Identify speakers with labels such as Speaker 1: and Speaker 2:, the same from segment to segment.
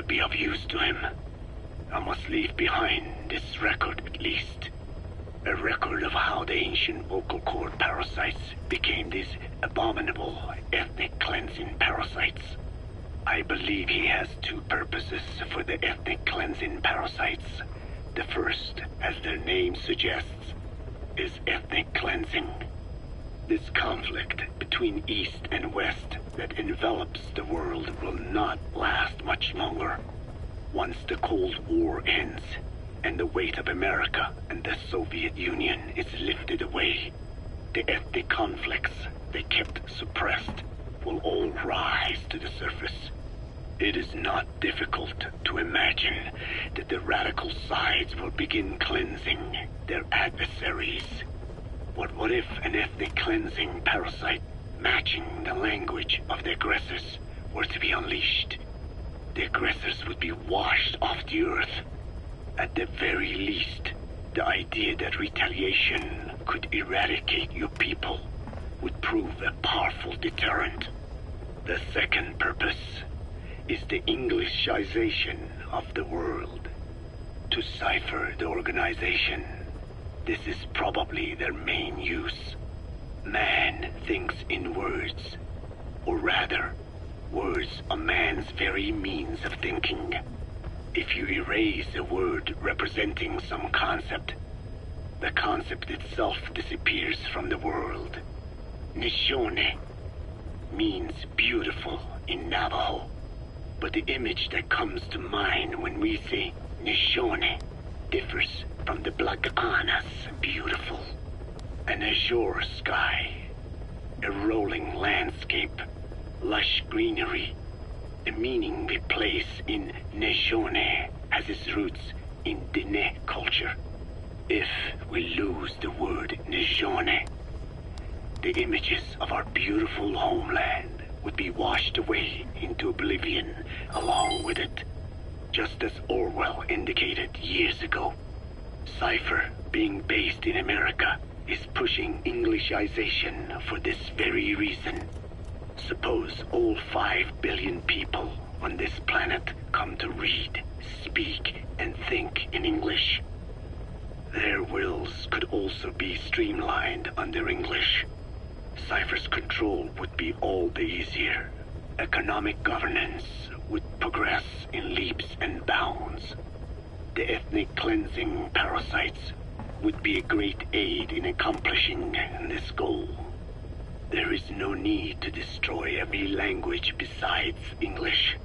Speaker 1: be of use to him. I must leave behind this record at least. A record of how the ancient vocal cord parasites became these abominable ethnic cleansing parasites. I believe he has two purposes for the ethnic cleansing parasites. The first, as their name suggests, is ethnic cleansing. This conflict between East and West that envelops the world will not last much longer. Once the Cold War ends, and the weight of America and the Soviet Union is lifted away, the ethnic conflicts they kept suppressed will all rise to the surface. It is not difficult to imagine that the radical sides will begin cleansing their adversaries. But what if an ethnic cleansing parasite matching the language of the aggressors were to be unleashed? The aggressors would be washed off the earth. At the very least, the idea that retaliation could eradicate your people would prove a powerful deterrent. The second purpose is the Englishization of the world. To cipher the organization, this is probably their main use. Man thinks in words, or rather, words are man's very means of thinking. If you erase a word representing some concept, the concept itself disappears from the world. Nishone means beautiful in Navajo, but the image that comes to mind when we say Nishone differs from the Blagana's beautiful. An azure sky, a rolling landscape, lush greenery. The meaning we place in Nishone has its roots in Diné culture. If we lose the word Nishone, the images of our beautiful homeland would be washed away into oblivion along with it, just as Orwell indicated years ago. Cipher, being based in America, is pushing Englishization for this very reason. Suppose all 5 billion people on this planet come to read, speak, and think in English. Their wills could also be streamlined under English. Cipher's control would be all the easier. Economic governance would progress in leaps and bounds. The ethnic cleansing parasites would be a great aid in accomplishing this goal. There is no need to destroy every language besides English.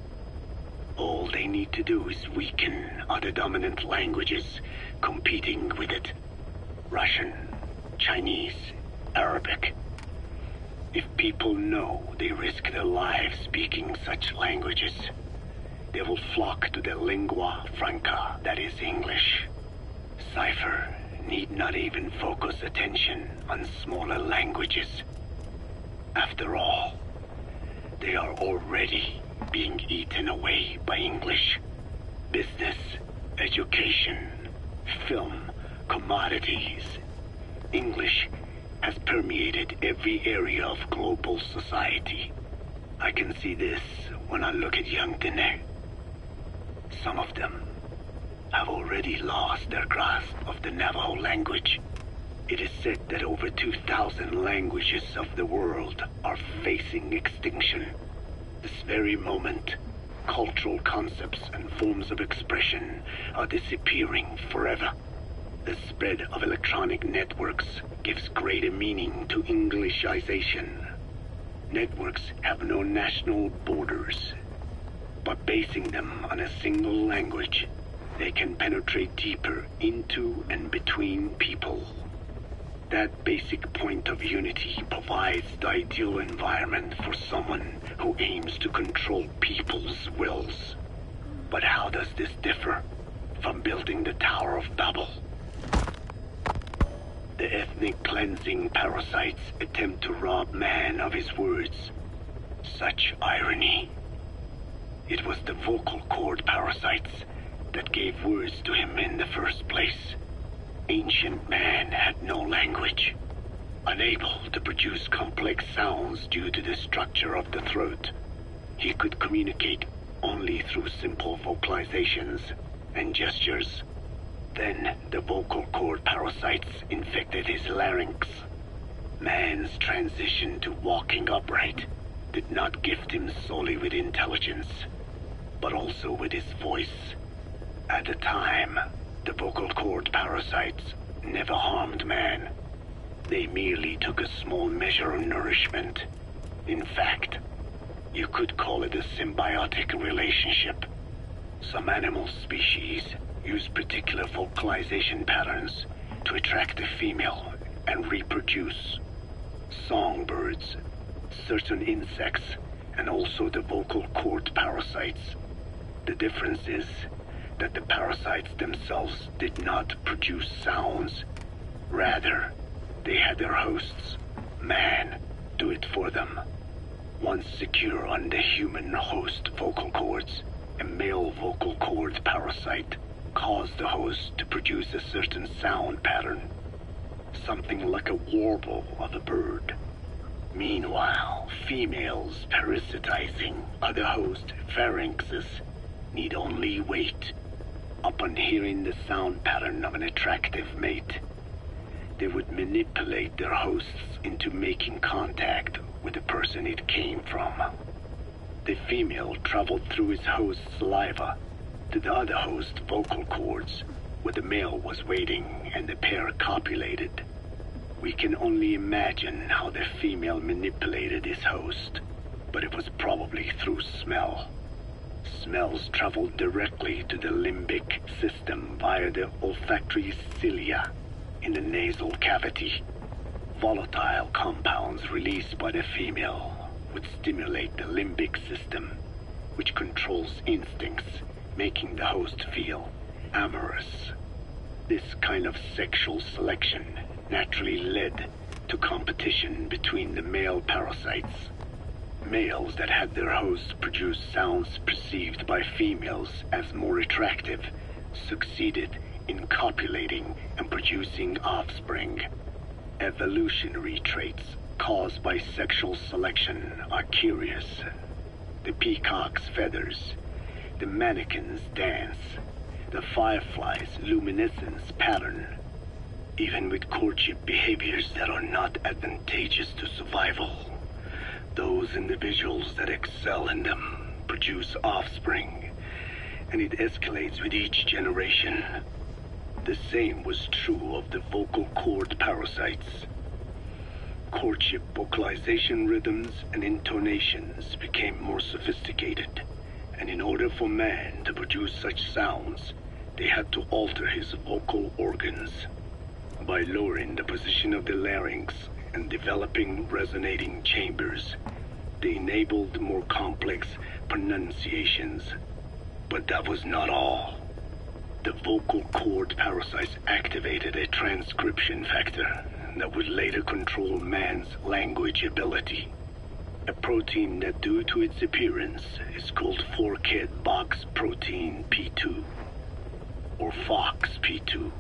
Speaker 1: All they need to do is weaken other dominant languages competing with it. Russian, Chinese, Arabic. If people know they risk their lives speaking such languages, they will flock to the lingua franca that is English. Cipher need not even focus attention on smaller languages. After all, they are already being eaten away by English. Business, education, film, commodities. English has permeated every area of global society. I can see this when I look at young Diné. Some of them have already lost their grasp of the Navajo language. It is said that over 2,000 languages of the world are facing extinction. This very moment, cultural concepts and forms of expression are disappearing forever. The spread of electronic networks gives greater meaning to Englishization. Networks have no national borders. By basing them on a single language, they can penetrate deeper into and between people. That basic point of unity provides the ideal environment for someone who aims to control people's wills. But how does this differ from building the Tower of Babel? The ethnic cleansing parasites attempt to rob man of his words. Such irony. It was the vocal cord parasites that gave words to him in the first place. Ancient man had no language. Unable to produce complex sounds due to the structure of the throat, he could communicate only through simple vocalizations and gestures. Then the vocal cord parasites infected his larynx. Man's transition to walking upright did not gift him solely with intelligence, but also with his voice. At the time, the vocal cord parasites never harmed man. They merely took a small measure of nourishment. In fact, you could call it a symbiotic relationship. Some animal species use particular vocalization patterns to attract a female and reproduce. Songbirds, certain insects, and also the vocal cord parasites. The difference is that the parasites themselves did not produce sounds. Rather, they had their hosts, man, do it for them. Once secure on the human host vocal cords, a male vocal cord parasite caused the host to produce a certain sound pattern, something like a warble of a bird. Meanwhile, females parasitizing other host pharynxes need only wait. Upon hearing the sound pattern of an attractive mate, they would manipulate their hosts into making contact with the person it came from. The female traveled through his host's saliva to the other host's vocal cords, where the male was waiting, and the pair copulated. We can only imagine how the female manipulated his host, but it was probably through smell. Smells traveled directly to the limbic system via the olfactory cilia in the nasal cavity. Volatile compounds released by the female would stimulate the limbic system, which controls instincts, making the host feel amorous. This kind of sexual selection naturally led to competition between the male parasites. Males that had their hosts produce sounds perceived by females as more attractive succeeded in copulating and producing offspring. Evolutionary traits caused by sexual selection are curious. The peacock's feathers, the mannequin's dance, the firefly's luminescence pattern. Even with courtship behaviors that are not advantageous to survival, those individuals that excel in them produce offspring, and it escalates with each generation. The same was true of the vocal cord parasites. Courtship vocalization rhythms and intonations became more sophisticated, and in order for man to produce such sounds, they had to alter his vocal organs. By lowering the position of the larynx and developing resonating chambers, they enabled more complex pronunciations. But that was not all. The vocal cord parasites activated a transcription factor that would later control man's language ability. A protein that, due to its appearance, is called forkhead box protein P2, or FOXP2.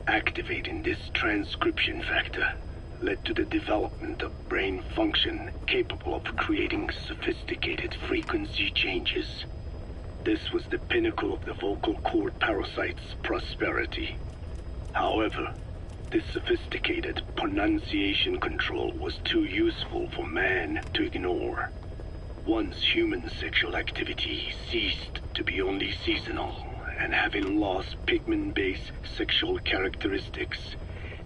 Speaker 1: Activating this transcription factor led to the development of brain function capable of creating sophisticated frequency changes. This was the pinnacle of the vocal cord parasite's prosperity. However, this sophisticated pronunciation control was too useful for man to ignore. Once human sexual activity ceased to be only seasonal, and having lost pigment-based sexual characteristics,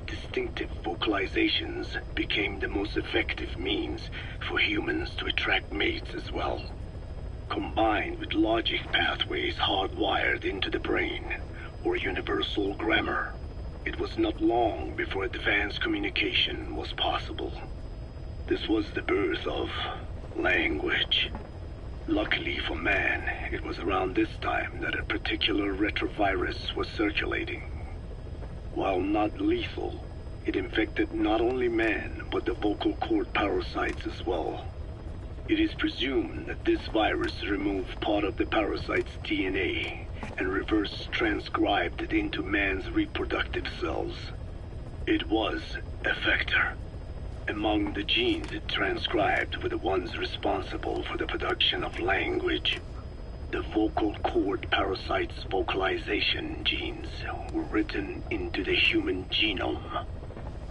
Speaker 1: distinctive vocalizations became the most effective means for humans to attract mates as well. Combined with logic pathways hardwired into the brain, or universal grammar, it was not long before advanced communication was possible. This was the birth of language. Luckily for man, it was around this time that a particular retrovirus was circulating. While not lethal, it infected not only man, but the vocal cord parasites as well. It is presumed that this virus removed part of the parasite's DNA and reverse transcribed it into man's reproductive cells. It was a vector. Among the genes it transcribed were the ones responsible for the production of language. The vocal cord parasite's vocalization genes were written into the human genome.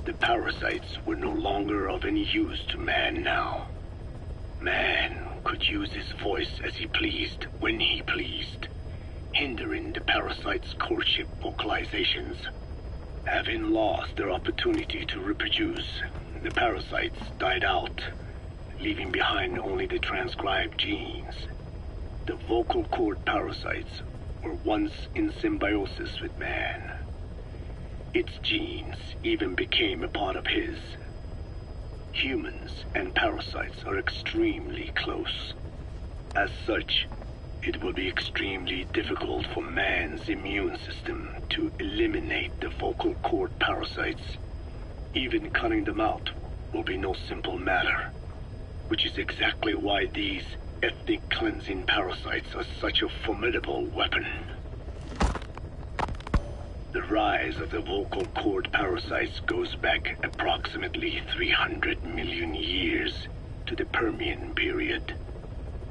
Speaker 1: The parasites were no longer of any use to man now. Man could use his voice as he pleased, when he pleased, hindering the parasite's courtship vocalizations. Having lost their opportunity to reproduce, the parasites died out, leaving behind only the transcribed genes. The vocal cord parasites were once in symbiosis with man. Its genes even became a part of his. Humans and parasites are extremely close. As such, it will be extremely difficult for man's immune system to eliminate the vocal cord parasites. Even cutting them out will be no simple matter, which is exactly why these ethnic cleansing parasites are such a formidable weapon. The rise of the vocal cord parasites goes back approximately 300 million years to the Permian period.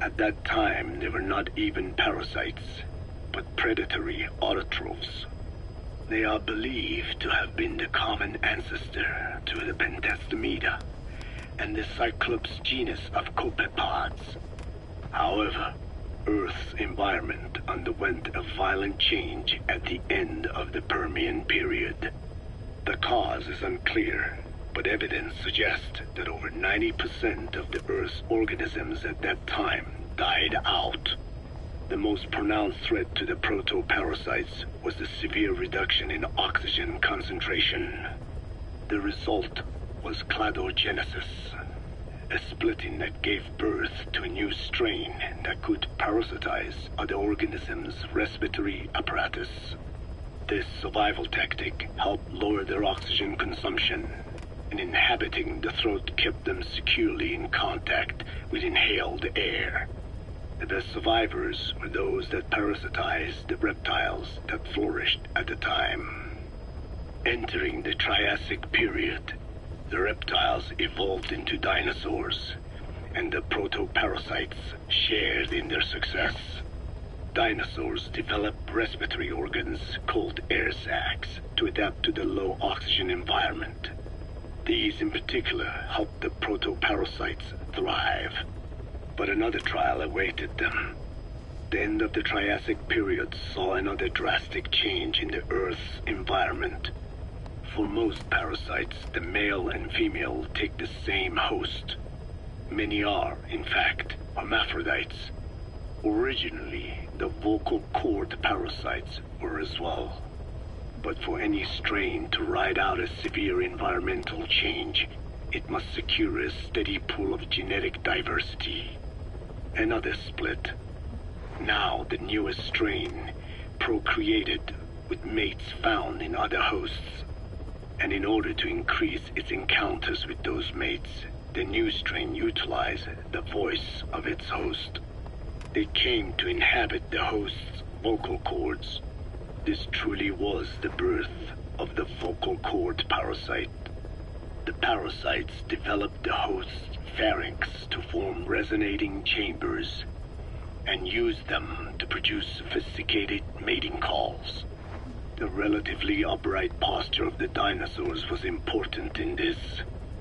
Speaker 1: At that time, they were not even parasites, but predatory autotrophs. They are believed to have been the common ancestor to the Pentastemida and the Cyclops genus of copepods. However, Earth's environment underwent a violent change at the end of the Permian period. The cause is unclear, but evidence suggests that over 90% of the Earth's organisms at that time died out. The most pronounced threat to the protoparasites was the severe reduction in oxygen concentration. The result was cladogenesis, a splitting that gave birth to a new strain that could parasitize other organisms' respiratory apparatus. This survival tactic helped lower their oxygen consumption, and inhabiting the throat kept them securely in contact with inhaled air. The best survivors were those that parasitized the reptiles that flourished at the time. Entering the Triassic period, the reptiles evolved into dinosaurs, and the protoparasites shared in their success. Dinosaurs developed respiratory organs called air sacs to adapt to the low oxygen environment. These in particular helped the protoparasites thrive. But another trial awaited them. The end of the Triassic period saw another drastic change in the Earth's environment. For most parasites, the male and female take the same host. Many are, in fact, hermaphrodites. Originally, the vocal cord parasites were as well. But for any strain to ride out a severe environmental change, it must secure a steady pool of genetic diversity. Another split. Now the newest strain procreated with mates found in other hosts. And in order to increase its encounters with those mates, the new strain utilized the voice of its host. They came to inhabit the host's vocal cords. This truly was the birth of the vocal cord parasite. The parasites developed the host's pharynx to form resonating chambers and used them to produce sophisticated mating calls. The relatively upright posture of the dinosaurs was important in this,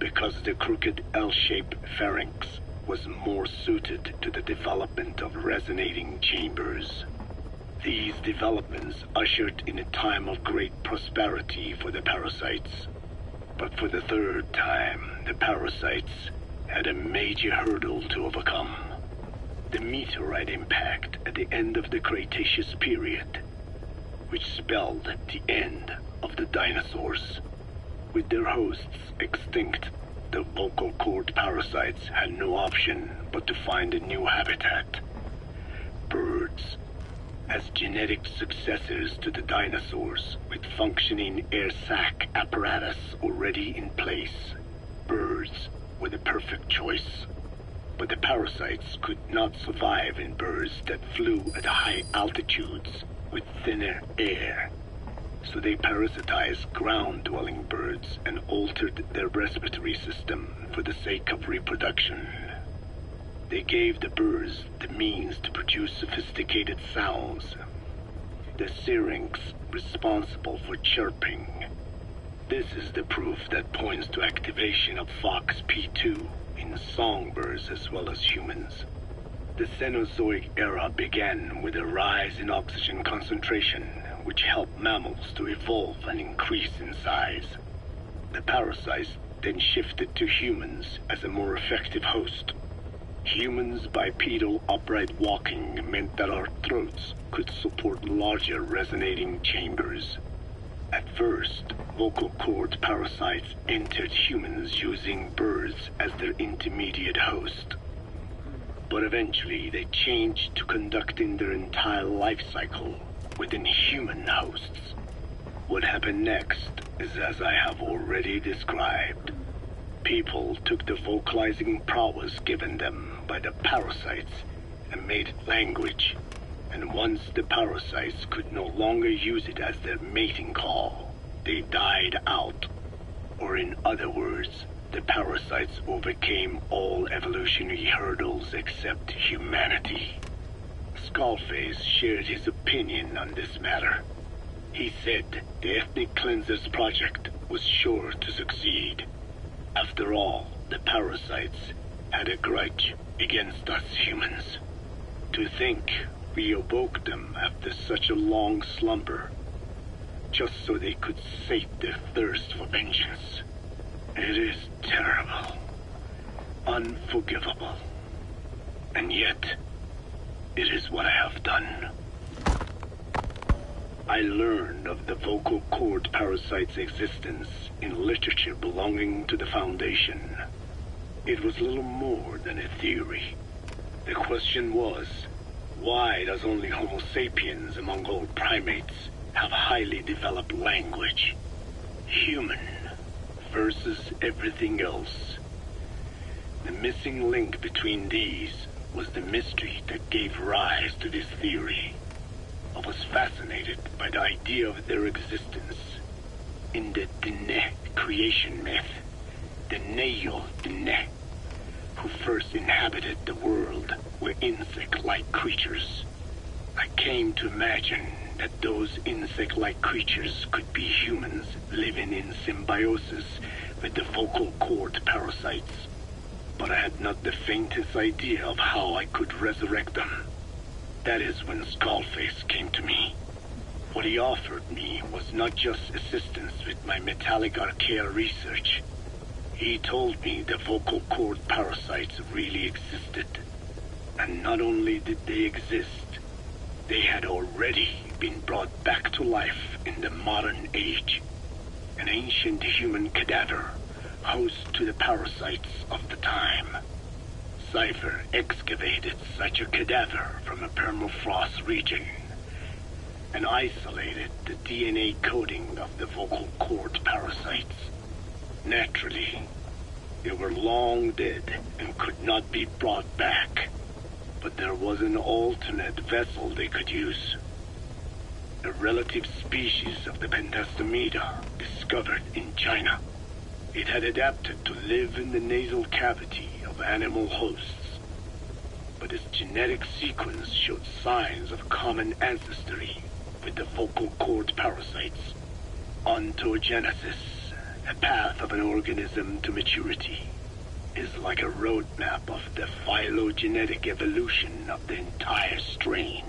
Speaker 1: because the crooked L-shaped pharynx was more suited to the development of resonating chambers. These developments ushered in a time of great prosperity for the parasites. But for the third time, the parasites had a major hurdle to overcome. The meteorite impact at the end of the Cretaceous period, which spelled the end of the dinosaurs. With their hosts extinct, the vocal cord parasites had no option but to find a new habitat. Birds. As genetic successors to the dinosaurs, with functioning air sac apparatus already in place, birds were the perfect choice. But the parasites could not survive in birds that flew at high altitudes with thinner air. So they parasitized ground-dwelling birds and altered their respiratory system for the sake of reproduction. They gave the birds the means to produce sophisticated sounds. The syrinx responsible for chirping. This is the proof that points to activation of FOXP2 in songbirds as well as humans. The Cenozoic era began with a rise in oxygen concentration, which helped mammals to evolve and increase in size. The parasites then shifted to humans as a more effective host. Humans' bipedal upright walking meant that our throats could support larger resonating chambers. At first, vocal cord parasites entered humans using birds as their intermediate host. But eventually they changed to conducting their entire life cycle within human hosts. What happened next is as I have already described. People took the vocalizing prowess given them by the parasites and made it language, and once the parasites could no longer use it as their mating call, they died out. Or in other words, the parasites overcame all evolutionary hurdles except humanity. Skullface shared his opinion on this matter. He said the Ethnic Cleansers Project was sure to succeed. After all, the parasites had a grudge against us humans. To think we awoke them after such a long slumber, just so they could sate their thirst for vengeance. It is terrible, unforgivable, and yet it is what I have done. I learned of the vocal cord parasite's existence in literature belonging to the Foundation. It was little more than a theory. The question was, why does only Homo sapiens among all primates have highly developed language? Human versus everything else. The missing link between these was the mystery that gave rise to this theory. I was fascinated by the idea of their existence. In the Dene creation myth, the Neyo Dene, who first inhabited the world, were insect-like creatures. I came to imagine that those insect-like creatures could be humans living in symbiosis with the vocal cord parasites. But I had not the faintest idea of how I could resurrect them. That is when Skullface came to me. What he offered me was not just assistance with my metallic archaea research. He told me the vocal cord parasites really existed. And not only did they exist, they had already been brought back to life in the modern age. An ancient human cadaver, host to the parasites of the time. Cypher excavated such a cadaver from a permafrost region and isolated the DNA coding of the vocal cord parasites. Naturally, they were long dead and could not be brought back, but there was an alternate vessel they could use. A relative species of the Pentastomida discovered in China. It had adapted to live in the nasal cavity of animal hosts, but its genetic sequence showed signs of common ancestry with the vocal cord parasites. Ontogenesis, a path of an organism to maturity, is like a roadmap of the phylogenetic evolution of the entire strain.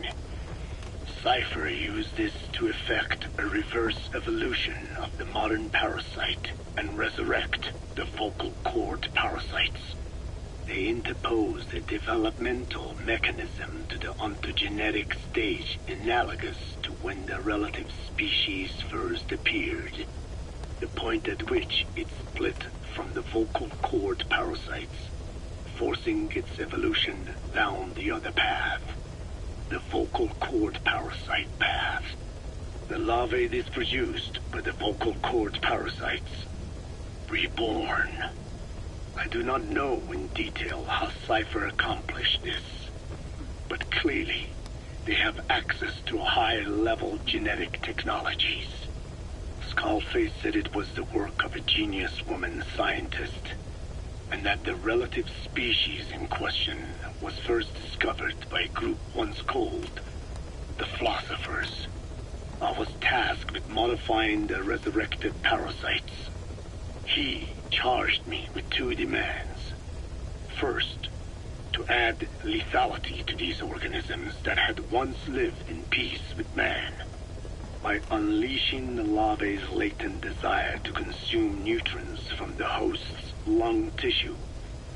Speaker 1: Cypher used this to effect a reverse evolution of the modern parasite and resurrect the vocal cord parasites. They interposed a developmental mechanism to the ontogenetic stage analogous to when the relative species first appeared, the point at which it split from the vocal cord parasites, forcing its evolution down the other path, the vocal cord parasite path. The larvae is produced by the vocal cord parasites, reborn. I do not know in detail how Cypher accomplished this, but clearly they have access to high-level genetic technologies. Skullface said it was the work of a genius woman scientist. and that the relative species in question was first discovered by a group once called the Philosophers. I was tasked with modifying the resurrected parasites. He charged me with two demands. First, to add lethality to these organisms that had once lived in peace with man, by unleashing the larvae's latent desire to consume nutrients from the host's lung tissue,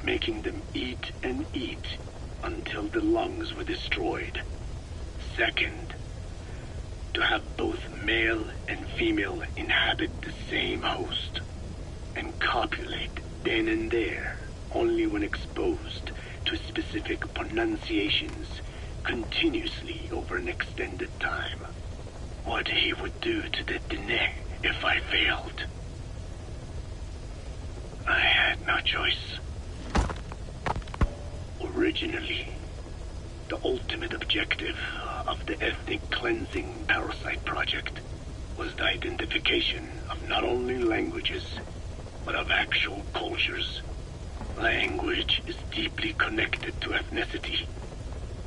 Speaker 1: making them eat and eat until the lungs were destroyed. Second, to have both male and female inhabit the same host and copulate then and there only when exposed to specific pronunciations continuously over an extended time. What he would do to the Dene if I failed. I had no choice. Originally, the ultimate objective of the ethnic cleansing parasite project was the identification of not only languages, but of actual cultures. Language is deeply connected to ethnicity,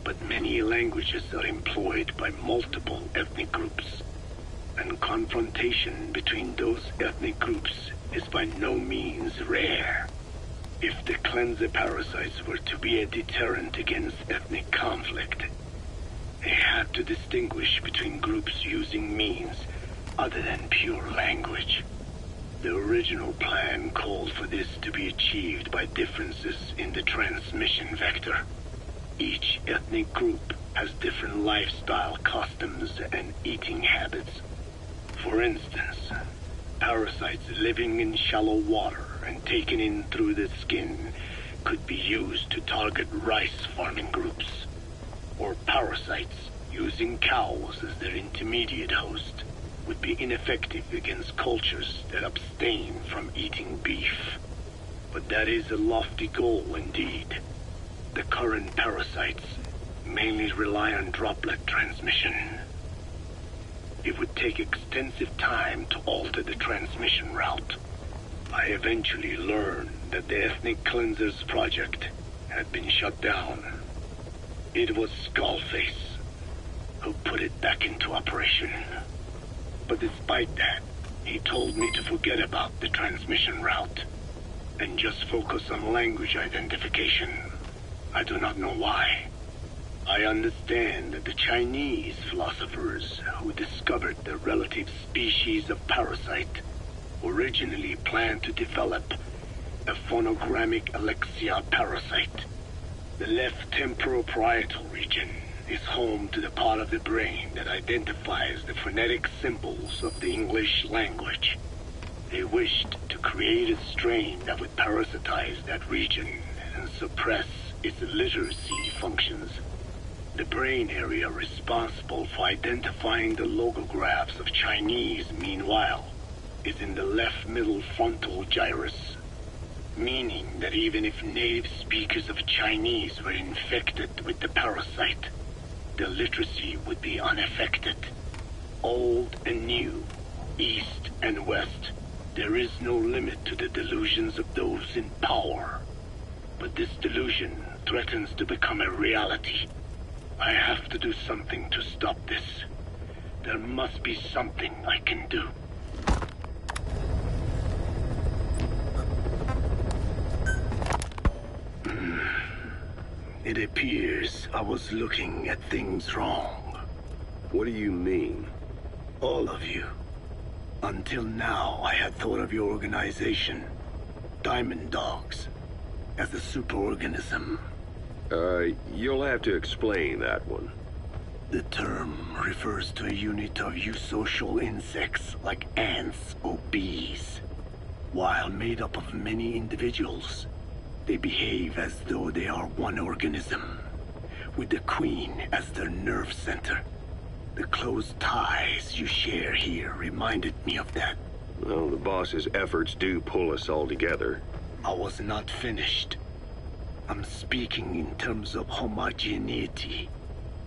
Speaker 1: but many languages are employed by multiple ethnic groups, and confrontation between those ethnic groups is by no means rare. If the cleanser parasites were to be a deterrent against ethnic conflict, they had to distinguish between groups using means other than pure language. The original plan called for this to be achieved by differences in the transmission vector. Each ethnic group has different lifestyle customs and eating habits. For instance, parasites living in shallow water and taken in through the skin could be used to target rice farming groups, or parasites using cows as their intermediate host would be ineffective against cultures that abstain from eating beef. But that is a lofty goal indeed. The current parasites mainly rely on droplet transmission. It would take extensive time to alter the transmission route. I eventually learned that the Ethnic Cleansers project had been shut down. It was Skullface who put it back into operation. But despite that, he told me to forget about the transmission route and just focus on language identification. I do not know why. I understand that the Chinese philosophers who discovered the relative species of parasite originally planned to develop a phonogrammic Alexia parasite. The left temporal parietal region is home to the part of the brain that identifies the phonetic symbols of the English language. They wished to create a strain that would parasitize that region and suppress its literacy functions. The brain area responsible for identifying the logographs of Chinese, meanwhile, is in the left middle frontal gyrus, meaning that even if native speakers of Chinese were infected with the parasite, the literacy would be unaffected. Old and new, east and west, there is no limit to the delusions of those in power. But this delusion threatens to become a reality. I have to do something to stop this. There must be something I can do. It appears I was looking at things wrong.
Speaker 2: What do you mean?
Speaker 1: All of you. Until now, I had thought of your organization, Diamond Dogs, as a superorganism.
Speaker 2: You'll have to explain that one.
Speaker 1: The term refers to a unit of eusocial insects like ants or bees. While made up of many individuals, they behave as though they are one organism, with the queen as their nerve center. The close ties you share here reminded me of that.
Speaker 2: Well, the boss's efforts do pull us all together.
Speaker 1: I was not finished. I'm speaking in terms of homogeneity.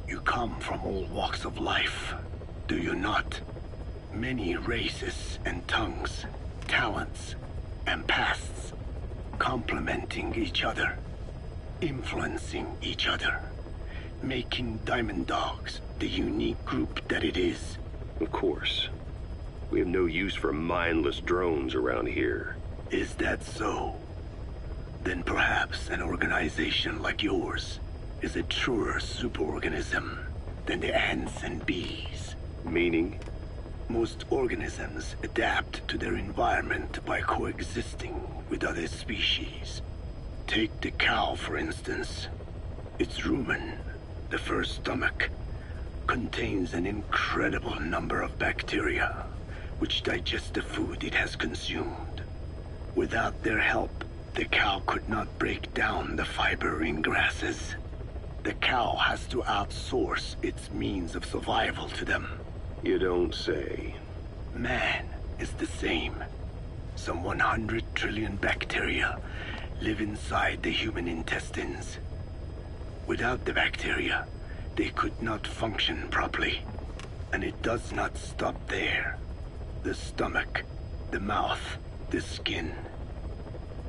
Speaker 1: You come from all walks of life, do you not? Many races and tongues, talents and pasts. complementing each other, influencing each other, making Diamond Dogs the unique group that it is.
Speaker 2: Of course. We have no use for mindless drones around here.
Speaker 1: Is that so? Then perhaps an organization like yours is a truer superorganism than the ants and bees.
Speaker 2: Meaning?
Speaker 1: Most organisms adapt to their environment by coexisting with other species. Take the cow, for instance. Its rumen, the first stomach, contains an incredible number of bacteria which digest the food it has consumed. Without their help, the cow could not break down the fiber in grasses. The cow has to outsource its means of survival to them.
Speaker 2: You don't say.
Speaker 1: Man is the same. Some 100 trillion bacteria live inside the human intestines. Without the bacteria, they could not function properly. And it does not stop there. The stomach, the mouth, the skin,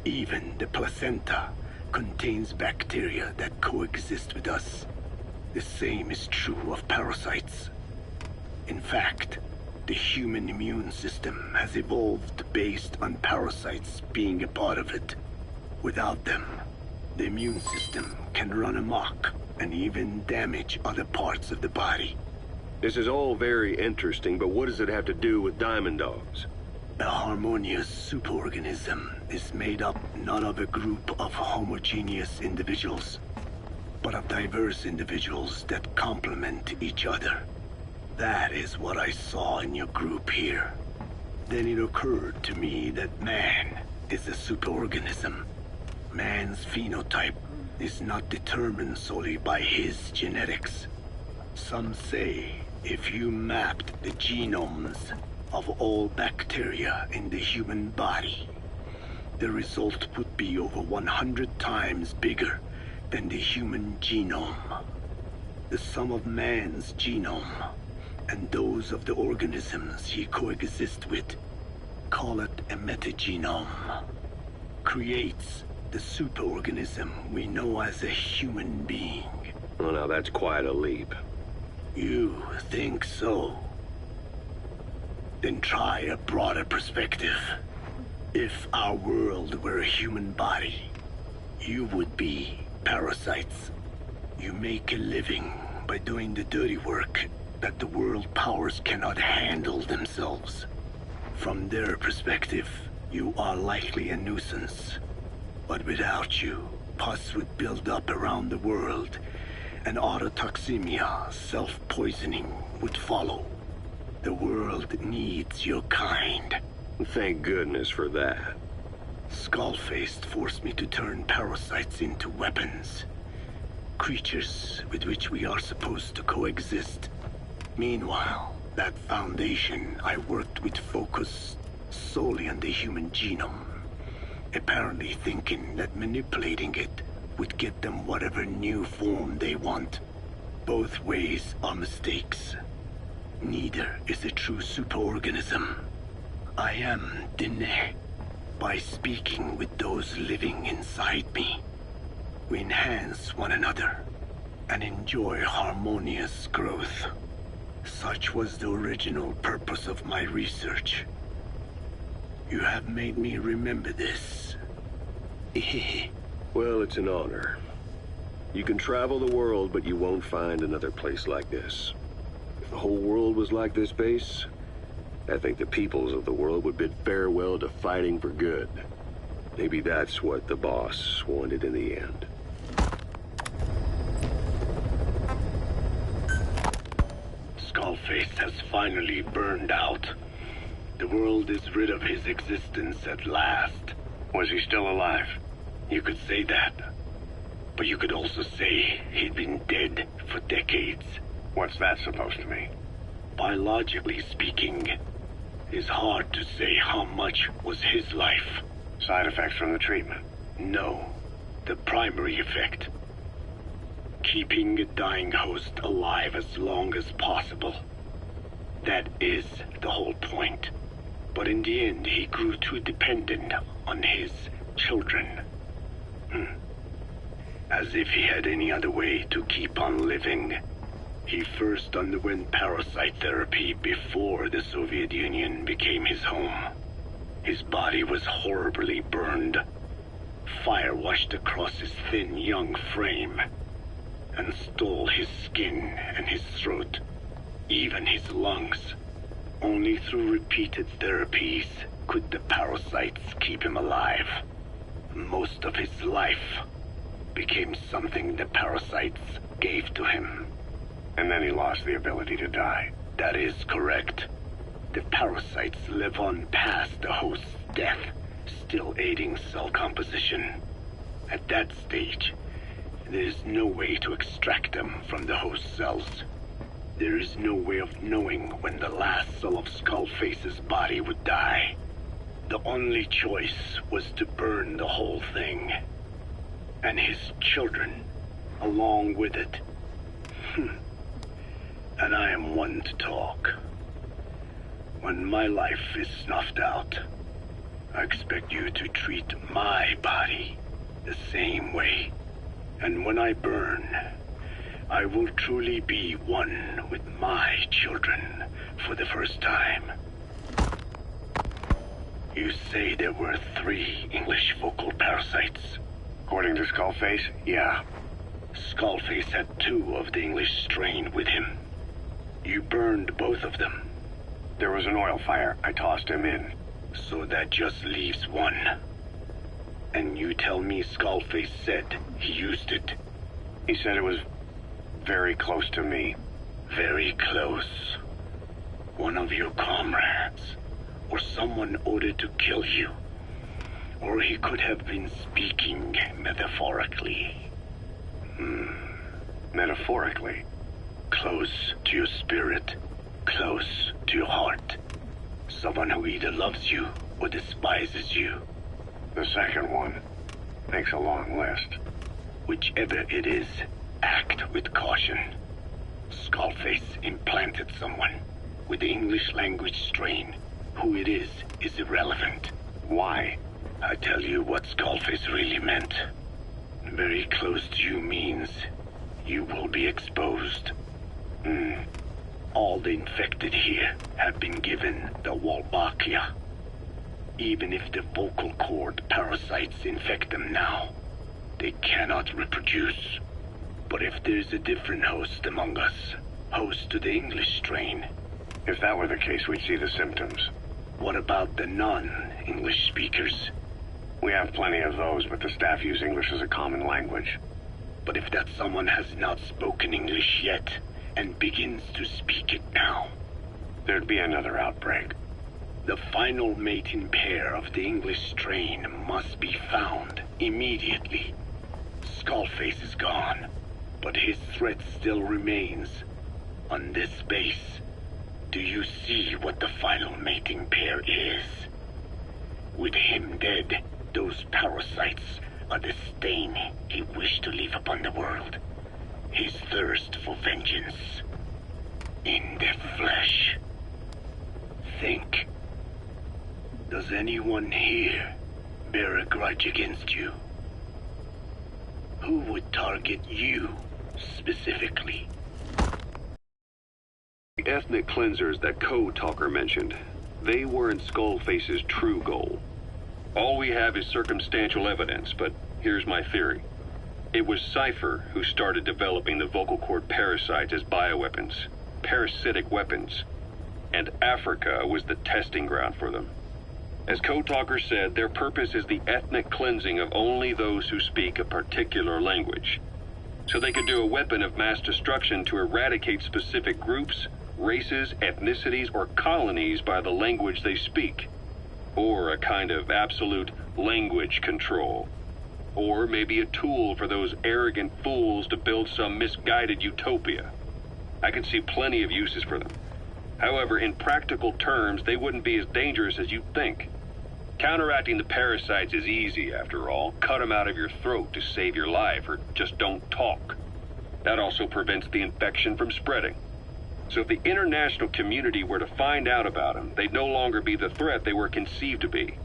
Speaker 1: even the placenta contains bacteria that coexist with us. The same is true of parasites. In fact, the human immune system has evolved based on parasites being a part of it. Without them, the immune system can run amok and even damage other parts of the body.
Speaker 2: This is all very interesting, but what does it have to do with Diamond Dogs?
Speaker 1: A harmonious superorganism is made up not of a group of homogeneous individuals, but of diverse individuals that complement each other. That is what I saw in your group here. Then it occurred to me that man is a superorganism. Man's phenotype is not determined solely by his genetics. Some say if you mapped the genomes of all bacteria in the human body, the result would be over 100 times bigger than the human genome. The sum of man's genome and those of the organisms he coexists with, call it a metagenome, creates the superorganism we know as a human being.
Speaker 2: Well, now that's quite a leap.
Speaker 1: You think so? Then try a broader perspective. If our world were a human body, you would be parasites. You make a living by doing the dirty work that the world powers cannot handle themselves. From their perspective, you are likely a nuisance. But without you, pus would build up around the world, and autotoxemia, self-poisoning, would follow. The world needs your kind.
Speaker 2: Thank goodness for that.
Speaker 1: Skullfaced forced me to turn parasites into weapons. Creatures with which we are supposed to coexist. Meanwhile, that foundation I worked with focused solely on the human genome, apparently thinking that manipulating it would get them whatever new form they want. Both ways are mistakes. Neither is a true superorganism. I am Diné. By speaking with those living inside me, we enhance one another and enjoy harmonious growth. Such was the original purpose of my research. You have made me remember this.
Speaker 2: Well, it's an honor. You can travel the world, but you won't find another place like this. If the whole world was like this base, I think the peoples of the world would bid farewell to fighting for good. Maybe that's what the boss wanted in the end.
Speaker 1: Skullface has finally burned out. The world is rid of his existence at last.
Speaker 2: Was he still alive?
Speaker 1: You could say that. But you could also say he'd been dead for decades.
Speaker 2: What's that supposed to mean?
Speaker 1: Biologically speaking, it's hard to say how much was his life.
Speaker 2: Side effects from the treatment?
Speaker 1: No. The primary effect. Keeping a dying host alive as long as possible. That is the whole point. But in the end, he grew too dependent on his children. As if he had any other way to keep on living. He first underwent parasite therapy before the Soviet Union became his home. His body was horribly burned. Fire washed across his thin young frame and stole his skin and his throat, even his lungs. Only through repeated therapies could the parasites keep him alive. Most of his life became something the parasites gave to him.
Speaker 2: And then he lost the ability to die.
Speaker 1: That is correct. The parasites live on past the host's death, still aiding cell composition. At that stage, there is no way to extract them from the host cells. There is no way of knowing when the last cell of Skullface's body would die. The only choice was to burn the whole thing. And his children, along with it. And I am one to talk. When my life is snuffed out, I expect you to treat my body the same way. And when I burn, I will truly be one with my children for the first time. You say there were 3 English vocal parasites?
Speaker 2: According to Skullface, yeah.
Speaker 1: Skullface had 2 of the English strain with him. You burned both of them.
Speaker 2: There was an oil fire. I tossed him in.
Speaker 1: So that just leaves 1. And you tell me Skullface said he used it?
Speaker 2: He said it was very close to me.
Speaker 1: Very close. One of your comrades, or someone ordered to kill you. Or he could have been speaking metaphorically.
Speaker 2: Metaphorically?
Speaker 1: Close to your spirit, close to your heart. Someone who either loves you or despises you.
Speaker 2: The second one makes a long list.
Speaker 1: Whichever it is, act with caution. Skullface implanted someone with the English language strain. Who it is irrelevant.
Speaker 2: Why?
Speaker 1: I tell you what Skullface really meant. Very close to you means you will be exposed. All the infected here have been given the Wolbachia. Even if the vocal cord parasites infect them now, they cannot reproduce. But if there's a different host among us, host to the English strain.
Speaker 2: If that were the case, we'd see the symptoms.
Speaker 1: What about the non-English speakers?
Speaker 2: We have plenty of those, but the staff use English as a common language.
Speaker 1: But if that someone has not spoken English yet, and begins to speak it now,
Speaker 2: there'd be another outbreak.
Speaker 1: The final mating pair of the English strain must be found immediately. Skullface is gone, but his threat still remains. On this base, do you see what the final mating pair is? With him dead, those parasites are the stain he wished to leave upon the world. His thirst for vengeance. In the flesh. Think. Does anyone here bear a grudge against you? Who would target you, specifically?
Speaker 2: The ethnic cleansers that Code Talker mentioned, they weren't Skullface's true goal. All we have is circumstantial evidence, but here's my theory. It was Cypher who started developing the vocal cord parasites as bioweapons, parasitic weapons, and Africa was the testing ground for them. As Code Talker said, their purpose is the ethnic cleansing of only those who speak a particular language. So they could do a weapon of mass destruction to eradicate specific groups, races, ethnicities, or colonies by the language they speak. Or a kind of absolute language control. Or maybe a tool for those arrogant fools to build some misguided utopia. I can see plenty of uses for them. However, in practical terms, they wouldn't be as dangerous as you'd think. Counteracting the parasites is easy, after all. Cut them out of your throat to save your life, or just don't talk. That also prevents the infection from spreading. So if the international community were to find out about them, they'd no longer be the threat they were conceived to be.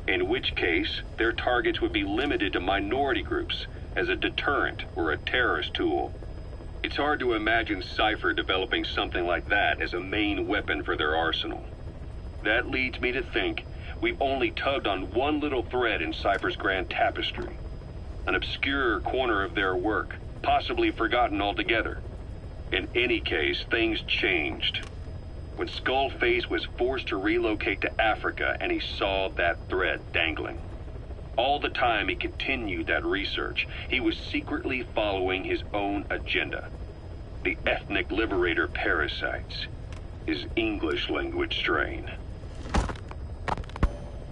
Speaker 3: in which case their targets would be limited to minority groups as a deterrent or a terrorist tool. It's hard to imagine Cypher developing something like that as a main weapon for their arsenal. That leads me to think we've only tugged on one little thread in Cypher's grand tapestry. An obscure corner of their work, possibly forgotten altogether. In any case, things changed when Skullface was forced to relocate to Africa and he saw that thread dangling. All the time he continued that research, he was secretly following his own agenda. The ethnic liberator parasites, his English language strain.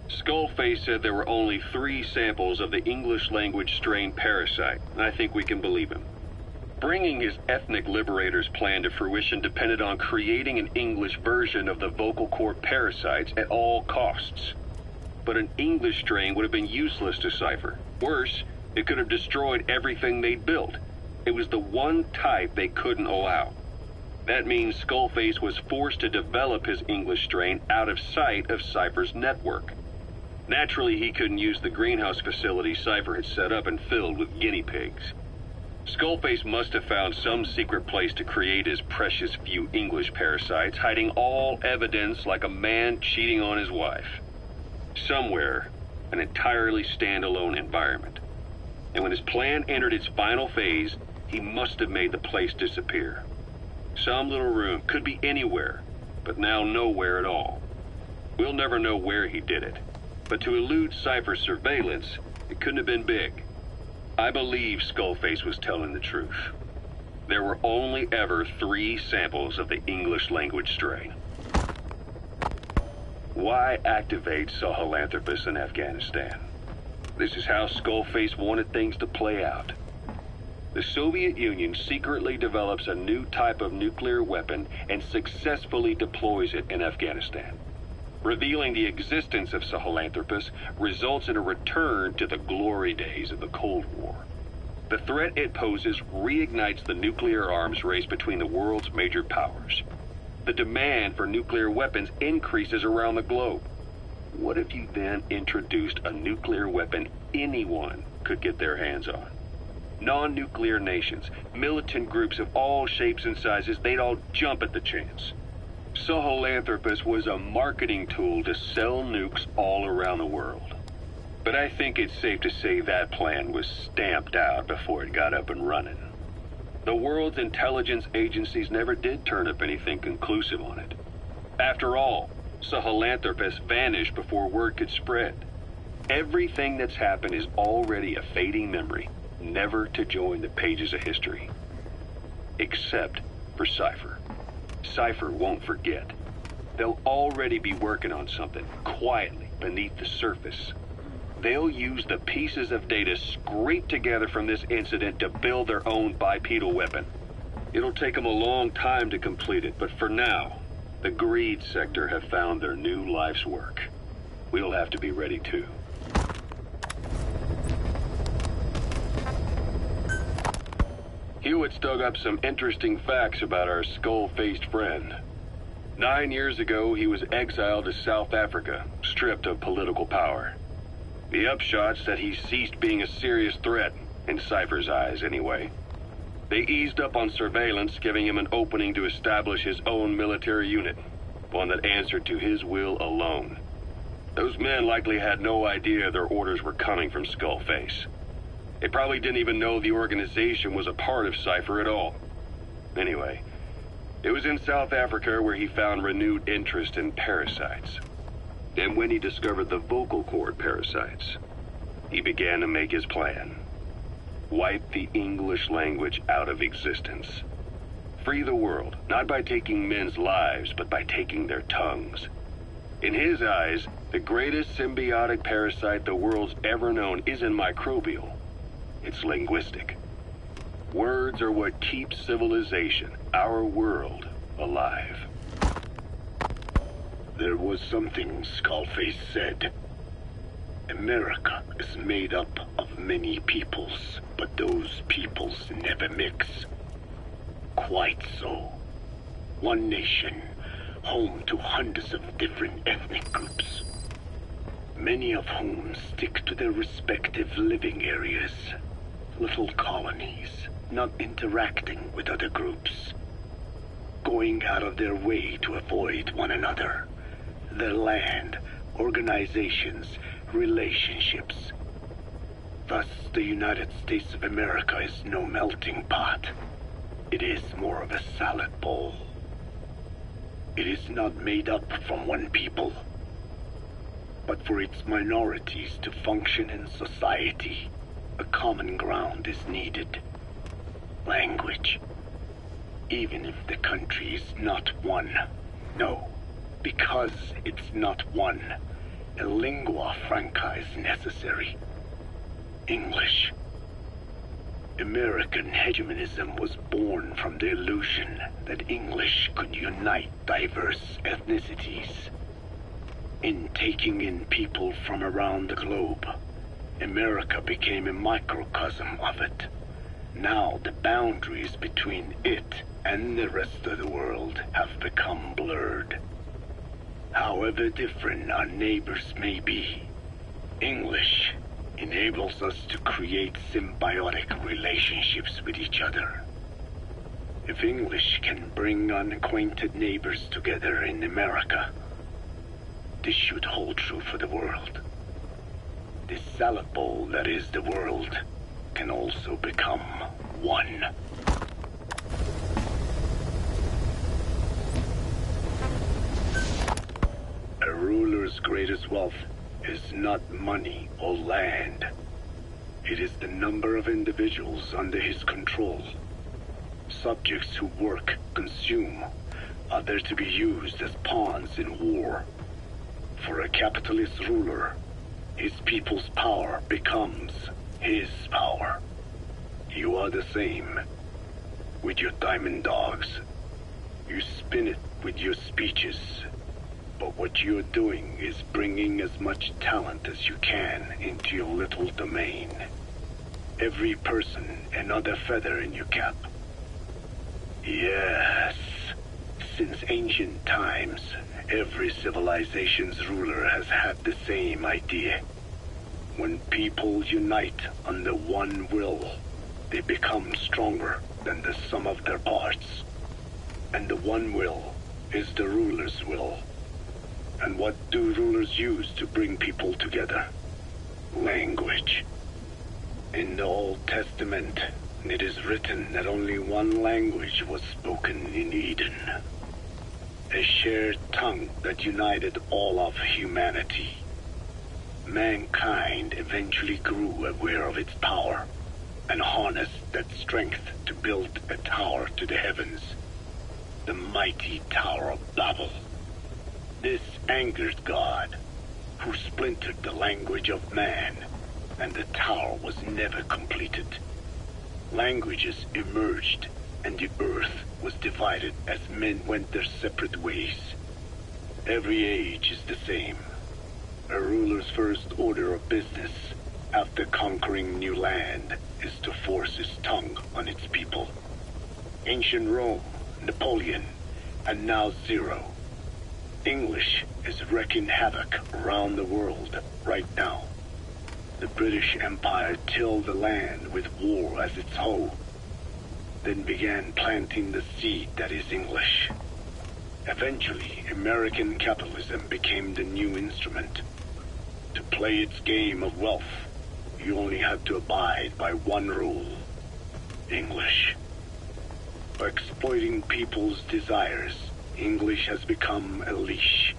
Speaker 3: Skullface said there were only 3 samples of the English language strain parasite, and I think we can believe him. Bringing his ethnic liberator's plan to fruition depended on creating an English version of the vocal cord parasites at all costs. But an English strain would have been useless to Cypher. Worse, it could have destroyed everything they'd built. It was the one type they couldn't allow. That means Skullface was forced to develop his English strain out of sight of Cypher's network. Naturally, he couldn't use the greenhouse facility Cypher had set up and filled with guinea pigs. Skullface must have found some secret place to create his precious few English parasites, hiding all evidence like a man cheating on his wife. Somewhere, an entirely standalone environment. And when his plan entered its final phase, he must have made the place disappear. Some little room, could be anywhere, but now nowhere at all. We'll never know where he did it, but to elude Cypher's surveillance, it couldn't have been big. I believe Skullface was telling the truth. There were only ever 3 samples of the English language strain. Why activate Sahelanthropus in Afghanistan? This is how Skullface wanted things to play out. The Soviet Union secretly develops a new type of nuclear weapon and successfully deploys it in Afghanistan. Revealing the existence of Sahelanthropus results in a return to the glory days of the Cold War. The threat it poses reignites the nuclear arms race between the world's major powers. The demand for nuclear weapons increases around the globe. What if you then introduced a nuclear weapon anyone could get their hands on? Non-nuclear nations, militant groups of all shapes and sizes, they'd all jump at the chance. Sahelanthropus was a marketing tool to sell nukes all around the world. But I think it's safe to say that plan was stamped out before it got up and running. The world's intelligence agencies never did turn up anything conclusive on it. After all, Sahelanthropus vanished before word could spread. Everything that's happened is already a fading memory, never to join the pages of history. Except for Cypher. Cypher won't forget. They'll already be working on something, quietly, beneath the surface. They'll use the pieces of data scraped together from this incident to build their own bipedal weapon. It'll take them a long time to complete it, but for now, the greed sector have found their new life's work. We'll have to be ready too. Hewitt's dug up some interesting facts about our skull-faced friend. 9 years ago, he was exiled to South Africa, stripped of political power. The upshot's that he ceased being a serious threat, in Cypher's eyes anyway. They eased up on surveillance, giving him an opening to establish his own military unit, one that answered to his will alone. Those men likely had no idea their orders were coming from Skullface. They probably didn't even know the organization was a part of Cypher at all. Anyway, it was in South Africa where he found renewed interest in parasites. And when he discovered the vocal cord parasites, he began to make his plan. Wipe the English language out of existence. Free the world, not by taking men's lives, but by taking their tongues. In his eyes, the greatest symbiotic parasite the world's ever known isn't microbial. It's linguistic. Words are what keeps civilization, our world, alive.
Speaker 1: There was something Skullface said. America is made up of many peoples, but those peoples never mix. Quite so. One nation, home to hundreds of different ethnic groups. many of whom stick to their respective living areas. Little colonies, not interacting with other groups. Going out of their way to avoid one another. Their land, organizations, relationships. Thus, the United States of America is no melting pot. It is more of a salad bowl. It is not made up from one people, but for its minorities to function in society, a common ground is needed. Language. Even if the country is not one. No, because it's not one, a lingua franca is necessary. English. American hegemonism was born from the illusion that English could unite diverse ethnicities. In taking in people from around the globe, America became a microcosm of it. Now the boundaries between it and the rest of the world have become blurred. However different our neighbors may be, English enables us to create symbiotic relationships with each other. If English can bring unacquainted neighbors together in America, this should hold true for the world. This salad bowl that is the world can also become one. A ruler's greatest wealth is not money or land. It is the number of individuals under his control. Subjects who work, consume, are there to be used as pawns in war. For a capitalist ruler, his people's power becomes his power. You are the same. With your diamond dogs, you spin it with your speeches. But what you're doing is bringing as much talent as you can into your little domain. Every person another feather in your cap. Yes, since ancient times, every civilization's ruler has had the same idea. When people unite under one will, they become stronger than the sum of their parts. And the one will is the ruler's will. And what do rulers use to bring people together? Language. In the Old Testament, it is written that only one language was spoken in Eden. A shared tongue that united all of humanity. Mankind eventually grew aware of its power and harnessed that strength to build a tower to the heavens. The mighty Tower of Babel. This angered God, who splintered the language of man, and the tower was never completed. Languages emerged, and the earth was divided as men went their separate ways. Every age is the same. A ruler's first order of business, after conquering new land, is to force his tongue on its people. Ancient Rome, Napoleon, and now Zero. English is wreaking havoc around the world right now. The British Empire tilled the land with war as its hoe, then began planting the seed that is English. Eventually, American capitalism became the new instrument. To play its game of wealth, you only had to abide by one rule: English. By exploiting people's desires, English has become a leash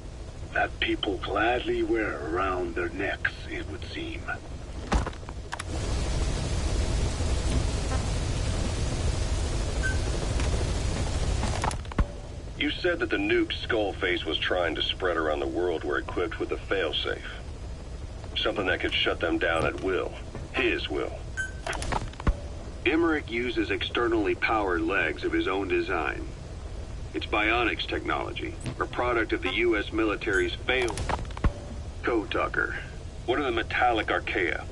Speaker 1: that people gladly wear around their necks, it would seem.
Speaker 3: You said that the nukes Skullface was trying to spread around the world were equipped with a failsafe. Something that could shut them down at will. His will.
Speaker 2: Emmerich uses externally powered legs of his own design. It's bionics technology, a product of the U.S. military's failed code talker.
Speaker 3: What are the metallic archaea?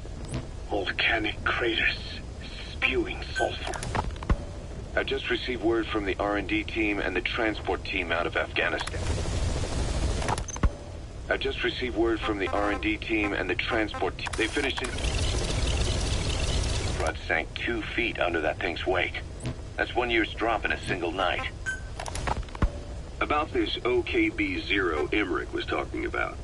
Speaker 1: Volcanic craters spewing sulfur.
Speaker 4: I just received word from the R&D team and the transport team out of Afghanistan. I just received word from the R&D team and the transport team. They finished in... Rod sank 2 feet under that thing's wake. That's 1 year's drop in a single night.
Speaker 2: About this OKB-0 Emmerich was talking about.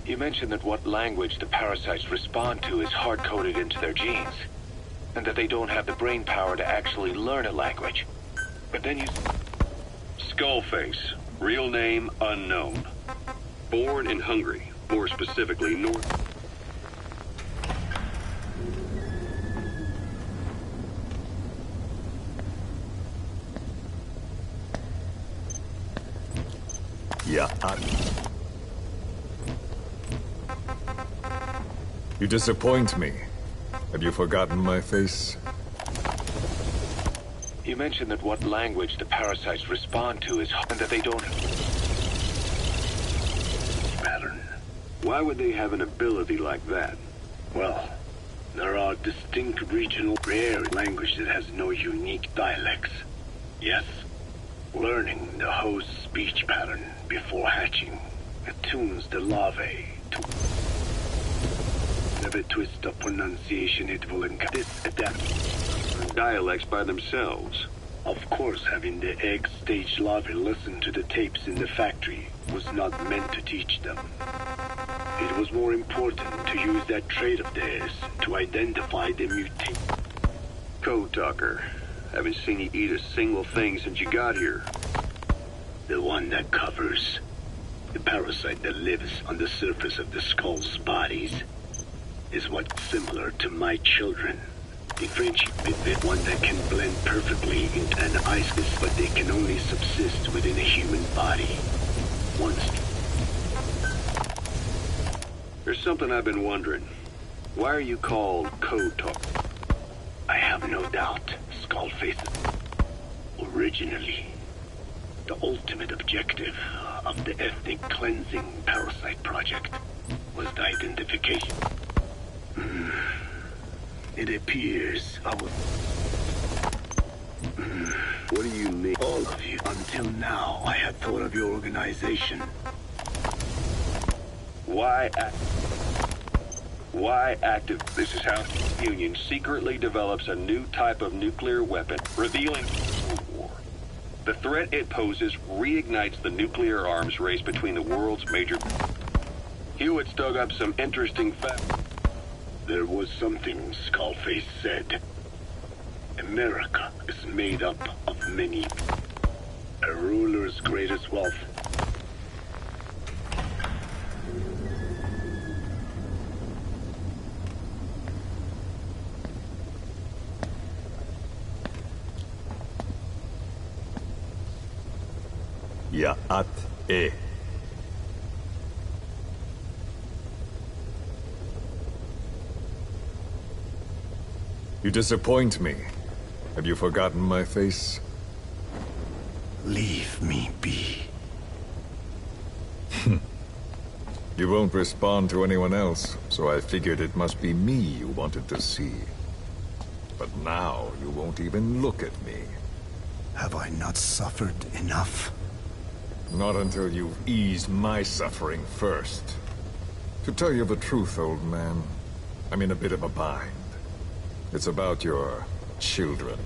Speaker 4: You mentioned that what language the parasites respond to is hard-coded into their genes, and that they don't have the brain power to actually learn a language. But then you...
Speaker 3: Skullface. Real name unknown.
Speaker 2: Born in Hungary, more specifically North...
Speaker 5: Yeah, You disappoint me. Have you forgotten my face?
Speaker 4: You mentioned that what language the parasites respond to is... and that they don't...
Speaker 2: pattern. Why would they have an ability like that?
Speaker 1: Well, there are distinct regional rare language that has no unique dialects. Yes, learning the host's speech pattern before hatching attunes the larvae to never twist the pronunciation it will encounter. This adapt
Speaker 2: Dialects by themselves.
Speaker 1: Of course, having the egg stage larvae listen to the tapes in the factory was not meant to teach them. It was more important to use that trait of theirs to identify the mutant.
Speaker 2: Code talker. Haven't seen you eat a single thing since you got here.
Speaker 1: The one that covers the parasite that lives on the surface of the skull's bodies is what's similar to my children. The French bit one that can blend perfectly into an isis, but they can only subsist within a human body. Once.
Speaker 2: There's something I've been wondering. Why are you called Code Talker?
Speaker 1: I have no doubt, Skullface. Originally, the ultimate objective of the ethnic cleansing parasite project was the identification. It appears I was...
Speaker 2: What do you need?
Speaker 1: All of you. Until now, I had thought of your organization.
Speaker 3: Why active? This is how the Union secretly develops a new type of nuclear weapon, revealing war. The threat it poses reignites the nuclear arms race between the world's major... Hewitt's dug up some interesting facts.
Speaker 1: There was something Skullface said. America is made up of many. A ruler's greatest wealth.
Speaker 5: Ya'at-e. You disappoint me. Have you forgotten my face?
Speaker 1: Leave me be.
Speaker 5: You won't respond to anyone else, so I figured it must be me you wanted to see. But now you won't even look at me.
Speaker 1: Have I not suffered enough?
Speaker 5: Not until you've eased my suffering first. To tell you the truth, old man, I'm in a bit of a bind. It's about your children.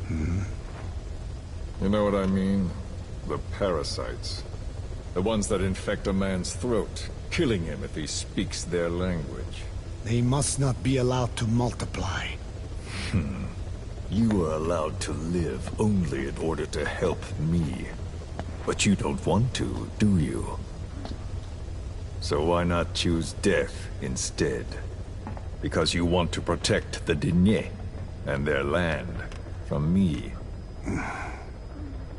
Speaker 5: You know what I mean? The parasites. The ones that infect a man's throat, killing him if he speaks their language.
Speaker 6: They must not be allowed to multiply.
Speaker 5: You are allowed to live only in order to help me. But you don't want to, do you? So why not choose death instead? Because you want to protect the Diné and their land from me.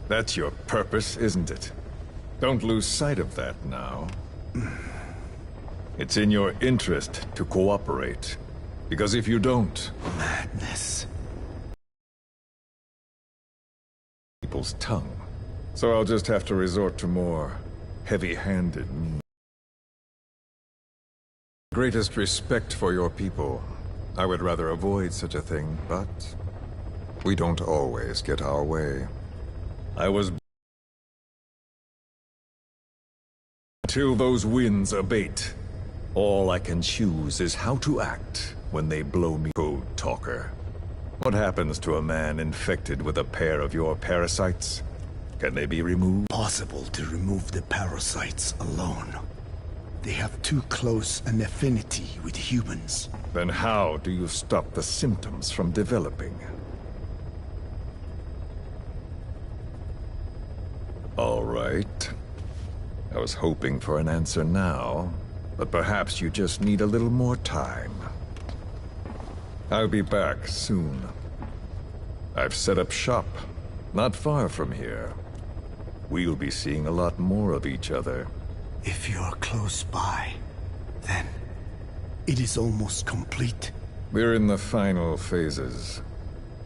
Speaker 5: That's your purpose, isn't it? Don't lose sight of that now. It's in your interest to cooperate. Because if you don't...
Speaker 6: Madness.
Speaker 5: People's tongue. So I'll just have to resort to more heavy-handed means. Greatest respect for your people. I would rather avoid such a thing, but We don't always get our way. I was... Until those winds abate, all I can choose is how to act when they blow me. Code Talker. What happens to a man infected with a pair of your parasites? Can they be removed?
Speaker 6: Possible to remove the parasites alone. They have too close an affinity with humans.
Speaker 5: Then how do you stop the symptoms from developing? All right. I was hoping for an answer now, but perhaps you just need a little more time. I'll be back soon. I've set up shop, not far from here. We'll be seeing a lot more of each other.
Speaker 6: If you're close by, then it is almost complete.
Speaker 5: We're in the final phases.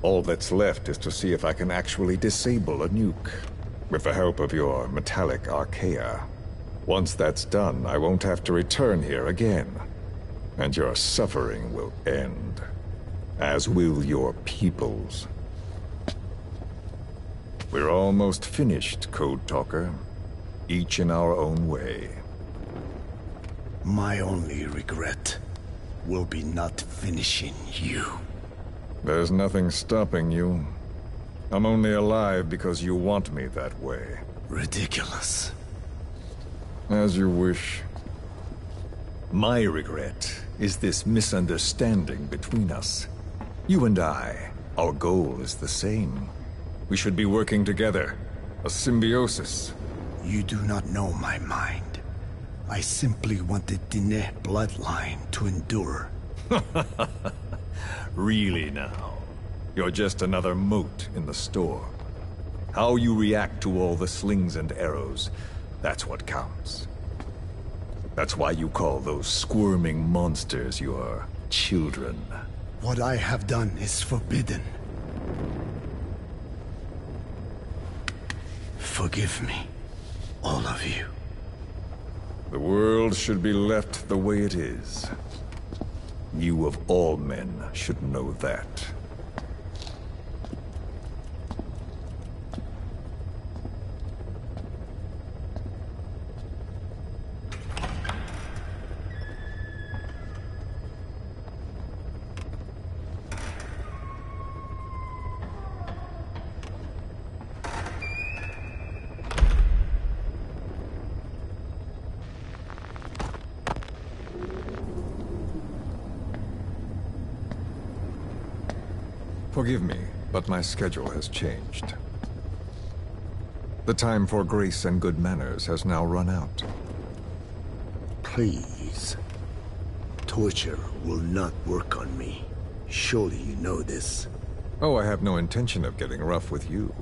Speaker 5: All that's left is to see if I can actually disable a nuke, with the help of your metallic archaea. Once that's done, I won't have to return here again, and your suffering will end, as will your people's. We're almost finished, Code Talker, each in our own way.
Speaker 6: My only regret will be not finishing you.
Speaker 5: There's nothing stopping you. I'm only alive because you want me that way.
Speaker 6: Ridiculous.
Speaker 5: As you wish. My regret is this misunderstanding between us. You and I, our goal is the same. We should be working together. A symbiosis.
Speaker 6: You do not know my mind. I simply want the Diné bloodline to endure.
Speaker 5: Really now? You're just another mote in the store. How you react to all the slings and arrows, that's what counts. That's why you call those squirming monsters your children.
Speaker 6: What I have done is forbidden. Forgive me, all of you.
Speaker 5: The world should be left the way it is. You of all men should know that. Forgive me, but my schedule has changed. The time for grace and good manners has now run out.
Speaker 6: Please. Torture will not work on me. Surely you know this.
Speaker 5: Oh, I have no intention of getting rough with you.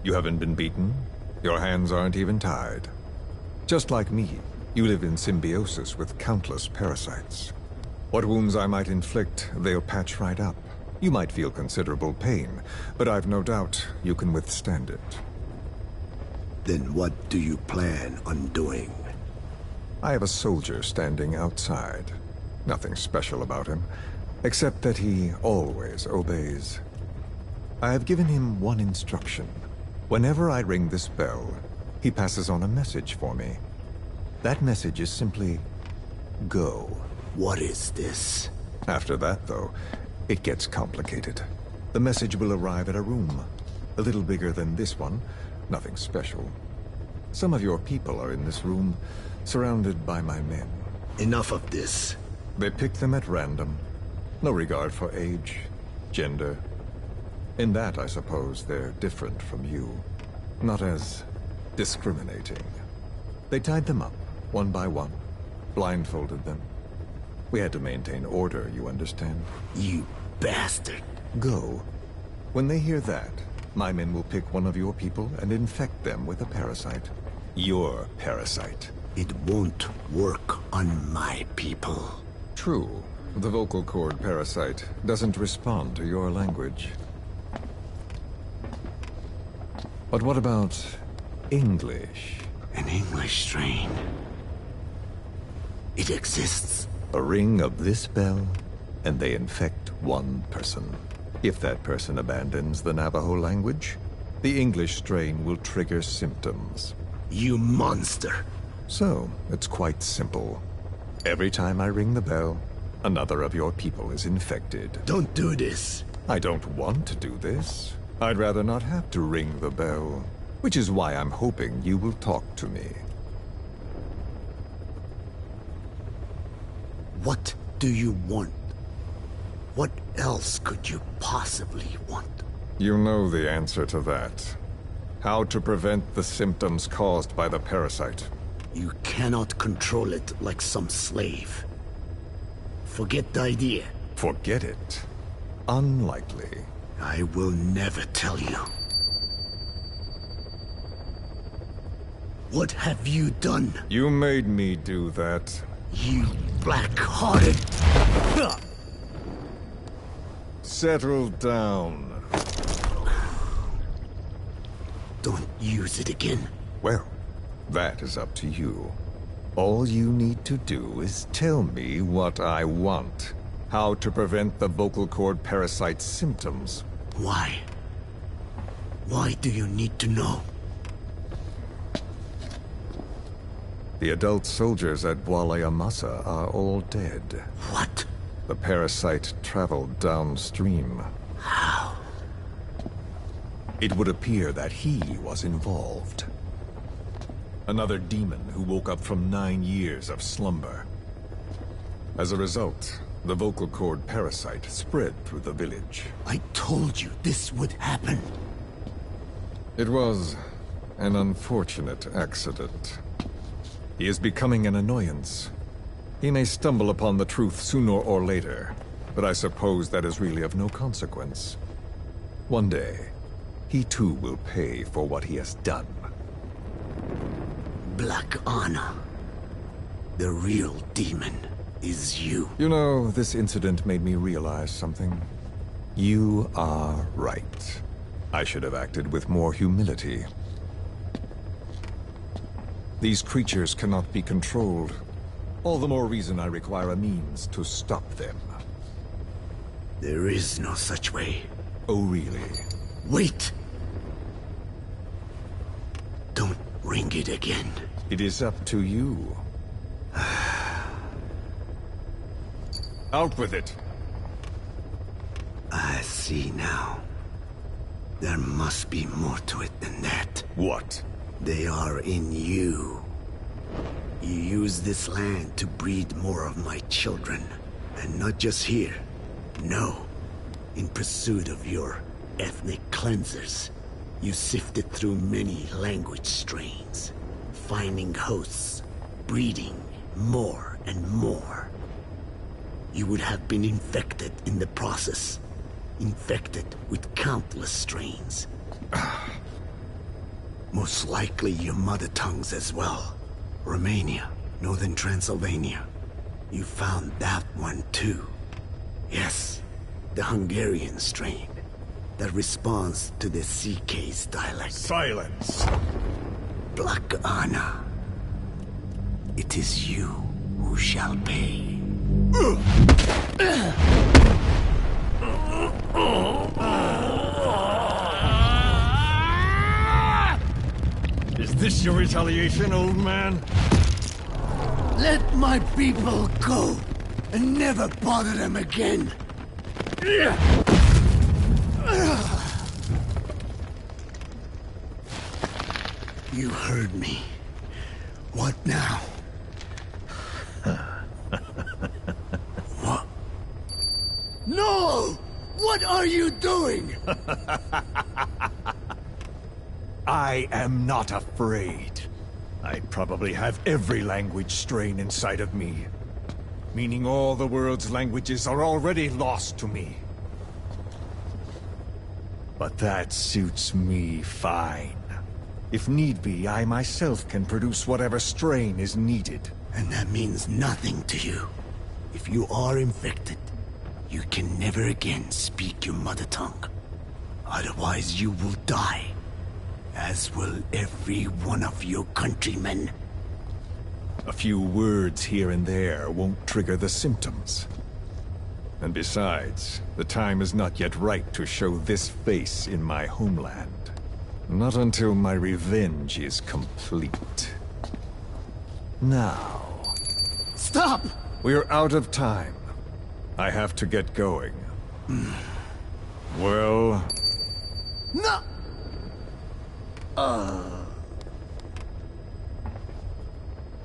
Speaker 5: You haven't been beaten. Your hands aren't even tied. Just like me, you live in symbiosis with countless parasites. What wounds I might inflict, they'll patch right up. You might feel considerable pain, but I've no doubt you can withstand it.
Speaker 6: Then what do you plan on doing?
Speaker 5: I have a soldier standing outside. Nothing special about him, except that he always obeys. I have given him one instruction. Whenever I ring this bell, he passes on a message for me. That message is simply, go.
Speaker 6: What is this?
Speaker 5: After that, though, it gets complicated. The message will arrive at a room, a little bigger than this one, nothing special. Some of your people are in this room, surrounded by my men.
Speaker 6: Enough of this.
Speaker 5: They pick them at random. No regard for age, gender. In that, I suppose, they're different from you. Not as discriminating. They tied them up, one by one, blindfolded them. We had to maintain order, you understand?
Speaker 6: You bastard.
Speaker 5: Go. When they hear that, my men will pick one of your people and infect them with a parasite. Your parasite.
Speaker 6: It won't work on my people.
Speaker 5: True. The vocal cord parasite doesn't respond to your language. But what about English?
Speaker 6: An English strain. It exists.
Speaker 5: A ring of this bell, and they infect one person. If that person abandons the Navajo language, the English strain will trigger symptoms.
Speaker 6: You monster!
Speaker 5: So, it's quite simple. Every time I ring the bell, another of your people is infected.
Speaker 6: Don't do this.
Speaker 5: I don't want to do this. I'd rather not have to ring the bell, which is why I'm hoping you will talk to me.
Speaker 6: What do you want? What else could you possibly want?
Speaker 5: You know the answer to that. How to prevent the symptoms caused by the parasite.
Speaker 6: You cannot control it like some slave. Forget the idea.
Speaker 5: Forget it. Unlikely.
Speaker 6: I will never tell you. What have you done?
Speaker 5: You made me do that.
Speaker 6: You black-hearted...
Speaker 5: Settle down.
Speaker 6: Don't use it again.
Speaker 5: Well, that is up to you. All you need to do is tell me what I want. How to prevent the vocal cord parasite's symptoms.
Speaker 6: Why? Why do you need to know?
Speaker 5: The adult soldiers at Bwala are all dead.
Speaker 6: What?
Speaker 5: The parasite traveled downstream.
Speaker 6: How?
Speaker 5: It would appear that he was involved. Another demon who woke up from 9 years of slumber. As a result, the vocal cord parasite spread through the village.
Speaker 6: I told you this would happen.
Speaker 5: It was an unfortunate accident. He is becoming an annoyance. He may stumble upon the truth sooner or later, but I suppose that is really of no consequence. One day, he too will pay for what he has done.
Speaker 6: Black Anna. The real demon is you.
Speaker 5: You know, this incident made me realize something. You are right. I should have acted with more humility. These creatures cannot be controlled. All the more reason I require a means to stop them.
Speaker 6: There is no such way.
Speaker 5: Oh, really?
Speaker 6: Wait! Don't ring it again.
Speaker 5: It is up to you. Out with it!
Speaker 6: I see now. There must be more to it than that.
Speaker 5: What?
Speaker 6: They are in you. You use this land to breed more of my children. And not just here. No. In pursuit of your ethnic cleansers. You sifted through many language strains. Finding hosts. Breeding more and more. You would have been infected in the process. Infected with countless strains. Most likely your mother tongues as well. Romania, Northern Transylvania. You found that one too. Yes, the Hungarian strain. That responds to the CK's dialect.
Speaker 5: Silence!
Speaker 6: Black Anna. It is you who shall pay.
Speaker 5: Is this your retaliation, old man?
Speaker 6: Let my people go, and never bother them again. You heard me. What now? What? No! What are you doing?
Speaker 5: I am not afraid. I probably have every language strain inside of me. Meaning all the world's languages are already lost to me. But that suits me fine. If need be, I myself can produce whatever strain is needed.
Speaker 6: And that means nothing to you. If you are infected, you can never again speak your mother tongue. Otherwise you will die. As will every one of your countrymen.
Speaker 5: A few words here and there won't trigger the symptoms. And besides, the time is not yet right to show this face in my homeland. Not until my revenge is complete. Now...
Speaker 6: Stop!
Speaker 5: We're out of time. I have to get going. Well...
Speaker 6: No!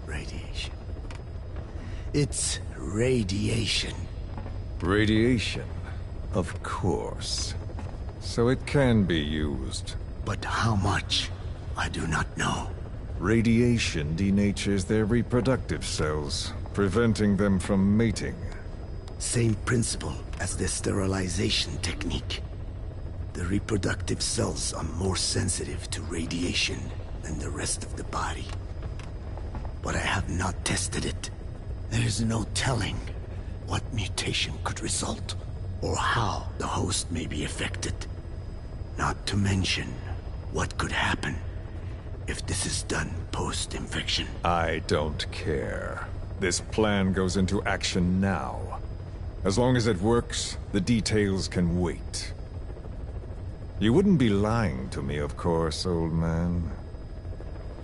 Speaker 6: Radiation. It's radiation.
Speaker 5: Radiation, of course. So it can be used.
Speaker 6: But how much? I do not know.
Speaker 5: Radiation denatures their reproductive cells, preventing them from mating.
Speaker 6: Same principle as the sterilization technique. The reproductive cells are more sensitive to radiation than the rest of the body. But I have not tested it. There is no telling what mutation could result, or how the host may be affected. Not to mention what could happen if this is done post-infection.
Speaker 5: I don't care. This plan goes into action now. As long as it works, the details can wait. You wouldn't be lying to me, of course, old man.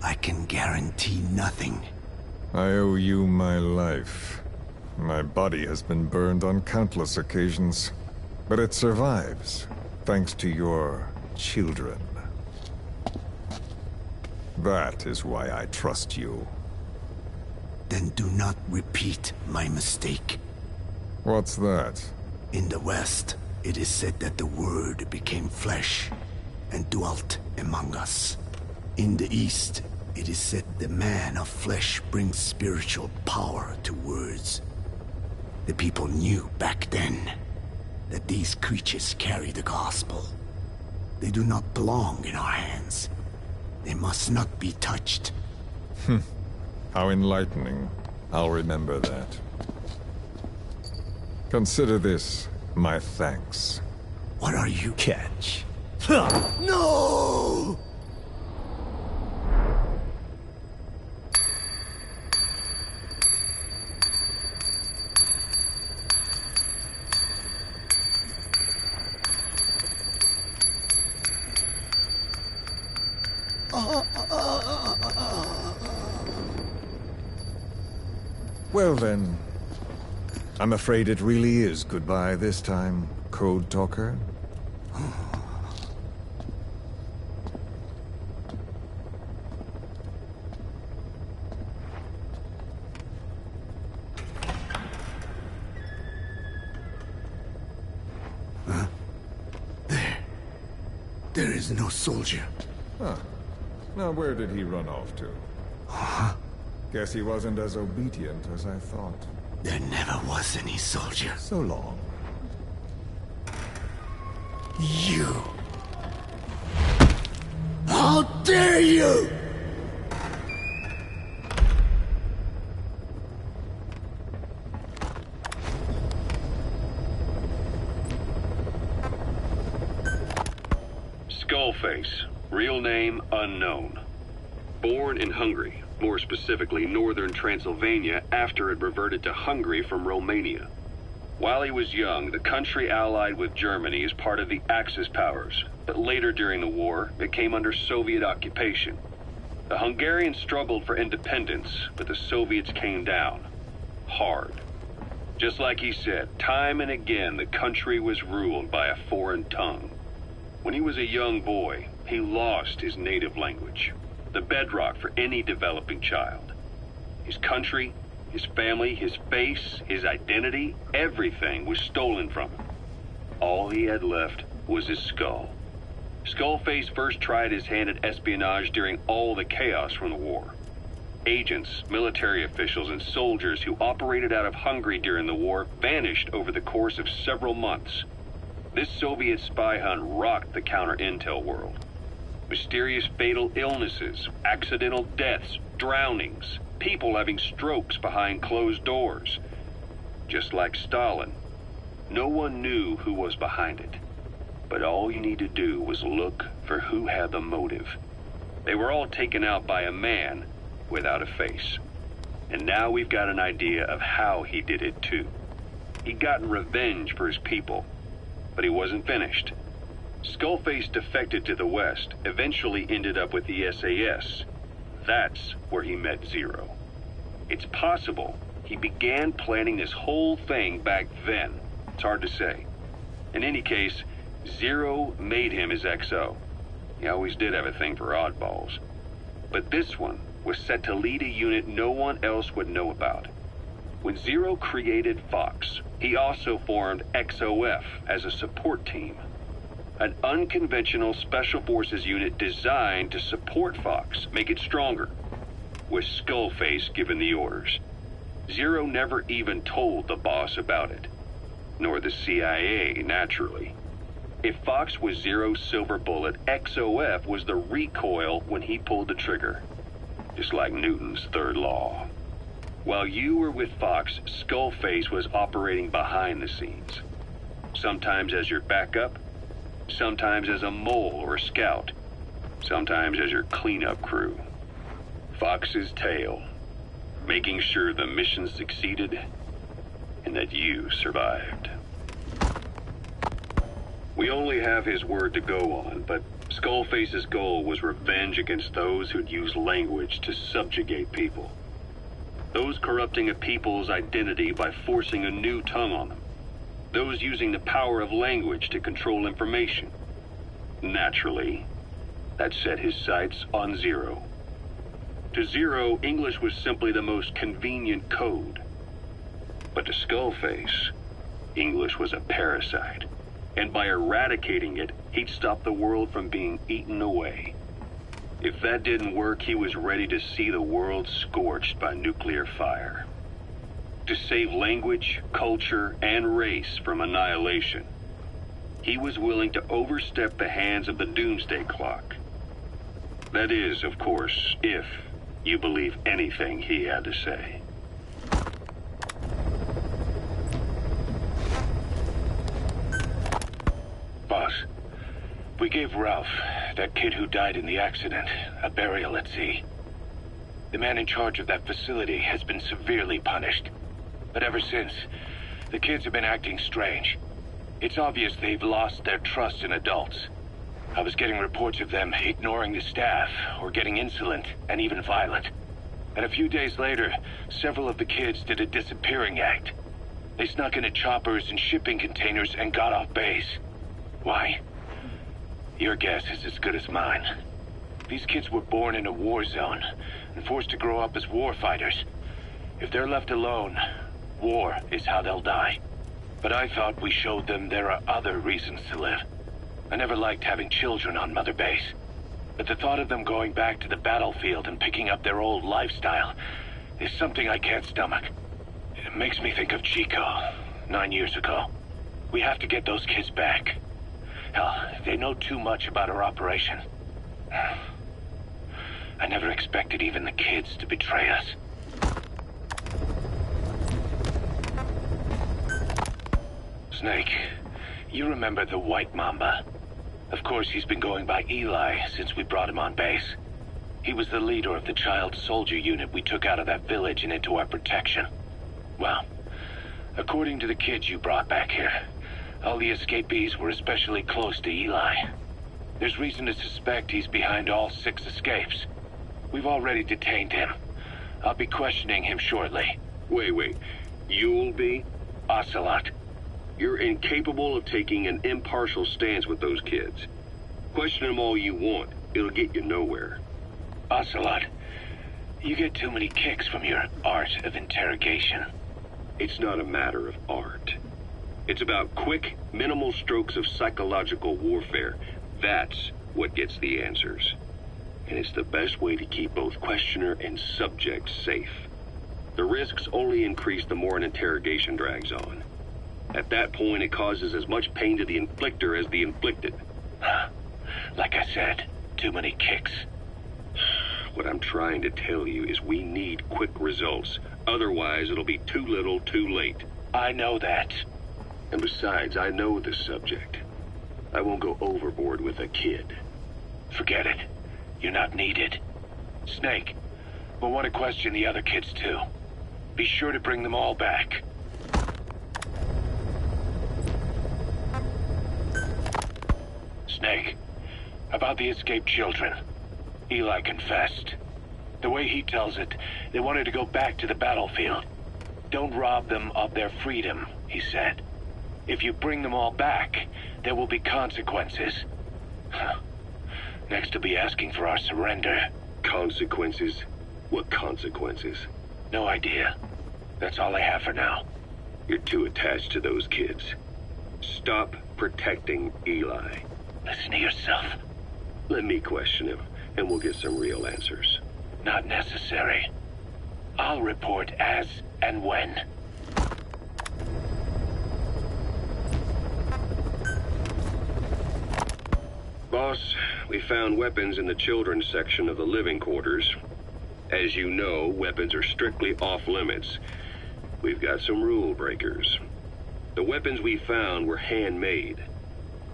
Speaker 6: I can guarantee nothing.
Speaker 5: I owe you my life. My body has been burned on countless occasions, but it survives, thanks to your children. That is why I trust you.
Speaker 6: Then do not repeat my mistake.
Speaker 5: What's that?
Speaker 6: In the West, it is said that the Word became flesh and dwelt among us. In the East, it is said the man of flesh brings spiritual power to words. The people knew back then that these creatures carry the gospel. They do not belong in our hands. They must not be touched.
Speaker 5: How enlightening. I'll remember that. Consider this my thanks.
Speaker 6: What are you?
Speaker 5: Catch.
Speaker 6: No!
Speaker 5: Well then, I'm afraid it really is goodbye this time, Code Talker.
Speaker 6: There is no soldier.
Speaker 5: Huh. Now where did he run off to? Guess he wasn't as obedient as I thought.
Speaker 6: There never was any soldier.
Speaker 5: So long.
Speaker 6: You! How dare you!
Speaker 3: Skullface, real name unknown. Born in Hungary, more specifically northern Transylvania, after it reverted to Hungary from Romania. While he was young, the country allied with Germany as part of the Axis powers, but later during the war, it came under Soviet occupation. The Hungarians struggled for independence, but the Soviets came down. Hard. Just like he said, time and again the country was ruled by a foreign tongue. When he was a young boy, he lost his native language, the bedrock for any developing child. His country, his family, his face, his identity, everything was stolen from him. All he had left was his skull. Skullface first tried his hand at espionage during all the chaos from the war. Agents, military officials, and soldiers who operated out of Hungary during the war vanished over the course of several months. This Soviet spy hunt rocked the counter-intel world. Mysterious fatal illnesses, accidental deaths, drownings, people having strokes behind closed doors. Just like Stalin, no one knew who was behind it. But all you need to do was look for who had the motive. They were all taken out by a man without a face. And now we've got an idea of how he did it too. He'd gotten revenge for his people, but he wasn't finished. Skullface defected to the west, eventually ended up with the SAS. That's where he met Zero. It's possible he began planning this whole thing back then. It's hard to say. In any case, Zero made him his XO. He always did have a thing for oddballs. But this one was set to lead a unit no one else would know about. When Zero created Fox, he also formed XOF as a support team. An unconventional special forces unit designed to support Fox, make it stronger, with Skullface giving the orders. Zero never even told the boss about it. Nor the CIA, naturally. If Fox was Zero's silver bullet, XOF was the recoil when he pulled the trigger. Just like Newton's third law. While you were with Fox, Skullface was operating behind the scenes. Sometimes as your backup, sometimes as a mole or a scout, sometimes as your cleanup crew. Fox's tail, making sure the mission succeeded and that you survived. We only have his word to go on, but Skullface's goal was revenge against those who'd use language to subjugate people. Those corrupting a people's identity by forcing a new tongue on them. Those using the power of language to control information. Naturally, that set his sights on Zero. To Zero, English was simply the most convenient code. But to Skullface, English was a parasite. And by eradicating it, he'd stop the world from being eaten away. If that didn't work, he was ready to see the world scorched by nuclear fire. To save language, culture, and race from annihilation, he was willing to overstep the hands of the doomsday clock. That is, of course, if you believe anything he had to say.
Speaker 4: Boss, we gave Ralph, that kid who died in the accident, a burial at sea. The man in charge of that facility has been severely punished. But ever since, the kids have been acting strange. It's obvious they've lost their trust in adults. I was getting reports of them ignoring the staff, or getting insolent, and even violent. And a few days later, several of the kids did a disappearing act. They snuck into choppers and shipping containers and got off base. Why? Your guess is as good as mine. These kids were born in a war zone and forced to grow up as war fighters. If they're left alone, war is how they'll die. But I thought we showed them there are other reasons to live. I never liked having children on Mother Base. But the thought of them going back to the battlefield and picking up their old lifestyle is something I can't stomach. It makes me think of Chico, 9 years ago. We have to get those kids back. Hell, they know too much about our operation. I never expected even the kids to betray us. Snake, you remember the White Mamba? Of course, he's been going by Eli since we brought him on base. He was the leader of the child soldier unit we took out of that village and into our protection. Well, according to the kids you brought back here, all the escapees were especially close to Eli. There's reason to suspect he's behind all 6 escapes. We've already detained him. I'll be questioning him shortly.
Speaker 3: Wait. You'll be?
Speaker 4: Ocelot.
Speaker 3: You're incapable of taking an impartial stance with those kids. Question them all you want. It'll get you nowhere.
Speaker 4: Ocelot, you get too many kicks from your art of interrogation.
Speaker 3: It's not a matter of art. It's about quick, minimal strokes of psychological warfare. That's what gets the answers. And it's the best way to keep both questioner and subject safe. The risks only increase the more an interrogation drags on. At that point, it causes as much pain to the inflictor as the inflicted.
Speaker 4: Like I said, too many kicks.
Speaker 3: What I'm trying to tell you is we need quick results. Otherwise, it'll be too little, too late.
Speaker 4: I know that.
Speaker 3: And besides, I know this subject. I won't go overboard with a kid.
Speaker 4: Forget it. You're not needed. Snake, we'll want to question the other kids too. Be sure to bring them all back. Snake. About the escaped children. Eli confessed. The way he tells it, they wanted to go back to the battlefield. Don't rob them of their freedom, he said. If you bring them all back, there will be consequences. Next to be asking for our surrender.
Speaker 2: Consequences? What consequences?
Speaker 4: No idea. That's all I have for now.
Speaker 2: You're too attached to those kids. Stop protecting Eli.
Speaker 4: Listen to yourself.
Speaker 2: Let me question him, and we'll get some real answers.
Speaker 4: Not necessary. I'll report as and when.
Speaker 2: Boss, we found weapons in the children's section of the living quarters. As you know, weapons are strictly off limits. We've got some rule breakers. The weapons we found were handmade.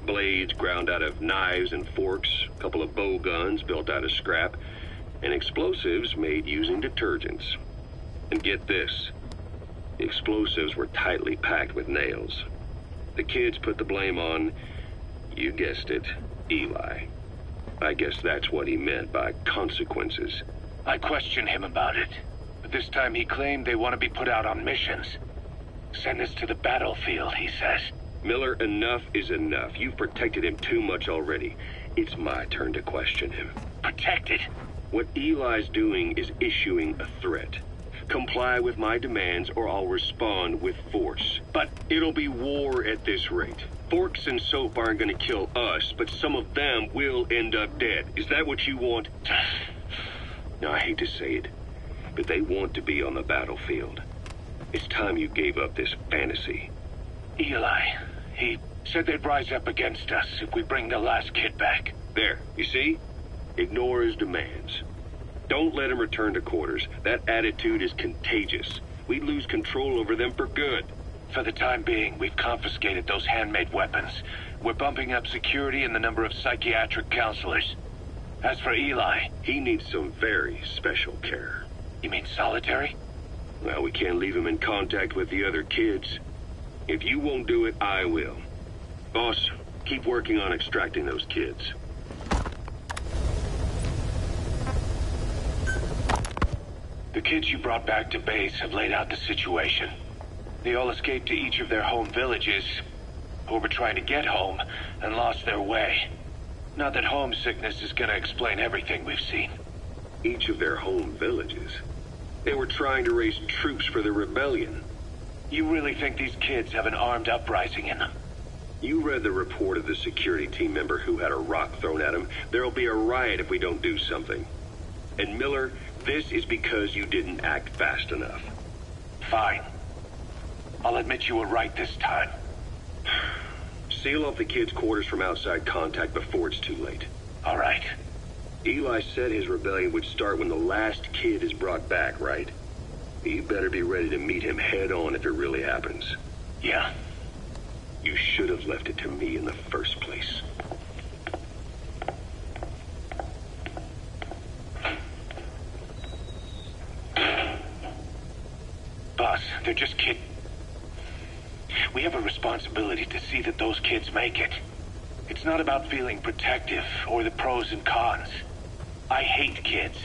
Speaker 2: Blades ground out of knives and forks, a couple of bow guns built out of scrap, and explosives made using detergents. And get this, the explosives were tightly packed with nails. The kids put the blame on, you guessed it, Eli. I guess that's what he meant by consequences.
Speaker 4: I questioned him about it, but this time he claimed they want to be put out on missions. Send us to the battlefield, he says.
Speaker 2: Miller, enough is enough. You've protected him too much already. It's my turn to question him.
Speaker 4: Protected?
Speaker 2: What Eli's doing is issuing a threat. Comply with my demands or I'll respond with force. But it'll be war at this rate. Forks and soap aren't gonna kill us, but some of them will end up dead. Is that what you want? Now, I hate to say it, but they want to be on the battlefield. It's time you gave up this fantasy.
Speaker 4: Eli, he said they'd rise up against us if we bring the last kid back.
Speaker 2: There, you see? Ignore his demands. Don't let him return to quarters. That attitude is contagious. We'd lose control over them for good.
Speaker 4: For the time being, we've confiscated those handmade weapons. We're bumping up security and the number of psychiatric counselors. As for Eli...
Speaker 2: He needs some very special care.
Speaker 4: You mean solitary?
Speaker 2: Well, we can't leave him in contact with the other kids. If you won't do it, I will. Boss, keep working on extracting those kids.
Speaker 4: The kids you brought back to base have laid out the situation. They all escaped to each of their home villages, or were trying to get home, and lost their way. Not that homesickness is gonna explain everything we've seen.
Speaker 2: Each of their home villages? They were trying to raise troops for the rebellion.
Speaker 4: You really think these kids have an armed uprising in them?
Speaker 2: You read the report of the security team member who had a rock thrown at him. There'll be a riot if we don't do something. And Miller, this is because you didn't act fast enough.
Speaker 4: Fine. I'll admit you were right this time.
Speaker 2: Seal off the kids' quarters from outside contact before it's too late.
Speaker 4: All right.
Speaker 2: Eli said his rebellion would start when the last kid is brought back, right? You better be ready to meet him head on if it really happens.
Speaker 4: Yeah.
Speaker 2: You should have left it to me in the first place.
Speaker 4: Boss, they're just kids. We have a responsibility to see that those kids make it. It's not about feeling protective or the pros and cons. I hate kids.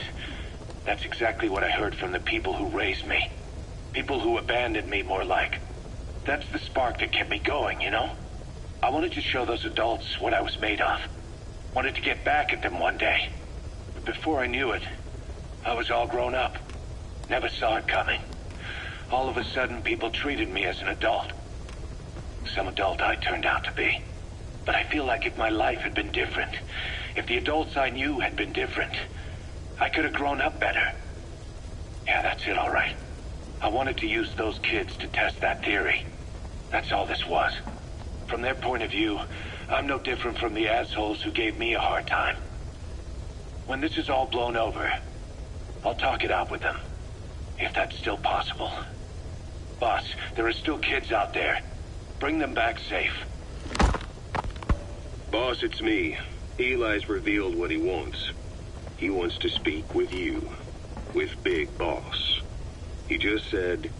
Speaker 4: That's exactly what I heard from the people who raised me. People who abandoned me, more like. That's the spark that kept me going, you know? I wanted to show those adults what I was made of. Wanted to get back at them one day. But before I knew it, I was all grown up. Never saw it coming. All of a sudden, people treated me as an adult. Some adult I turned out to be. But I feel like if my life had been different, if the adults I knew had been different, I could have grown up better. Yeah, that's it, all right. I wanted to use those kids to test that theory. That's all this was. From their point of view, I'm no different from the assholes who gave me a hard time. When this is all blown over, I'll talk it out with them. If that's still possible. Boss, there are still kids out there. Bring them back safe.
Speaker 2: Boss, it's me. Eli's revealed what he wants. He wants to speak with you. With Big Boss. He just said,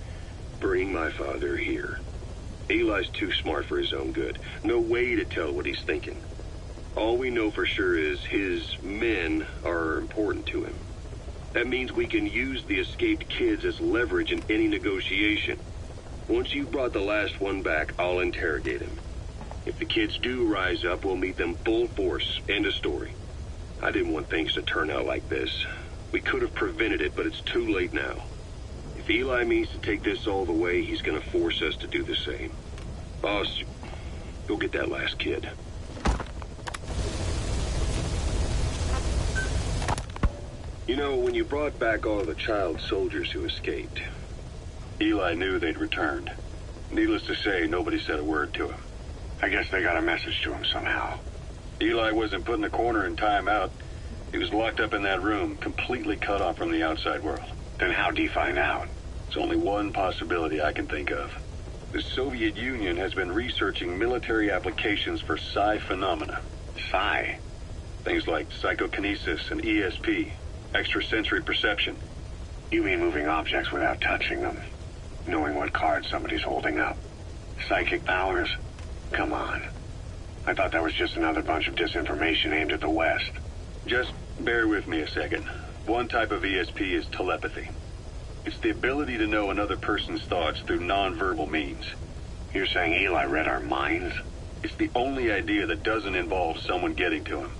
Speaker 2: bring my father here. Eli's too smart for his own good. No way to tell what he's thinking. All we know for sure is his men are important to him. That means we can use the escaped kids as leverage in any negotiation. Once you've brought the last one back, I'll interrogate him. If the kids do rise up, we'll meet them full force. End of story. I didn't want things to turn out like this. We could have prevented it, but it's too late now. If Eli means to take this all the way, he's gonna force us to do the same. Boss, go get that last kid. You know, when you brought back all the child soldiers who escaped,
Speaker 3: Eli knew they'd returned. Needless to say, nobody said a word to him.
Speaker 4: I guess they got a message to him somehow.
Speaker 3: Eli wasn't put in a corner in timeout. He was locked up in that room, completely cut off from the outside world.
Speaker 4: Then how'd he find out?
Speaker 3: It's only one possibility I can think of. The Soviet Union has been researching military applications for psi phenomena.
Speaker 4: Psi?
Speaker 3: Things like psychokinesis and ESP, extrasensory perception.
Speaker 4: You mean moving objects without touching them? Knowing what card somebody's holding up? Psychic powers? Come on. I thought that was just another bunch of disinformation aimed at the West.
Speaker 3: Just bear with me a second. One type of ESP is telepathy. It's the ability to know another person's thoughts through non-verbal means.
Speaker 4: You're saying Eli read our minds?
Speaker 3: It's the only idea that doesn't involve someone getting to him.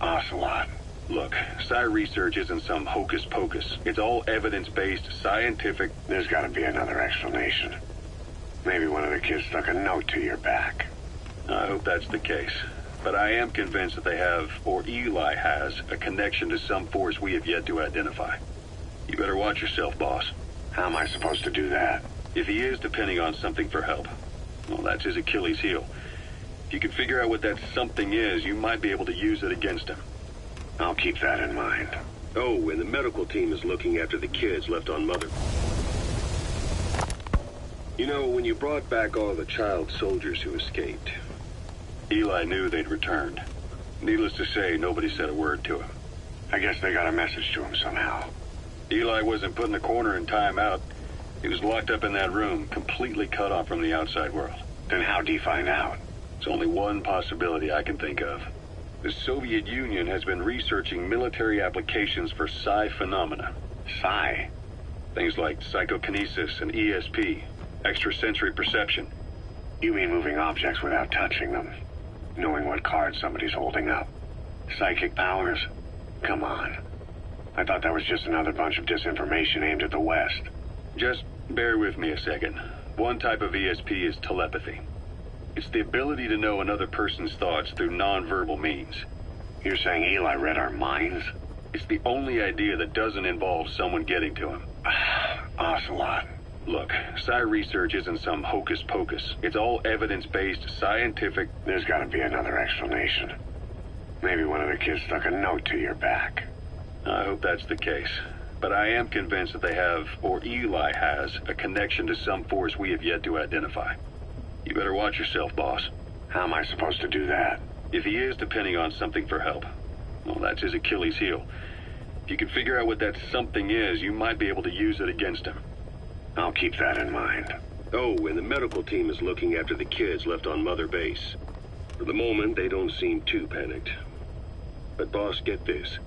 Speaker 4: Ocelot.
Speaker 3: Look, psi research isn't some hocus pocus. It's all evidence-based, scientific...
Speaker 4: There's gotta be another explanation. Maybe one of the kids stuck a note to your back.
Speaker 3: I hope that's the case. But I am convinced that they have, or Eli has, a connection to some force we have yet to identify. You better watch yourself, boss.
Speaker 4: How am I supposed to do that?
Speaker 3: If he is depending on something for help, well, that's his Achilles heel. If you can figure out what that something is, you might be able to use it against him.
Speaker 4: I'll keep that in mind.
Speaker 2: Oh, and the medical team is looking after the kids left on Mother. You know, when you brought back all the child soldiers who escaped,
Speaker 3: Eli knew they'd returned. Needless to say, nobody said a word to him.
Speaker 4: I guess they got a message to him somehow.
Speaker 3: Eli wasn't put in a corner in timeout. He was locked up in that room, completely cut off from the outside world.
Speaker 4: Then how'd he find out?
Speaker 3: It's only one possibility I can think of. The Soviet Union has been researching military applications for psi phenomena.
Speaker 4: Psi?
Speaker 3: Things like psychokinesis and ESP, extrasensory perception.
Speaker 4: You mean moving objects without touching them? Knowing what card somebody's holding up? Psychic powers? Come on. I thought that was just another bunch of disinformation aimed at the West.
Speaker 3: Just bear with me a second. One type of ESP is telepathy. It's the ability to know another person's thoughts through non-verbal means.
Speaker 4: You're saying Eli read our minds?
Speaker 3: It's the only idea that doesn't involve someone getting to him.
Speaker 4: Ocelot.
Speaker 3: Look, psi research isn't some hocus pocus. It's all evidence-based, scientific...
Speaker 4: There's gotta be another explanation. Maybe one of the kids stuck a note to your back.
Speaker 3: I hope that's the case. But I am convinced that they have, or Eli has, a connection to some force we have yet to identify. You better watch yourself, boss.
Speaker 4: How am I supposed to do that?
Speaker 3: If he is depending on something for help, well, that's his Achilles heel. If you can figure out what that something is, you might be able to use it against him.
Speaker 4: I'll keep that in mind.
Speaker 2: Oh, and the medical team is looking after the kids left on Mother Base. For the moment, they don't seem too panicked. But boss, get this.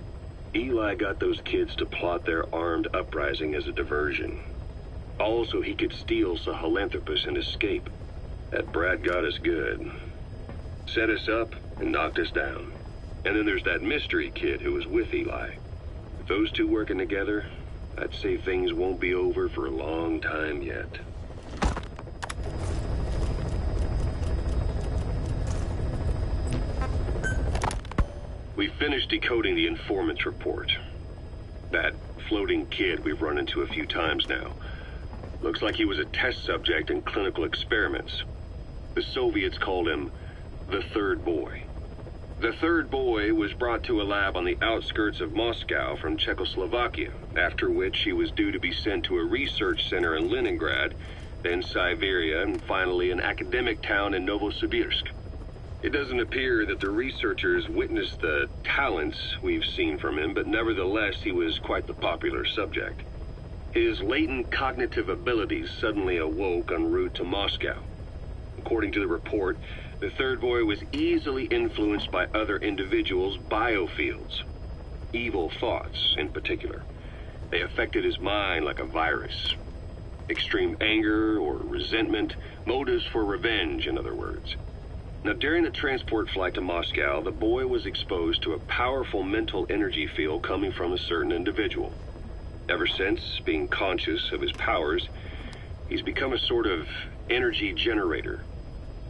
Speaker 2: Eli got those kids to plot their armed uprising as a diversion. Also, he could steal Sahelanthropus and escape. That brat got us good. Set us up and knocked us down. And then there's that mystery kid who was with Eli. With those two working together, I'd say things won't be over for a long time yet. We finished decoding the informant's report. That floating kid we've run into a few times now. Looks like he was a test subject in clinical experiments. The Soviets called him the Third Boy. The Third Boy was brought to a lab on the outskirts of Moscow from Czechoslovakia, after which he was due to be sent to a research center in Leningrad, then Siberia, and finally an academic town in Novosibirsk. It doesn't appear that the researchers witnessed the talents we've seen from him, but nevertheless he was quite the popular subject. His latent cognitive abilities suddenly awoke en route to Moscow. According to the report, The third boy was easily influenced by other individuals' biofields. Evil thoughts, in particular. They affected his mind like a virus. Extreme anger or resentment, motives for revenge, in other words. Now, during the transport flight to Moscow, the boy was exposed to a powerful mental energy field coming from a certain individual. Ever since, being conscious of his powers, he's become a sort of energy generator.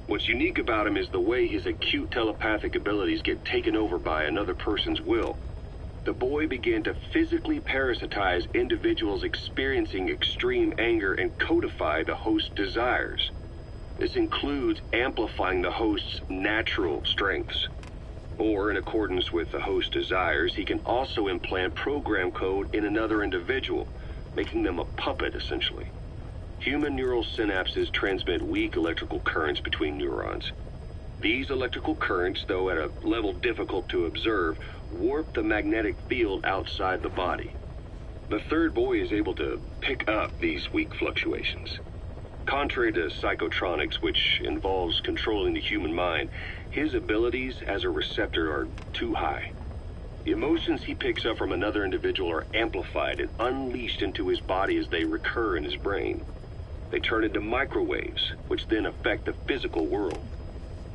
Speaker 2: What's unique about him is the way his acute telepathic abilities get taken over by another person's will. The boy began to physically parasitize individuals experiencing extreme anger and codify the host's desires. This includes amplifying the host's natural strengths. Or, in accordance with the host's desires, he can also implant program code in another individual, making them a puppet, essentially. Human neural synapses transmit weak electrical currents between neurons. These electrical currents, though at a level difficult to observe, warp the magnetic field outside the body. The third boy is able to pick up these weak fluctuations. Contrary to psychotronics, which involves controlling the human mind, his abilities as a receptor are too high. The emotions he picks up from another individual are amplified and unleashed into his body as they recur in his brain. They turn into microwaves, which then affect the physical world,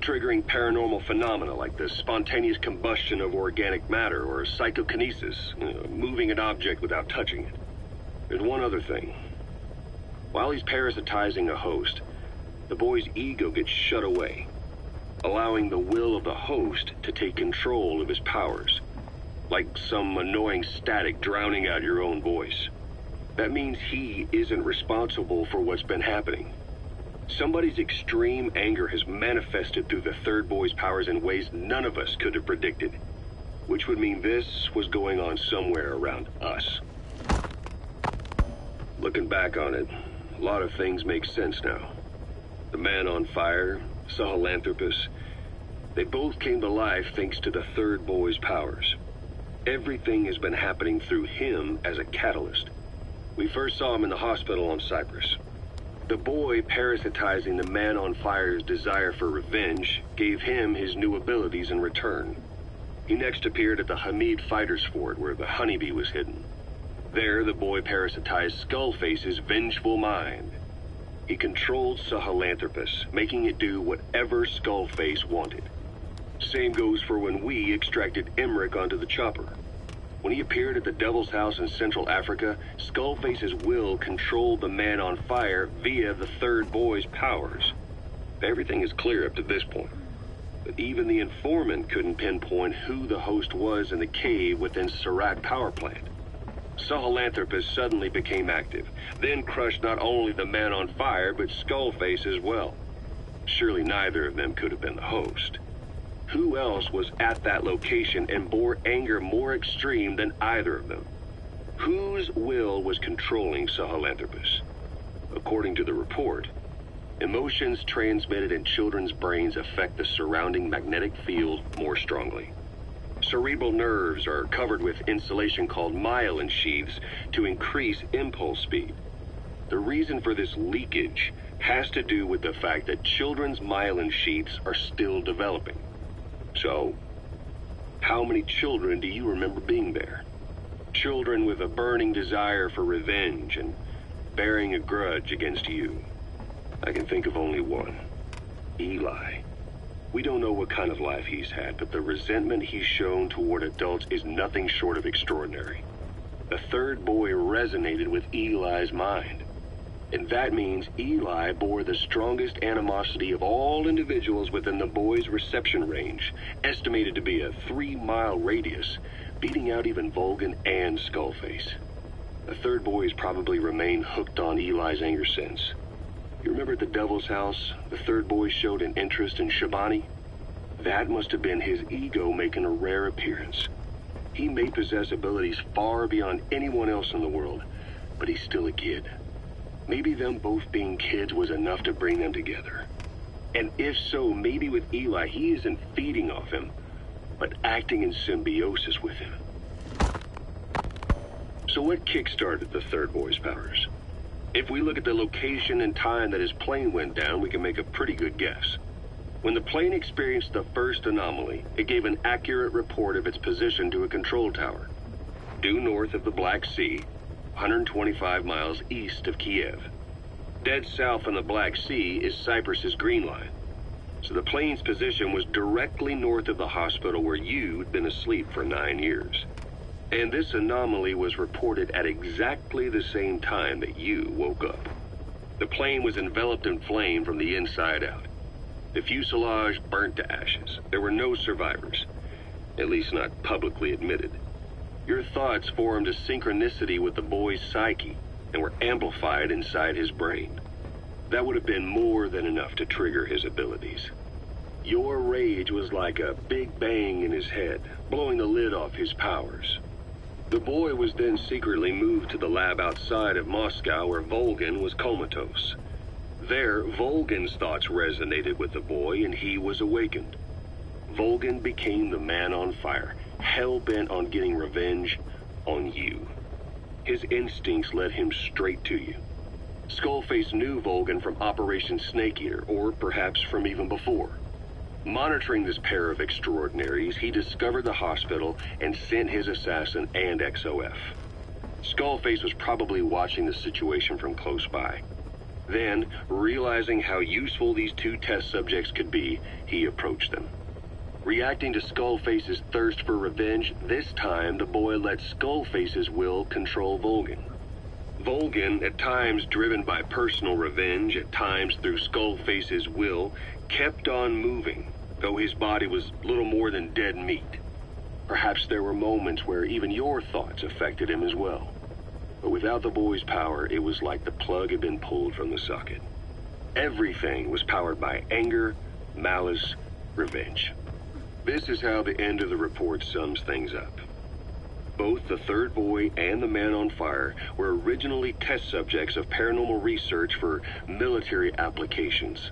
Speaker 2: triggering paranormal phenomena like the spontaneous combustion of organic matter or psychokinesis, moving an object without touching it. There's one other thing. While he's parasitizing a host, the boy's ego gets shut away, allowing the will of the host to take control of his powers, like some annoying static drowning out your own voice. That means he isn't responsible for what's been happening. Somebody's extreme anger has manifested through the third boy's powers in ways none of us could have predicted, which would mean this was going on somewhere around us. Looking back on it, a lot of things make sense now. The man on fire, Sahelanthropus, they both came to life thanks to the third boy's powers. Everything has been happening through him as a catalyst. We first saw him in the hospital on Cyprus. The boy parasitizing the man on fire's desire for revenge gave him his new abilities in return. He next appeared at the Hamid Fighters Fort where the honeybee was hidden. There, the boy parasitized Skullface's vengeful mind. He controlled Sahelanthropus, making it do whatever Skullface wanted. Same goes for when we extracted Emmerich onto the chopper. When he appeared at the Devil's House in Central Africa, Skullface's will controlled the man on fire via the third boy's powers. Everything is clear up to this point. But even the informant couldn't pinpoint who the host was in the cave within Surat power plant. Sahelanthropus suddenly became active, then crushed not only the man on fire, but Skullface as well. Surely neither of them could have been the host. Who else was at that location and bore anger more extreme than either of them? Whose will was controlling Sahelanthropus? According to the report, emotions transmitted in children's brains affect the surrounding magnetic field more strongly. Cerebral nerves are covered with insulation called myelin sheaths to increase impulse speed. The reason for this leakage has to do with the fact that children's myelin sheaths are still developing. So, how many children do you remember being there? Children with a burning desire for revenge and bearing a grudge against you. I can think of only one. Eli. We don't know what kind of life he's had, but the resentment he's shown toward adults is nothing short of extraordinary. The third boy resonated with Eli's mind. And that means Eli bore the strongest animosity of all individuals within the boy's reception range, estimated to be a 3-mile radius, beating out even Volgan and Skullface. The third boy has probably remained hooked on Eli's anger since. You remember at the Devil's House, the third boy showed an interest in Shabani? That must have been his ego making a rare appearance. He may possess abilities far beyond anyone else in the world, but he's still a kid. Maybe them both being kids was enough to bring them together. And if so, maybe with Eli, he isn't feeding off him, but acting in symbiosis with him. So what kick-started the third boy's powers? If we look at the location and time that his plane went down, we can make a pretty good guess.
Speaker 3: When the plane experienced the first anomaly, it gave an accurate report of its position to a control tower, due north of the Black Sea, 125 miles east of Kiev. Dead south on the Black Sea is Cyprus's Green Line, so the plane's position was directly north of the hospital where you'd been asleep for 9 years. And this anomaly was reported at exactly the same time that you woke up. The plane was enveloped in flame from the inside out. The fuselage burnt to ashes. There were no survivors, at least not publicly admitted. Your thoughts formed a synchronicity with the boy's psyche and were amplified inside his brain. That would have been more than enough to trigger his abilities. Your rage was like a big bang in his head, blowing the lid off his powers. The boy was then secretly moved to the lab outside of Moscow where Volgin was comatose. There, Volgin's thoughts resonated with the boy and he was awakened. Volgin became the man on fire, hell-bent on getting revenge on you. His instincts led him straight to you. Skullface knew Volgin from Operation Snake Eater, or perhaps from even before. Monitoring this pair of extraordinaries, he discovered the hospital and sent his assassin and XOF. Skullface was probably watching the situation from close by. Then, realizing how useful these two test subjects could be, he approached them. Reacting to Skullface's thirst for revenge, this time the boy let Skullface's will control Volgin. Volgin, at times driven by personal revenge, at times through Skullface's will, kept on moving, though his body was little more than dead meat. Perhaps there were moments where even your thoughts affected him as well. But without the boy's power, it was like the plug had been pulled from the socket. Everything was powered by anger, malice, revenge. This is how the end of the report sums things up. Both the third boy and the man on fire were originally test subjects of paranormal research for military applications,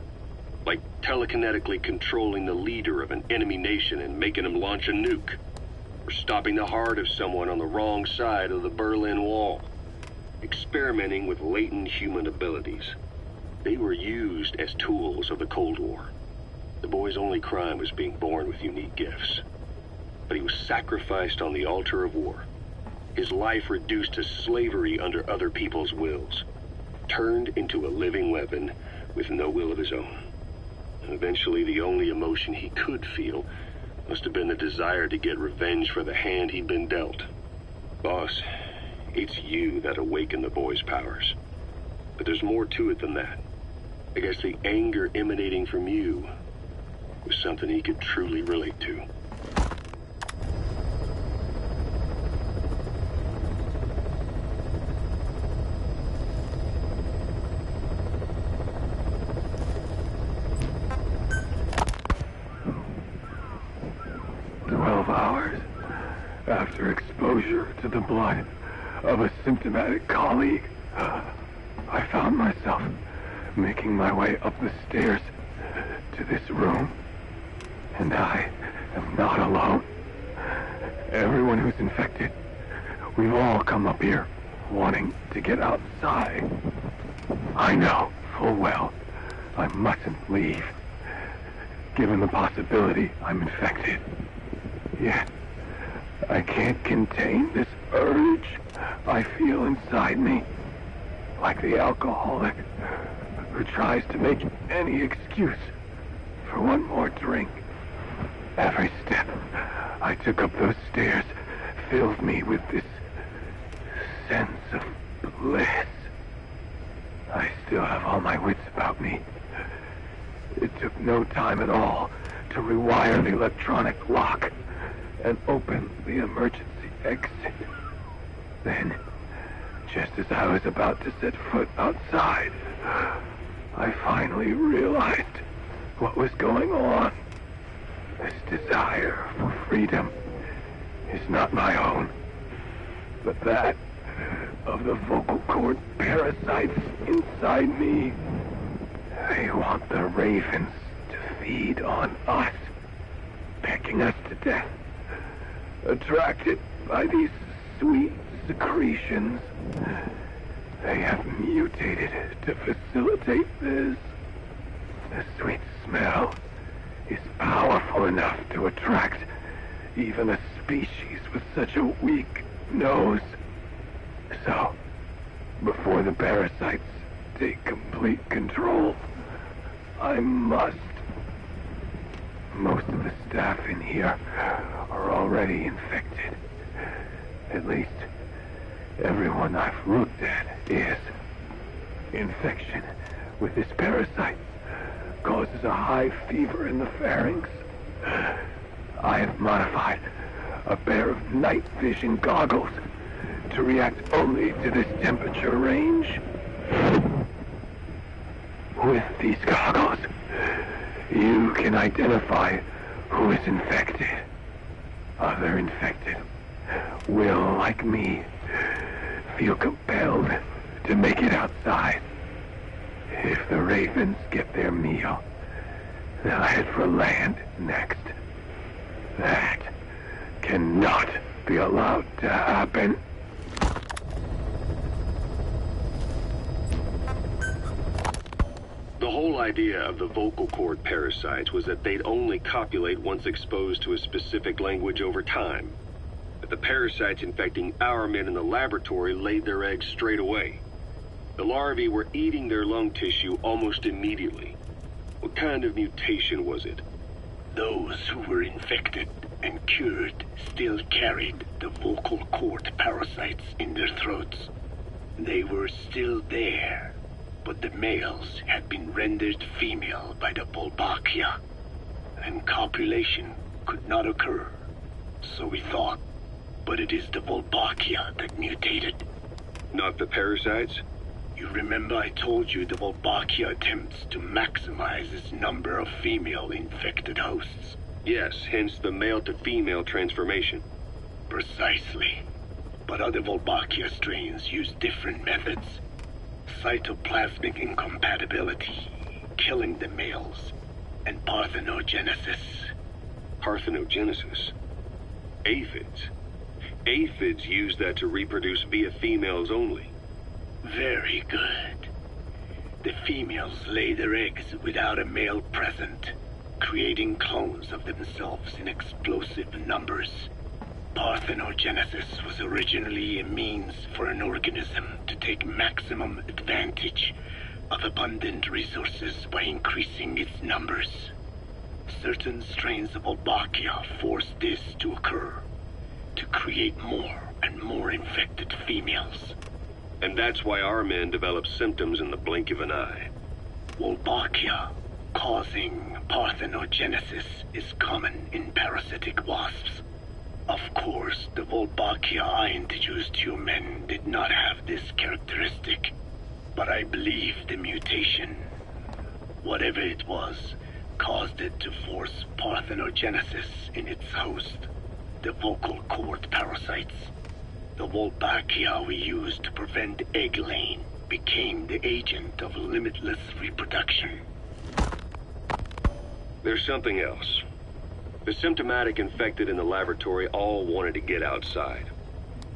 Speaker 3: like telekinetically controlling the leader of an enemy nation and making him launch a nuke, or stopping the heart of someone on the wrong side of the Berlin Wall, experimenting with latent human abilities. They were used as tools of the Cold War. The boy's only crime was being born with unique gifts. But he was sacrificed on the altar of war. His life reduced to slavery under other people's wills. Turned into a living weapon with no will of his own. And eventually the only emotion he could feel must have been the desire to get revenge for the hand he'd been dealt. Boss, it's you that awakened the boy's powers. But there's more to it than that. I guess the anger emanating from you was something he could truly relate to.
Speaker 7: After exposure to the blood of a symptomatic colleague, I found myself making my way up the stairs to this room. And I am not alone. Everyone who's infected, we've all come up here wanting to get outside. I know full well I mustn't leave, given the possibility I'm infected. Yet, I can't contain this urge I feel inside me, like the alcoholic who tries to make any excuse for one more drink. Every step I took up those stairs filled me with this sense of bliss. I still have all my wits about me. It took no time at all to rewire the electronic lock and open the emergency exit. Then, just as I was about to set foot outside, I finally realized what was going on. This desire for freedom is not my own, but that of the vocal cord parasites inside me. They want the ravens to feed on us, pecking us to death. Attracted by these sweet secretions, they have mutated to facilitate this. The sweet smell is powerful enough to attract even a species with such a weak nose. So, before the parasites take complete control, I must. Most of the staff in here are already infected. At least, everyone I've looked at is. Infection with this parasite causes a high fever in the pharynx. I have modified a pair of night vision goggles to react only to this temperature range. With these goggles, you can identify who is infected. Other infected will, like me, feel compelled to make it outside. If the ravens get their meal, they'll head for land next. That cannot be allowed to happen.
Speaker 2: The whole idea of the vocal cord parasites was that they'd only copulate once exposed to a specific language over time. But the parasites infecting our men in the laboratory laid their eggs straight away. The larvae were eating their lung tissue almost immediately. What kind of mutation was it?
Speaker 1: Those who were infected and cured still carried the vocal cord parasites in their throats. They were still there, but the males had been rendered female by the Wolbachia, and copulation could not occur, so we thought. But it is the Wolbachia that mutated.
Speaker 2: Not the parasites?
Speaker 1: You remember I told you the Wolbachia attempts to maximize its number of female infected hosts?
Speaker 2: Yes, hence the male-to-female transformation.
Speaker 1: Precisely. But other Wolbachia strains use different methods. Cytoplasmic incompatibility, killing the males, and parthenogenesis.
Speaker 2: Parthenogenesis? Aphids? Aphids use that to reproduce via females only.
Speaker 1: Very good. The females lay their eggs without a male present, creating clones of themselves in explosive numbers. Parthenogenesis was originally a means for an organism to take maximum advantage of abundant resources by increasing its numbers. Certain strains of Wolbachia force this to occur, to create more and more infected females.
Speaker 2: And that's why our men develop symptoms in the blink of an eye.
Speaker 1: Wolbachia causing parthenogenesis is common in parasitic wasps. Of course, the Wolbachia I introduced to you men did not have this characteristic, but I believe the mutation, whatever it was, caused it to force parthenogenesis in its host, the vocal cord parasites. The Wolbachia we used to prevent egg laying became the agent of limitless reproduction.
Speaker 2: There's something else. The symptomatic infected in the laboratory all wanted to get outside,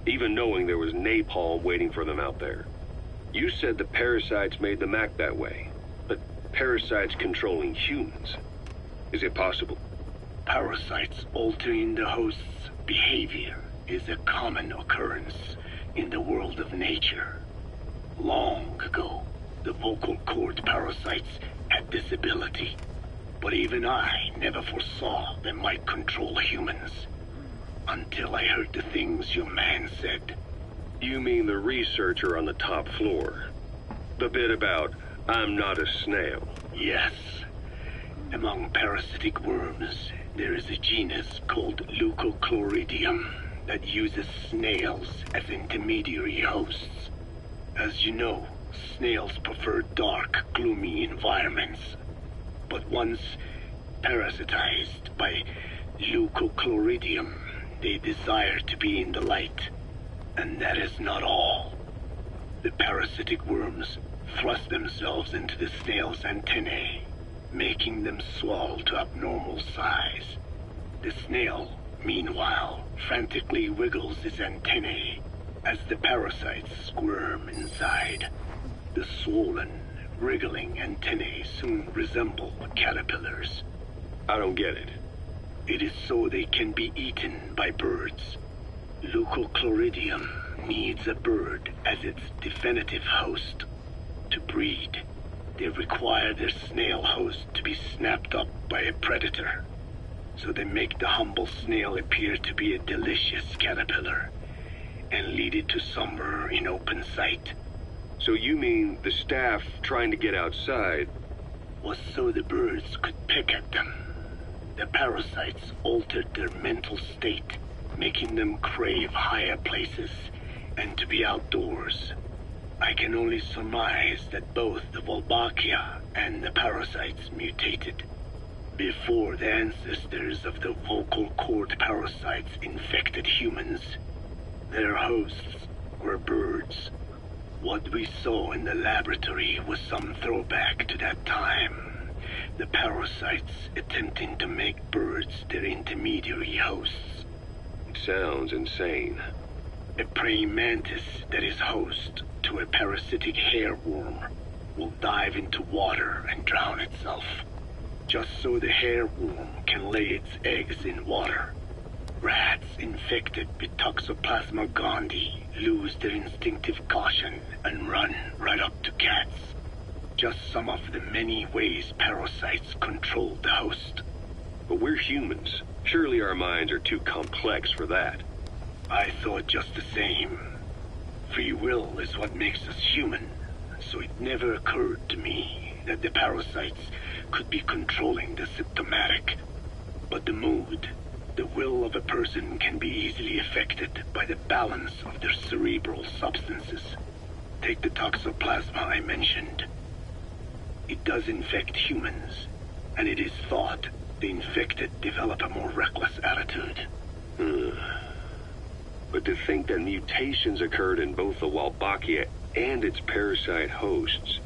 Speaker 2: even knowing there was napalm waiting for them out there. You said the parasites made them act that way, but parasites controlling humans. Is it possible?
Speaker 1: Parasites altering the host's behavior is a common occurrence in the world of nature. Long ago, the vocal cord parasites had this ability, but even I never foresaw they might control humans. Until I heard the things your man said.
Speaker 2: You mean the researcher on the top floor? The bit about, I'm not a snail.
Speaker 1: Yes. Among parasitic worms, there is a genus called Leucochloridium that uses snails as intermediary hosts. As you know, snails prefer dark, gloomy environments. But once parasitized by Leucochloridium, they desire to be in the light. And that is not all. The parasitic worms thrust themselves into the snail's antennae, making them swell to abnormal size. The snail, meanwhile, frantically wiggles its antennae as the parasites squirm inside. The swollen, wriggling antennae soon resemble caterpillars.
Speaker 2: I don't get it.
Speaker 1: It is so they can be eaten by birds. Leucochloridium needs a bird as its definitive host. To breed, they require their snail host to be snapped up by a predator. So they make the humble snail appear to be a delicious caterpillar and lead it to somewhere in open sight.
Speaker 2: So you mean the staff trying to get outside
Speaker 1: Was so the birds could peck at them. The parasites altered their mental state, making them crave higher places and to be outdoors. I can only surmise that both the Volbachia and the parasites mutated before the ancestors of the vocal cord parasites infected humans. Their hosts were birds. What we saw in the laboratory was some throwback to that time. The parasites attempting to make birds their intermediary hosts.
Speaker 2: It sounds insane.
Speaker 1: A praying mantis that is host to a parasitic hairworm will dive into water and drown itself, just so the hairworm can lay its eggs in water. Rats infected with Toxoplasma gondii lose their instinctive caution and run right up to cats. Just some of the many ways parasites control the host.
Speaker 2: But we're humans. Surely our minds are too complex for that.
Speaker 1: I thought just the same. Free will is what makes us human, so it never occurred to me that the parasites could be controlling the symptomatic. But the mood, the will of a person can be easily affected by the balance of their cerebral substances. Take the toxoplasma I mentioned. It does infect humans, and it is thought the infected develop a more reckless attitude.
Speaker 2: But to think that mutations occurred in both the Wolbachia and its parasite hosts.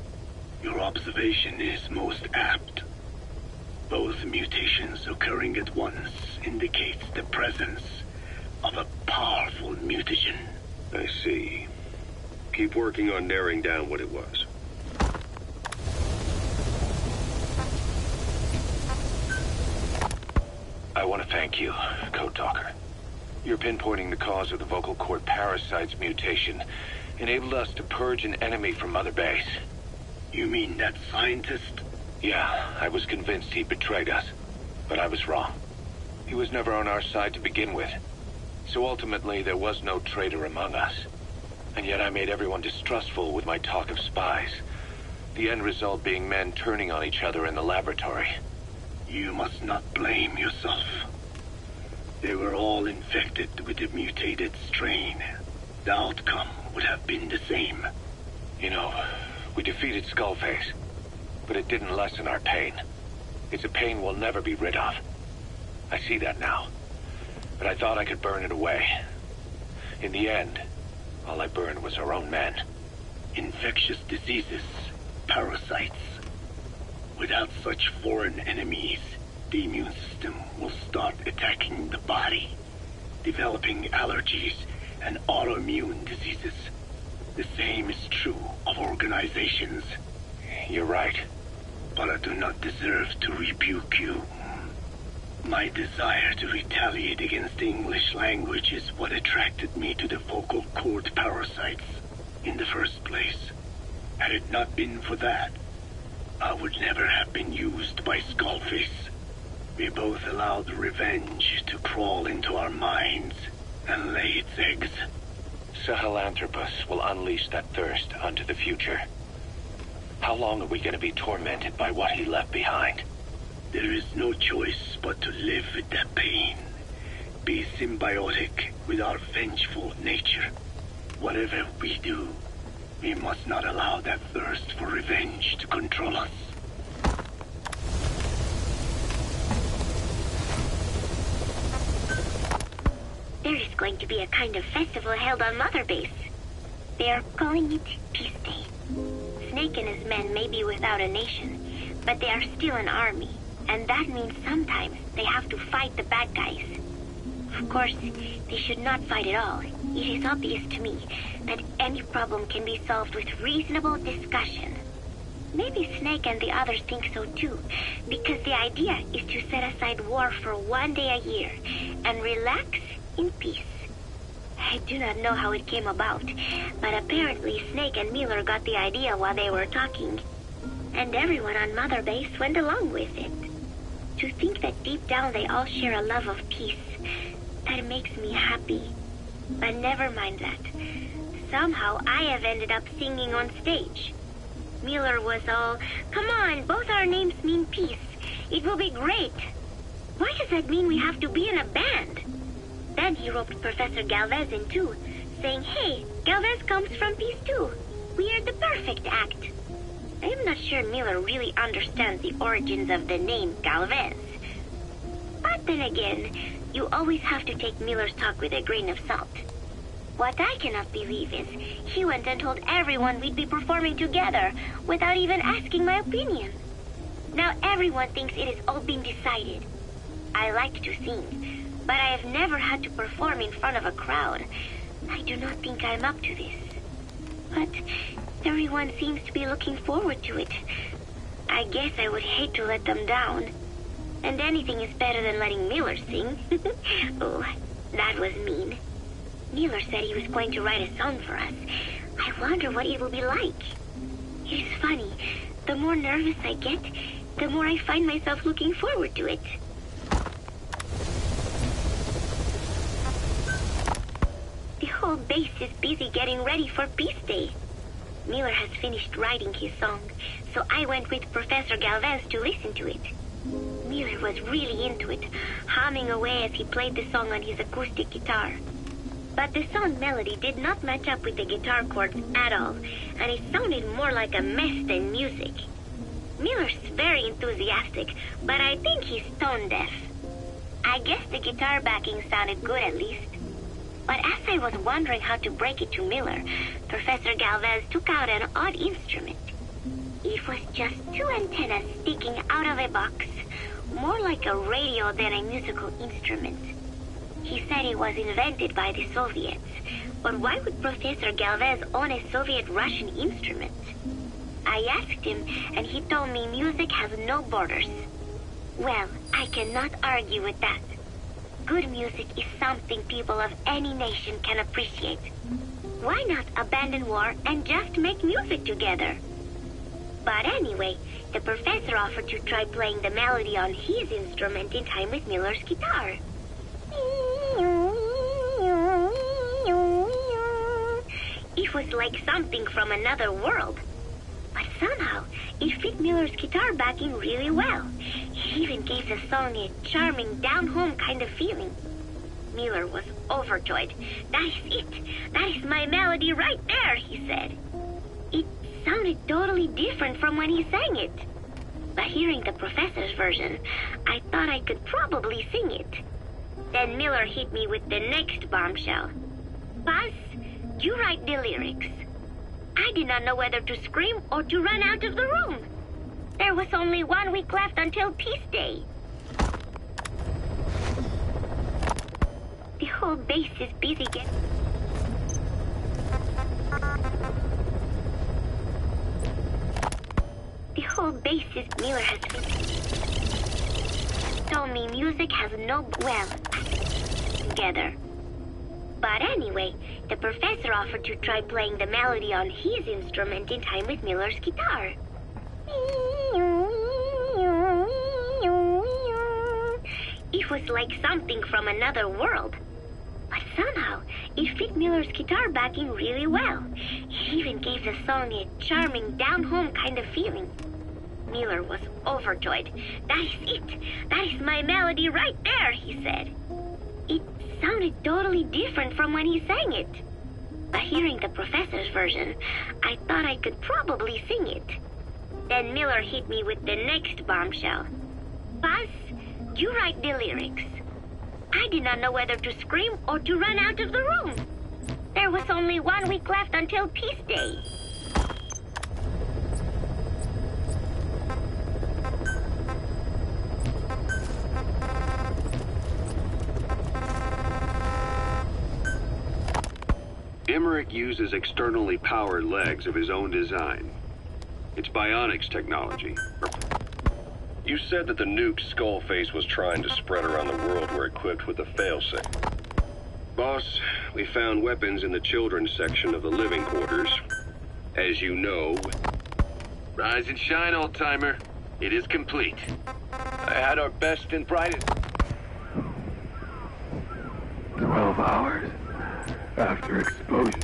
Speaker 1: Your observation is most apt. Both mutations occurring at once indicates the presence of a powerful mutagen.
Speaker 2: I see. Keep working on narrowing down what it was.
Speaker 4: I want to thank you, Code Talker. Your pinpointing the cause of the vocal cord parasite's mutation enabled us to purge an enemy from Mother Base.
Speaker 1: You mean that scientist?
Speaker 4: Yeah, I was convinced he betrayed us, but I was wrong. He was never on our side to begin with, so ultimately there was no traitor among us. And yet I made everyone distrustful with my talk of spies, the end result being men turning on each other in the laboratory.
Speaker 1: You must not blame yourself. They were all infected with the mutated strain. The outcome would have been the same.
Speaker 4: You know, we defeated Skullface, but it didn't lessen our pain. It's a pain we'll never be rid of. I see that now, but I thought I could burn it away. In the end, all I burned was our own men.
Speaker 1: Infectious diseases, parasites. Without such foreign enemies, the immune system will start attacking the body, developing allergies and autoimmune diseases. The same is true of organizations.
Speaker 4: You're right.
Speaker 1: But I do not deserve to rebuke you. My desire to retaliate against the English language is what attracted me to the vocal cord parasites in the first place. Had it not been for that, I would never have been used by Skullface. We both allowed revenge to crawl into our minds and lay its eggs.
Speaker 4: Sahelanthropus will unleash that thirst onto the future. How long are we going to be tormented by what he left behind?
Speaker 1: There is no choice but to live with that pain. Be symbiotic with our vengeful nature. Whatever we do, we must not allow that thirst for revenge to control us.
Speaker 8: There is going to be a kind of festival held on Mother Base. They are calling it Peace Day. Snake and his men may be without a nation, but they are still an army, and that means sometimes they have to fight the bad guys. Of course, they should not fight at all. It is obvious to me that any problem can be solved with reasonable discussion. Maybe Snake and the others think so too, because the idea is to set aside war for 1 day a year and relax in peace. I do not know how it came about, but apparently Snake and Miller got the idea while they were talking, and everyone on Mother Base went along with it. To think that deep down they all share a love of peace, that makes me happy. But never mind that. Somehow I have ended up singing on stage. Miller was all, "Come on, both our names mean peace. It will be great." Why does that mean we have to be in a band? Then he roped Professor Galvez in too, saying, "Hey, Galvez comes from peace too. We are the perfect act." I am not sure Miller really understands the origins of the name Galvez. But then again, you always have to take Miller's talk with a grain of salt. What I cannot believe is he went and told everyone we'd be performing together without even asking my opinion. Now everyone thinks it has all been decided. I like to sing, but I have never had to perform in front of a crowd. I do not think I'm up to this. But everyone seems to be looking forward to it. I guess I would hate to let them down. And anything is better than letting Miller sing. Oh, that was mean. Miller said he was going to write a song for us. I wonder what it will be like. It's funny. The more nervous I get, the more I find myself looking forward to it. The whole base is busy getting ready for Peace Day. Miller has finished writing his song, so I went with Professor Galvez to listen to it. Miller was really into it, humming away as he played the song on his acoustic guitar. But the song melody did not match up with the guitar chords at all, and it sounded more like a mess than music. Miller's very enthusiastic, but I think he's tone deaf. I guess the guitar backing sounded good at least. But as I was wondering how to break it to Miller, Professor Galvez took out an odd instrument. It was just 2 antennas sticking out of a box, more like a radio than a musical instrument. He said it was invented by the Soviets, but why would Professor Galvez own a Soviet-Russian instrument? I asked him, and he told me music has no borders. Well, I cannot argue with that. Good music is something people of any nation can appreciate. Why not abandon war and just make music together? But anyway, the professor offered to try playing the melody on his instrument in time with Miller's guitar. It was like something from another world. But somehow, it fit Miller's guitar backing really well. He even gave the song a charming, down-home kind of feeling. Miller was overjoyed. "That is it. That is my melody right there," he said. It sounded totally different from when he sang it. But hearing the professor's version, I thought I could probably sing it. Then Miller hit me with the next bombshell. "Buzz, you write the lyrics." I did not know whether to scream or to run out of the room. There was only 1 week left until Peace Day. The whole base is busy getting... The whole base is... Miller has told me music has no... well... together. But anyway, the professor offered to try playing the melody on his instrument in time with Miller's guitar. It was like something from another world. But somehow, it fit Miller's guitar backing really well. He even gave the song a charming, down-home kind of feeling. Miller was overjoyed. "That is it. That is my melody right there," he said. It sounded totally different from when he sang it. But hearing the professor's version, I thought I could probably sing it. Then Miller hit me with the next bombshell. "Buzz, you write the lyrics." I did not know whether to scream or to run out of the room. There was only 1 week left until Peace Day.
Speaker 3: Emmerich uses externally powered legs of his own design. It's Bionic's technology. You said that the nuke Skullface was trying to spread around the world were equipped with a failsafe. Boss, we found weapons in the children's section of the living quarters. As you know...
Speaker 4: Rise and shine, old-timer. It is complete. I had our best and brightest...
Speaker 7: 12 hours after exposure.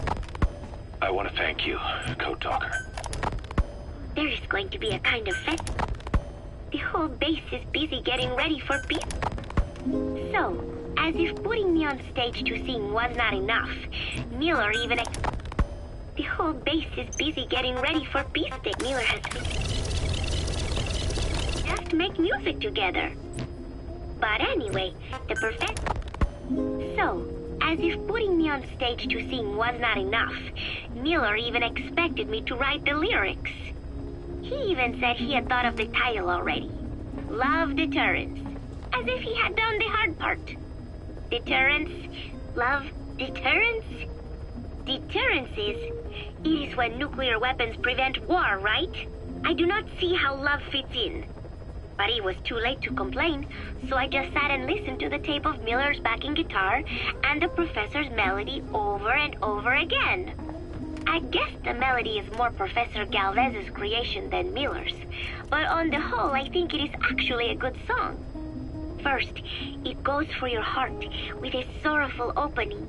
Speaker 4: I want to thank you, Code Talker.
Speaker 8: There is going to be a kind of fest. The whole base is busy getting ready for peace. So, as if putting me on stage to sing was not enough, Miller even... The whole base is busy getting ready for Peace Day. Miller has... Just make music together. But anyway, the professor... So, as if putting me on stage to sing was not enough, Miller even expected me to write the lyrics. He even said he had thought of the title already. Love Deterrence. As if he had done the hard part. Deterrence? Love? Deterrence? Deterrence is... It is when nuclear weapons prevent war, right? I do not see how love fits in. But it was too late to complain, so I just sat and listened to the tape of Miller's backing guitar and the professor's melody over and over again. I guess the melody is more Professor Galvez's creation than Miller's, but on the whole, I think it is actually a good song. First, it goes for your heart with a sorrowful opening,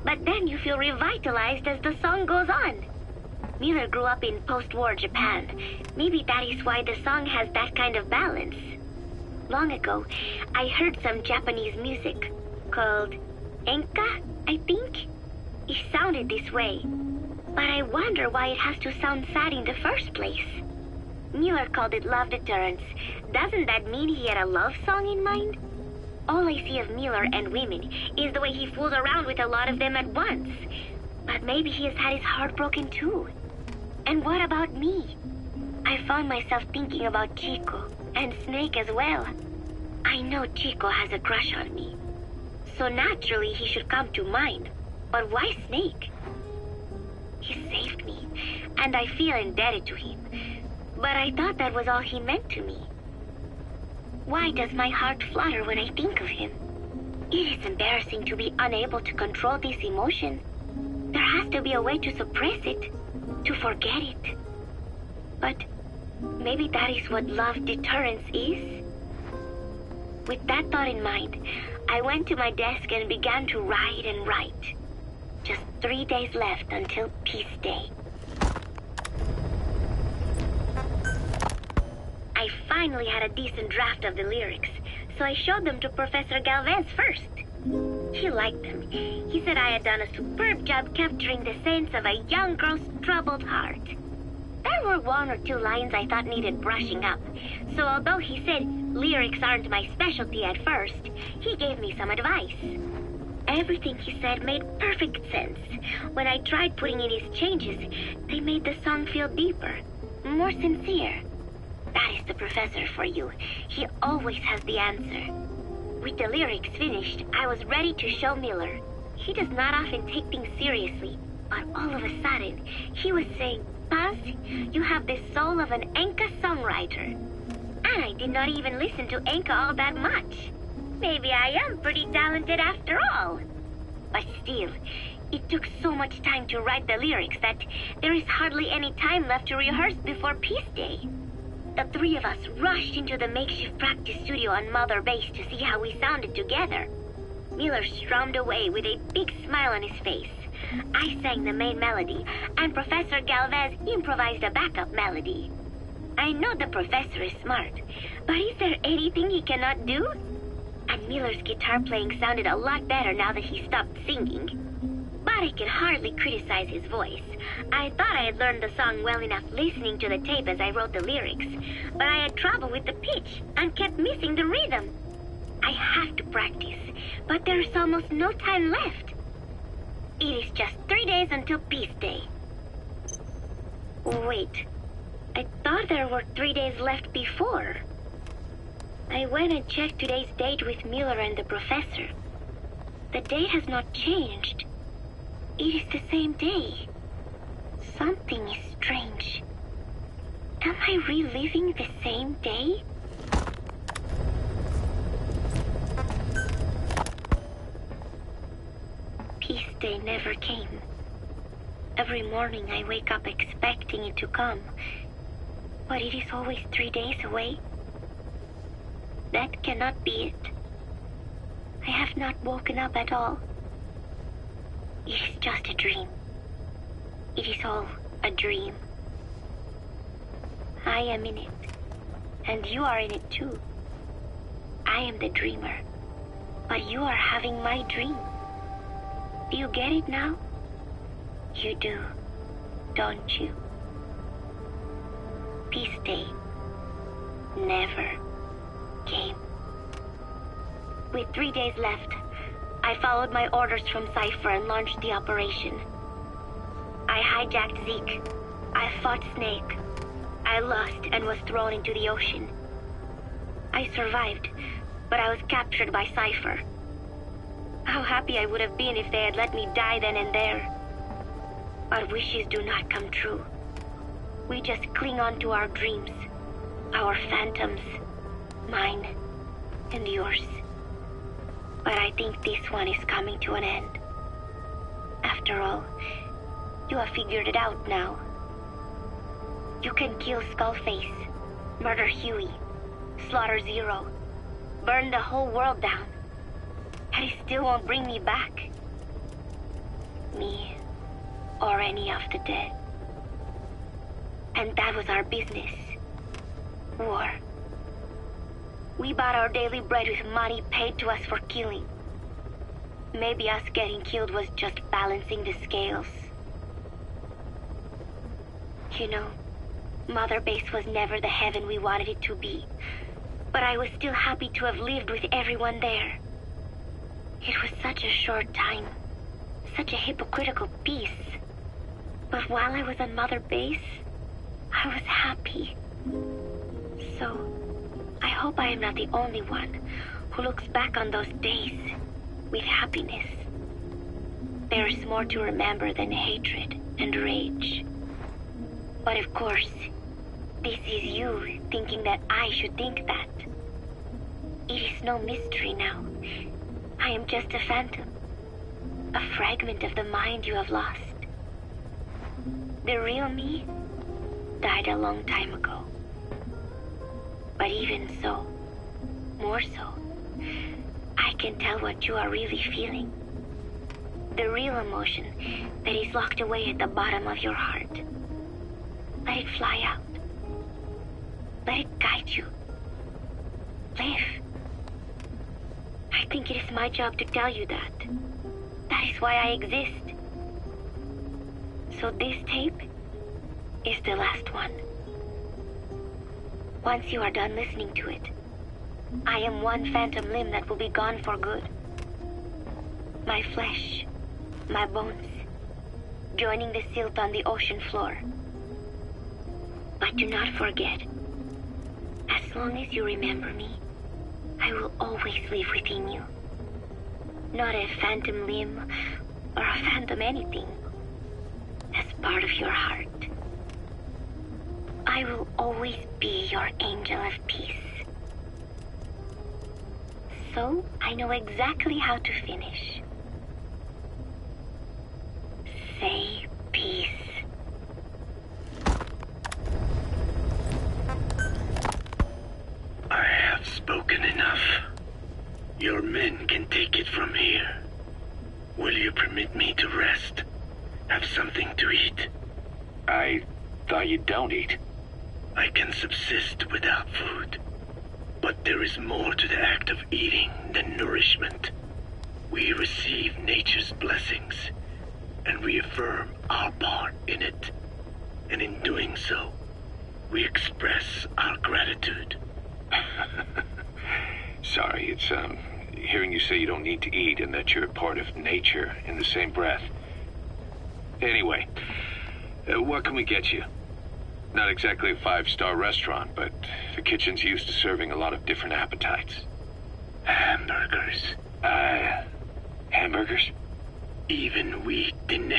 Speaker 8: but then you feel revitalized as the song goes on. Miller grew up in post-war Japan. Maybe that is why the song has that kind of balance. Long ago, I heard some Japanese music called enka, I think. It sounded this way, but I wonder why it has to sound sad in the first place. Miller called it Love Deterrence. Doesn't that mean he had a love song in mind? All I see of Miller and women is the way he fools around with a lot of them at once. But maybe he has had his heart broken too. And what about me? I found myself thinking about Chico and Snake as well. I know Chico has a crush on me, so naturally he should come to mind. But why Snake? He saved me, and I feel indebted to him. But I thought that was all he meant to me. Why does my heart flutter when I think of him? It is embarrassing to be unable to control this emotion. There has to be a way to suppress it, to forget it. But maybe that is what love deterrence is? With that thought in mind, I went to my desk and began to write and write. Just 3 days left until Peace Day. I finally had a decent draft of the lyrics, so I showed them to Professor Galvez first. He liked them. He said I had done a superb job capturing the sense of a young girl's troubled heart. There were 1 or 2 lines I thought needed brushing up, so although he said lyrics aren't my specialty at first, he gave me some advice. Everything he said made perfect sense. When I tried putting in his changes, they made the song feel deeper, more sincere. That is the professor for you. He always has the answer. With the lyrics finished, I was ready to show Miller. He does not often take things seriously, but all of a sudden, he was saying, Paz, you have the soul of an enka songwriter. And I did not even listen to enka all that much. Maybe I am pretty talented after all. But still, it took so much time to write the lyrics that there is hardly any time left to rehearse before Peace Day. The 3 of us rushed into the makeshift practice studio on Mother Base to see how we sounded together. Miller strummed away with a big smile on his face. I sang the main melody, and Professor Galvez improvised a backup melody. I know the professor is smart, but is there anything he cannot do? And Miller's guitar playing sounded a lot better now that he stopped singing. But I can hardly criticize his voice. I thought I had learned the song well enough listening to the tape as I wrote the lyrics, but I had trouble with the pitch and kept missing the rhythm. I have to practice, but there is almost no time left. It is just 3 days until Peace Day. Wait, I thought there were 3 days left before. I went and checked today's date with Miller and the professor. The date has not changed. It is the same day. Something is strange. Am I reliving the same day? Peace Day never came. Every morning I wake up expecting it to come, but it is always 3 days away. That cannot be it. I have not woken up at all. It is just a dream. It is all a dream. I am in it, and you are in it too. I am the dreamer, but you are having my dream. Do you get it now? You do, don't you? Peace Day never came. With 3 days left, I followed my orders from Cypher and launched the operation. I hijacked Zeke. I fought Snake. I lost and was thrown into the ocean. I survived, but I was captured by Cypher. How happy I would have been if they had let me die then and there. But wishes do not come true. We just cling on to our dreams, our phantoms, mine and yours. But I think this one is coming to an end. After all, you have figured it out now. You can kill Skullface, murder Huey, slaughter Zero, burn the whole world down, and it still won't bring me back. Me, or any of the dead. And that was our business. War. We bought our daily bread with money paid to us for killing. Maybe us getting killed was just balancing the scales. You know, Mother Base was never the heaven we wanted it to be, but I was still happy to have lived with everyone there. It was such a short time, such a hypocritical peace. But while I was on Mother Base, I was happy. So, I hope I am not the only one who looks back on those days with happiness. There is more to remember than hatred and rage. But of course, this is you thinking that I should think that. It is no mystery now. I am just a phantom, a fragment of the mind you have lost. The real me died a long time ago. But even so, more so, I can tell what you are really feeling. The real emotion that is locked away at the bottom of your heart. Let it fly out. Let it guide you. Live. I think it is my job to tell you that. That is why I exist. So this tape is the last one. Once you are done listening to it, I am one phantom limb that will be gone for good. My flesh, my bones, joining the silt on the ocean floor. But do not forget, as long as you remember me, I will always live within you. Not a phantom limb or a phantom anything, as part of your heart. I will always be your angel of peace. So I know exactly how to finish. Say peace.
Speaker 1: I have spoken enough. Your men can take it from here. Will you permit me to rest? Have something to eat?
Speaker 4: I thought you don't eat.
Speaker 1: I can subsist without food. But there is more to the act of eating than nourishment. We receive nature's blessings, and we affirm our part in it. And in doing so, we express our gratitude.
Speaker 4: Sorry, it's, hearing you say you don't need to eat and that you're part of nature in the same breath. Anyway, what can we get you? Not exactly a 5-star restaurant, but the kitchen's used to serving a lot of different appetites.
Speaker 1: Hamburgers.
Speaker 4: Hamburgers?
Speaker 1: Even we Dinne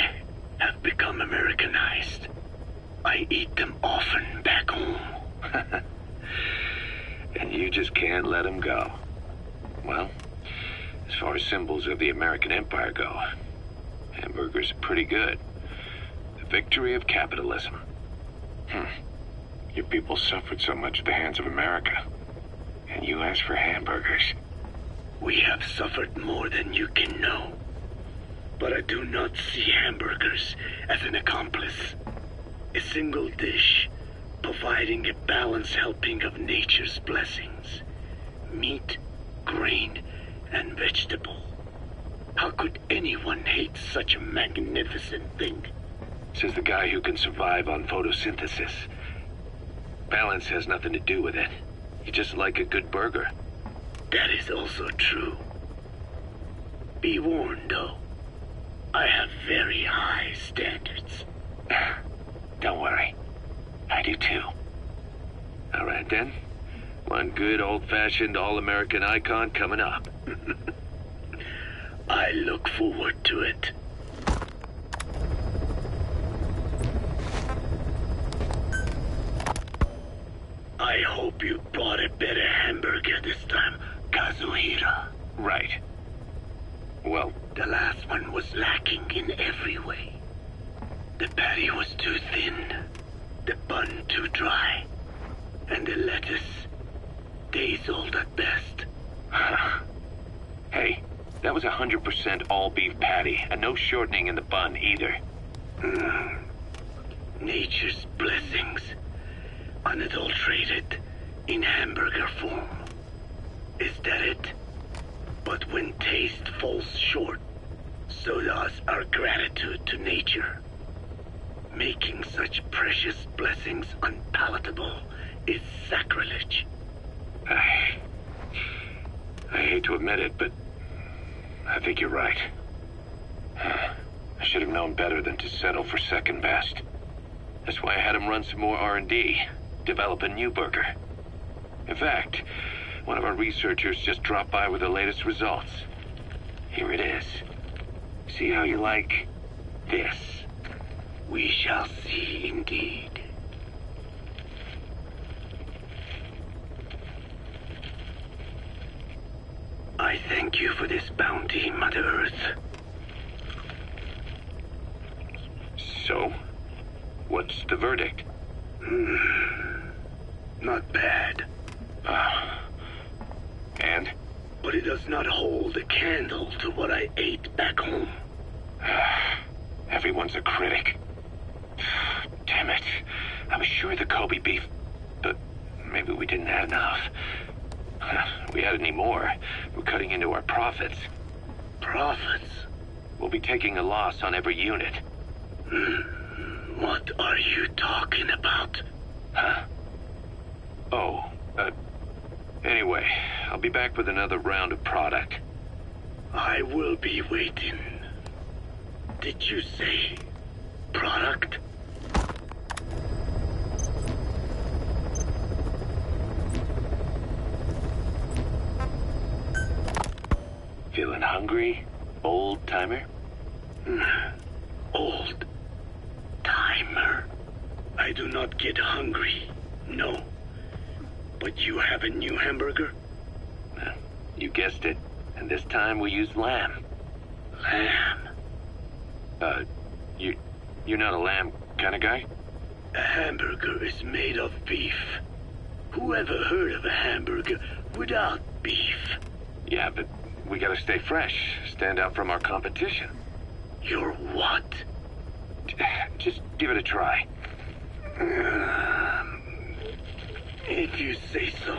Speaker 1: have become Americanized. I eat them often back home.
Speaker 3: And you just can't let him go. Well, as far as symbols of the American Empire go, hamburgers are pretty good. The victory of capitalism.
Speaker 4: Your people suffered so much at the hands of America. And you asked for hamburgers.
Speaker 1: We have suffered more than you can know. But I do not see hamburgers as an accomplice. A single dish, providing a balanced helping of nature's blessings. Meat, grain, and vegetable. How could anyone hate such a magnificent thing?
Speaker 3: Says the guy who can survive on photosynthesis. Balance has nothing to do with it. You just like a good burger.
Speaker 1: That is also true. Be warned, though. I have very high standards.
Speaker 3: Don't worry. I do too. All right, then. One good old-fashioned all-American icon coming up.
Speaker 1: I look forward to it. I hope you bought a better hamburger this time, Kazuhira.
Speaker 3: Right. Well,
Speaker 1: the last one was lacking in every way. The patty was too thin, the bun too dry, and the lettuce days old at best.
Speaker 3: Hey, that was 100% all-beef patty, and no shortening in the bun either.
Speaker 1: Nature's blessings, unadulterated, in hamburger form. Is that it? But when taste falls short, so does our gratitude to nature. Making such precious blessings unpalatable is sacrilege.
Speaker 3: I hate to admit it, but I think you're right. I should have known better than to settle for second best. That's why I had him run some more R&D, develop a new burger. In fact, one of our researchers just dropped by with the latest results. Here it is. See how you like this?
Speaker 1: We shall see indeed. I thank you for this bounty, Mother Earth.
Speaker 3: So, what's the verdict?
Speaker 1: Not bad.
Speaker 3: And?
Speaker 1: But it does not hold a candle to what I ate back home.
Speaker 3: Everyone's a critic. Damn it. I was sure the Kobe beef, but maybe we didn't have enough. If we had any more, we're cutting into our profits.
Speaker 1: Profits?
Speaker 3: We'll be taking a loss on every unit.
Speaker 1: What are you talking about?
Speaker 3: Huh? Oh, anyway, I'll be back with another round of product.
Speaker 1: I will be waiting. Did you say product?
Speaker 3: Feeling hungry, old timer?
Speaker 1: Old timer. I do not get hungry, no. But you have a new hamburger?
Speaker 3: You guessed it. And this time we used lamb.
Speaker 1: Lamb?
Speaker 3: You're not a lamb kind of guy?
Speaker 1: A hamburger is made of beef. Who ever heard of a hamburger without beef?
Speaker 3: Yeah, but we gotta stay fresh, stand out from our competition.
Speaker 1: You're what?
Speaker 3: Just give it a try.
Speaker 1: If you say so.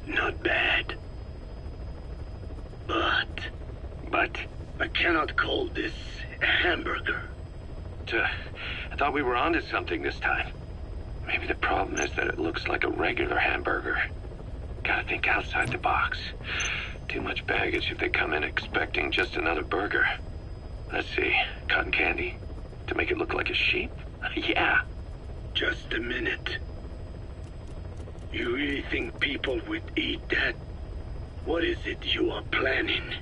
Speaker 1: Not bad. But I cannot call this a hamburger.
Speaker 3: I thought we were onto something this time. Maybe the problem is that it looks like a regular hamburger. Gotta think outside the box. Too much baggage if they come in expecting just another burger. Let's see, cotton candy? To make it look like a sheep? Yeah.
Speaker 1: Just a minute. You really think people would eat that? What is it you are planning?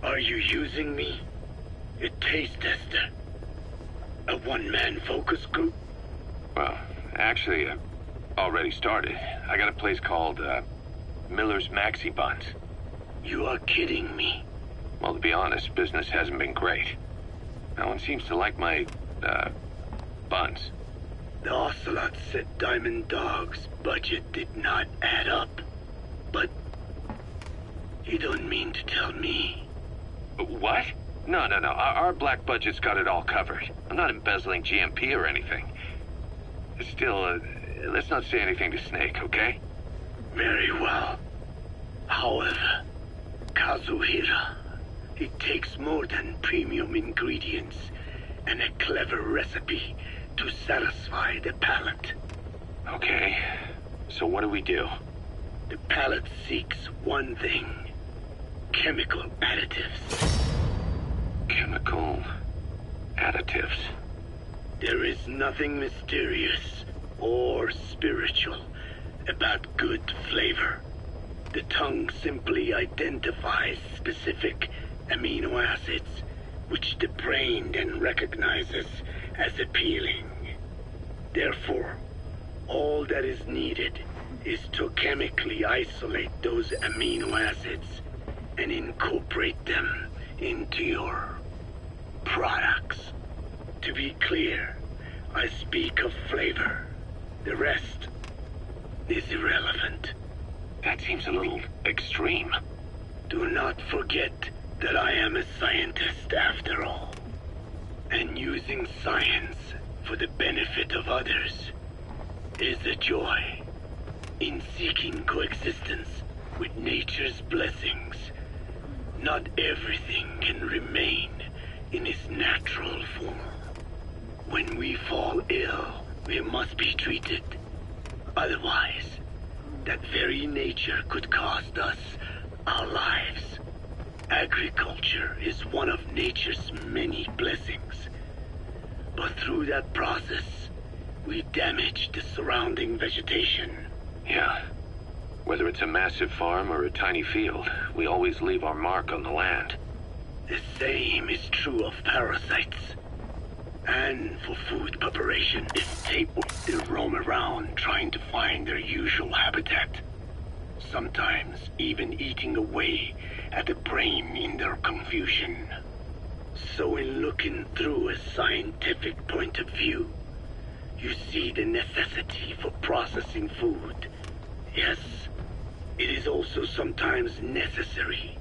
Speaker 1: Are you using me? A taste tester? A one-man focus group?
Speaker 4: Well, actually, already started. I got a place called, Miller's Maxi Buns.
Speaker 1: You are kidding me.
Speaker 4: Well, to be honest, business hasn't been great. No one seems to like my, buns.
Speaker 1: The Ocelot said Diamond Dog's budget did not add up. But you don't mean to tell me.
Speaker 4: What? No. Our black budget's got it all covered. I'm not embezzling GMP or anything. Still, let's not say anything to Snake, okay?
Speaker 1: Very well. However, Kazuhira, it takes more than premium ingredients and a clever recipe to satisfy the palate.
Speaker 4: Okay, so what do we do?
Speaker 1: The palate seeks one thing: chemical additives.
Speaker 4: Chemical additives.
Speaker 1: There is nothing mysterious or spiritual about good flavor. The tongue simply identifies specific amino acids, which the brain then recognizes as appealing. Therefore, all that is needed is to chemically isolate those amino acids and incorporate them into your products. To be clear, I speak of flavor. The rest is irrelevant.
Speaker 4: That seems a little extreme.
Speaker 1: Do not forget that I am a scientist after all. And using science for the benefit of others is a joy. In seeking coexistence with nature's blessings, not everything can remain in its natural form. When we fall ill, we must be treated. Otherwise, that very nature could cost us our lives. Agriculture is one of nature's many blessings. But through that process, we damage the surrounding vegetation.
Speaker 4: Yeah. Whether it's a massive farm or a tiny field, we always leave our mark on the land.
Speaker 1: The same is true of parasites. And for food preparation, they roam around trying to find their usual habitat. Sometimes even eating away at the brain in their confusion. So in looking through a scientific point of view, you see the necessity for processing food. Yes, it is also sometimes necessary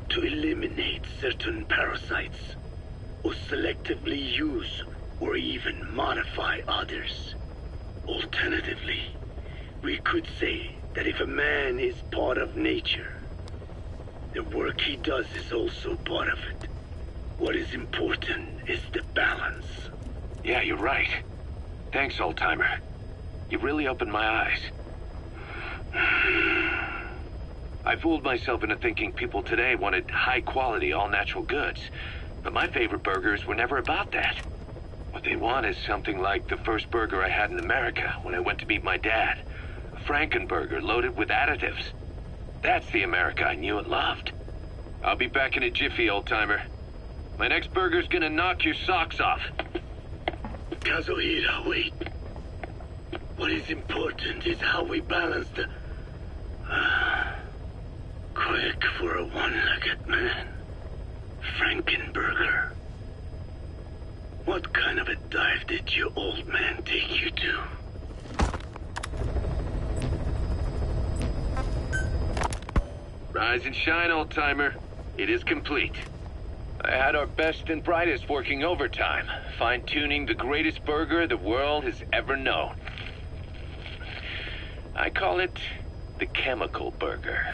Speaker 1: to eliminate certain parasites, or selectively use or even modify others. Alternatively, we could say that if a man is part of nature, the work he does is also part of it. What is important is the balance.
Speaker 4: Yeah, you're right. Thanks, old-timer. You really opened my eyes. I fooled myself into thinking people today wanted high-quality, all-natural goods. But my favorite burgers were never about that. What they want is something like the first burger I had in America when I went to meet my dad. A Frankenburger loaded with additives. That's the America I knew and loved. I'll be back in a jiffy, old-timer. My next burger's gonna knock your socks off.
Speaker 1: Kazuhira, wait. What is important is how we balance the... quick for a one-legged man. Frankenburger. What kind of a dive did your old man take you to?
Speaker 4: Rise and shine, old-timer. It is complete. I had our best and brightest working overtime, fine-tuning the greatest burger the world has ever known. I call it the Chemical Burger.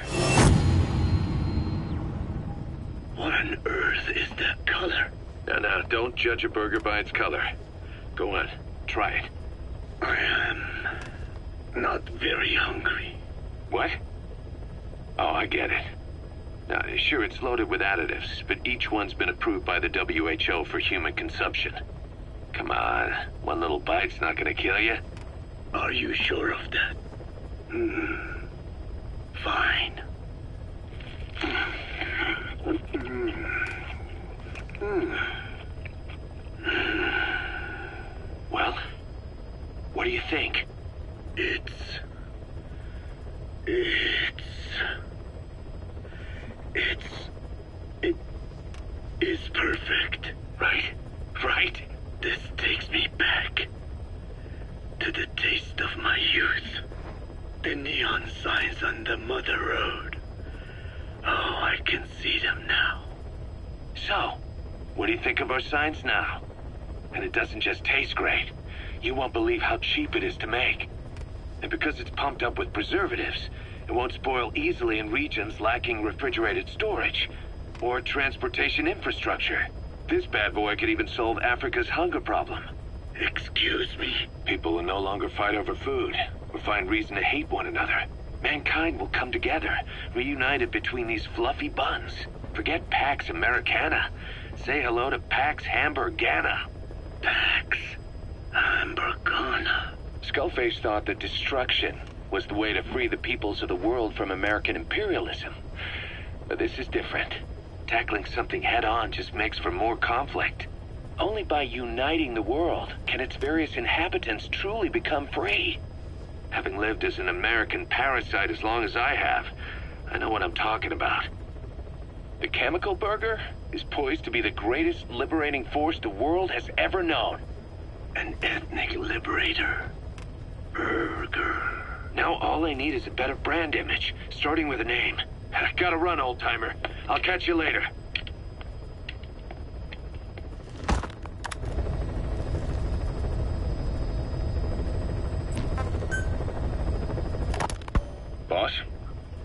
Speaker 1: What on earth is that color?
Speaker 4: Now, don't judge a burger by its color. Go on, try it.
Speaker 1: I am not very hungry.
Speaker 4: What? Oh, I get it. Now, sure, it's loaded with additives, but each one's been approved by the WHO for human consumption. Come on, one little bite's not gonna kill you.
Speaker 1: Are you sure of that? fine.
Speaker 4: Well, what do you think?
Speaker 1: It is perfect.
Speaker 4: Right?
Speaker 1: This takes me back to the taste of my youth. The neon signs on the Mother Road. Oh, I can see them now.
Speaker 4: So, what do you think of our signs now? And it doesn't just taste great. You won't believe how cheap it is to make. And because it's pumped up with preservatives, it won't spoil easily in regions lacking refrigerated storage or transportation infrastructure. This bad boy could even solve Africa's hunger problem.
Speaker 1: Excuse me?
Speaker 4: People will no longer fight over food or find reason to hate one another. Mankind will come together, reunited between these fluffy buns. Forget Pax Americana. Say hello to Pax Hamburgana.
Speaker 1: Pax Hamburgana.
Speaker 4: Skullface thought that destruction was the way to free the peoples of the world from American imperialism. But this is different. Tackling something head-on just makes for more conflict. Only by uniting the world can its various inhabitants truly become free. Having lived as an American parasite as long as I have, I know what I'm talking about. The Chemical Burger is poised to be the greatest liberating force the world has ever known.
Speaker 1: An ethnic liberator. Burger.
Speaker 4: Now all I need is a better brand image, starting with a name. I gotta run, old-timer. I'll catch you later.
Speaker 3: Boss,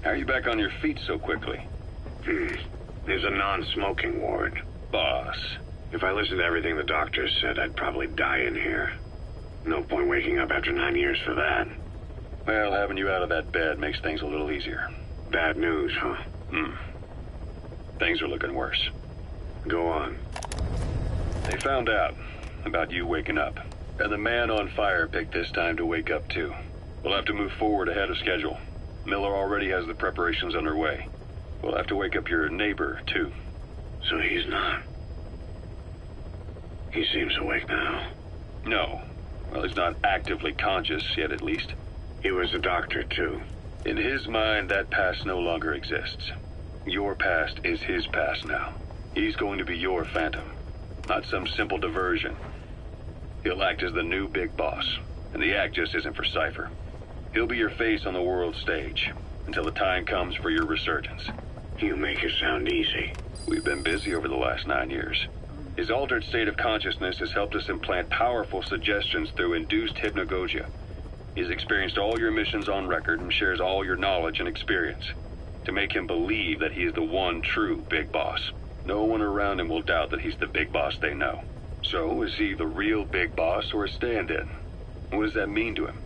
Speaker 3: how are you back on your feet so quickly?
Speaker 2: There's a non-smoking ward.
Speaker 3: Boss.
Speaker 2: If I listened to everything the doctors said, I'd probably die in here. No point waking up after 9 years for that.
Speaker 3: Well, having you out of that bed makes things a little easier.
Speaker 2: Bad news, huh?
Speaker 3: Things are looking worse.
Speaker 2: Go on.
Speaker 3: They found out about you waking up, and the man on fire picked this time to wake up too. We'll have to move forward ahead of schedule. Miller already has the preparations underway. We'll have to wake up your neighbor too.
Speaker 2: So he's not. He seems awake now.
Speaker 3: No. Well, he's not actively conscious yet, at least.
Speaker 2: He was a doctor, too.
Speaker 3: In his mind, that past no longer exists. Your past is his past now. He's going to be your phantom, not some simple diversion. He'll act as the new big boss, and the act just isn't for Cypher. He'll be your face on the world stage, until the time comes for your resurgence.
Speaker 2: You make it sound easy.
Speaker 3: We've been busy over the last 9 years. His altered state of consciousness has helped us implant powerful suggestions through induced hypnagogia. He's experienced all your missions on record and shares all your knowledge and experience to make him believe that he is the one true big boss. No one around him will doubt that he's the big boss they know. So, is he the real big boss or a stand-in? What does that mean to him?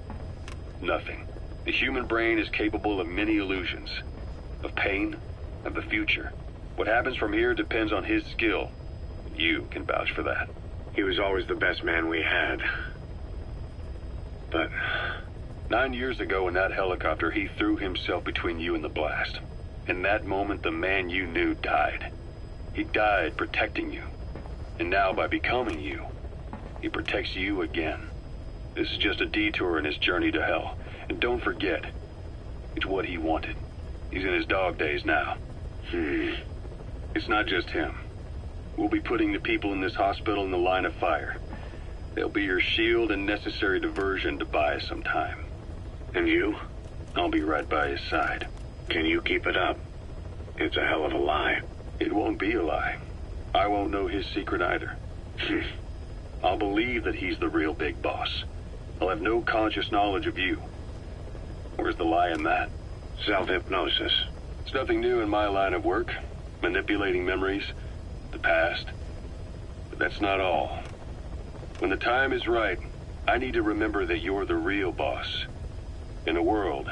Speaker 3: Nothing. The human brain is capable of many illusions. Of pain, of the future. What happens from here depends on his skill. You can vouch for that.
Speaker 2: He was always the best man we had. But
Speaker 3: 9 years ago in that helicopter, he threw himself between you and the blast. In that moment, the man you knew died. He died protecting you. And now, by becoming you, he protects you again. This is just a detour in his journey to hell. And don't forget, it's what he wanted. He's in his dog days now. It's not just him. We'll be putting the people in this hospital in the line of fire. They'll be your shield and necessary diversion to buy us some time.
Speaker 2: And you?
Speaker 3: I'll be right by his side.
Speaker 2: Can you keep it up? It's a hell of a lie.
Speaker 3: It won't be a lie. I won't know his secret either. I'll believe that he's the real big boss. I'll have no conscious knowledge of you. Where's the lie in that?
Speaker 2: Self-hypnosis.
Speaker 3: It's nothing new in my line of work. Manipulating memories, the past. But that's not all. When the time is right, I need to remember that you're the real boss. In a world,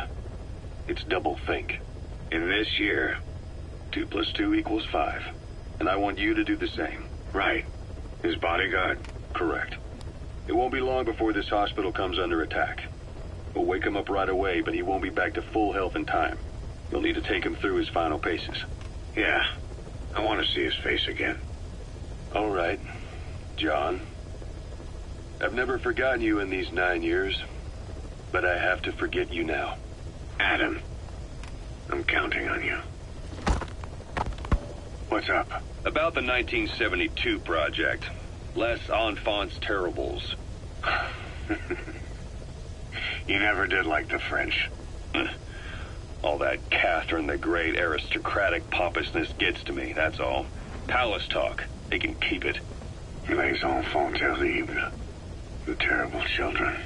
Speaker 3: it's double think.
Speaker 2: In this year,
Speaker 3: 2 + 2 = 5. And I want you to do the same.
Speaker 2: Right. His bodyguard?
Speaker 3: Correct. It won't be long before this hospital comes under attack. We'll wake him up right away, but he won't be back to full health in time. You'll need to take him through his final paces.
Speaker 1: Yeah. I want to see his face again.
Speaker 3: All right, John. I've never forgotten you in these 9 years, but I have to forget you now.
Speaker 1: Adam, I'm counting on you. What's up?
Speaker 3: About the 1972 project. Les Enfants Terribles.
Speaker 1: You never did like the French.
Speaker 3: All that Catherine the Great aristocratic pompousness gets to me, that's all. Palace talk. They can keep it.
Speaker 1: Les enfants terribles. The terrible children.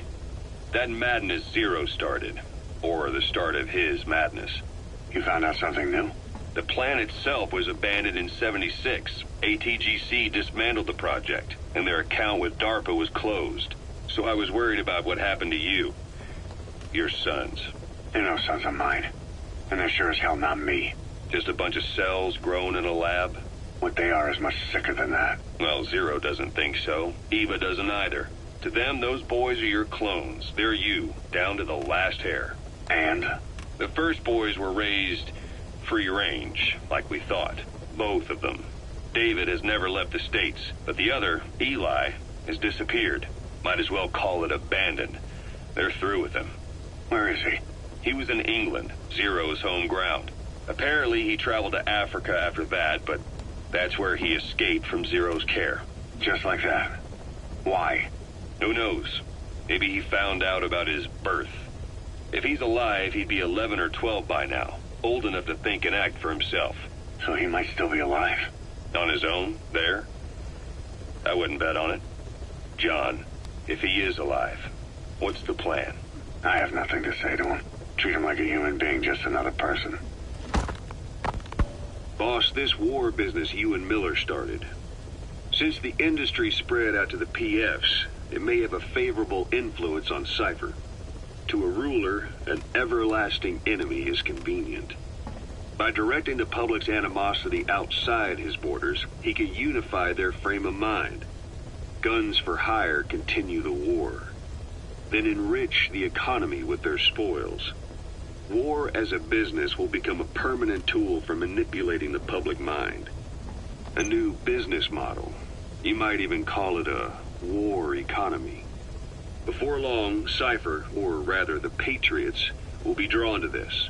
Speaker 3: That madness Zero started. Or the start of his madness.
Speaker 1: You found out something new?
Speaker 3: The plan itself was abandoned in '76. ATGC dismantled the project, and their account with DARPA was closed. So I was worried about what happened to you. Your sons.
Speaker 1: They're no sons of mine. And they're sure as hell not me.
Speaker 3: Just a bunch of cells grown in a lab?
Speaker 1: What they are is much sicker than that.
Speaker 3: Well, Zero doesn't think so. Eva doesn't either. To them, those boys are your clones. They're you, down to the last hair.
Speaker 1: And?
Speaker 3: The first boys were raised free range, like we thought. Both of them. David has never left the States, but the other, Eli, has disappeared. Might as well call it abandoned. They're through with him.
Speaker 1: Where is he?
Speaker 3: He was in England, Zero's home ground. Apparently he traveled to Africa after that, but that's where he escaped from Zero's care.
Speaker 1: Just like that? Why?
Speaker 3: Who knows? Maybe he found out about his birth. If he's alive, he'd be 11 or 12 by now. Old enough to think and act for himself.
Speaker 1: So he might still be alive?
Speaker 3: On his own, there? I wouldn't bet on it. John, if he is alive, what's the plan?
Speaker 1: I have nothing to say to him. Treat him like a human being, just another person.
Speaker 2: Boss, this war business you and Miller started. Since the industry spread out to the PFs, it may have a favorable influence on Cypher. To a ruler, an everlasting enemy is convenient. By directing the public's animosity outside his borders, he could unify their frame of mind. Guns for hire continue the war. Then enrich the economy with their spoils. War as a business will become a permanent tool for manipulating the public mind. A new business model. You might even call it a war economy. Before long, Cypher, or rather the Patriots, will be drawn to this.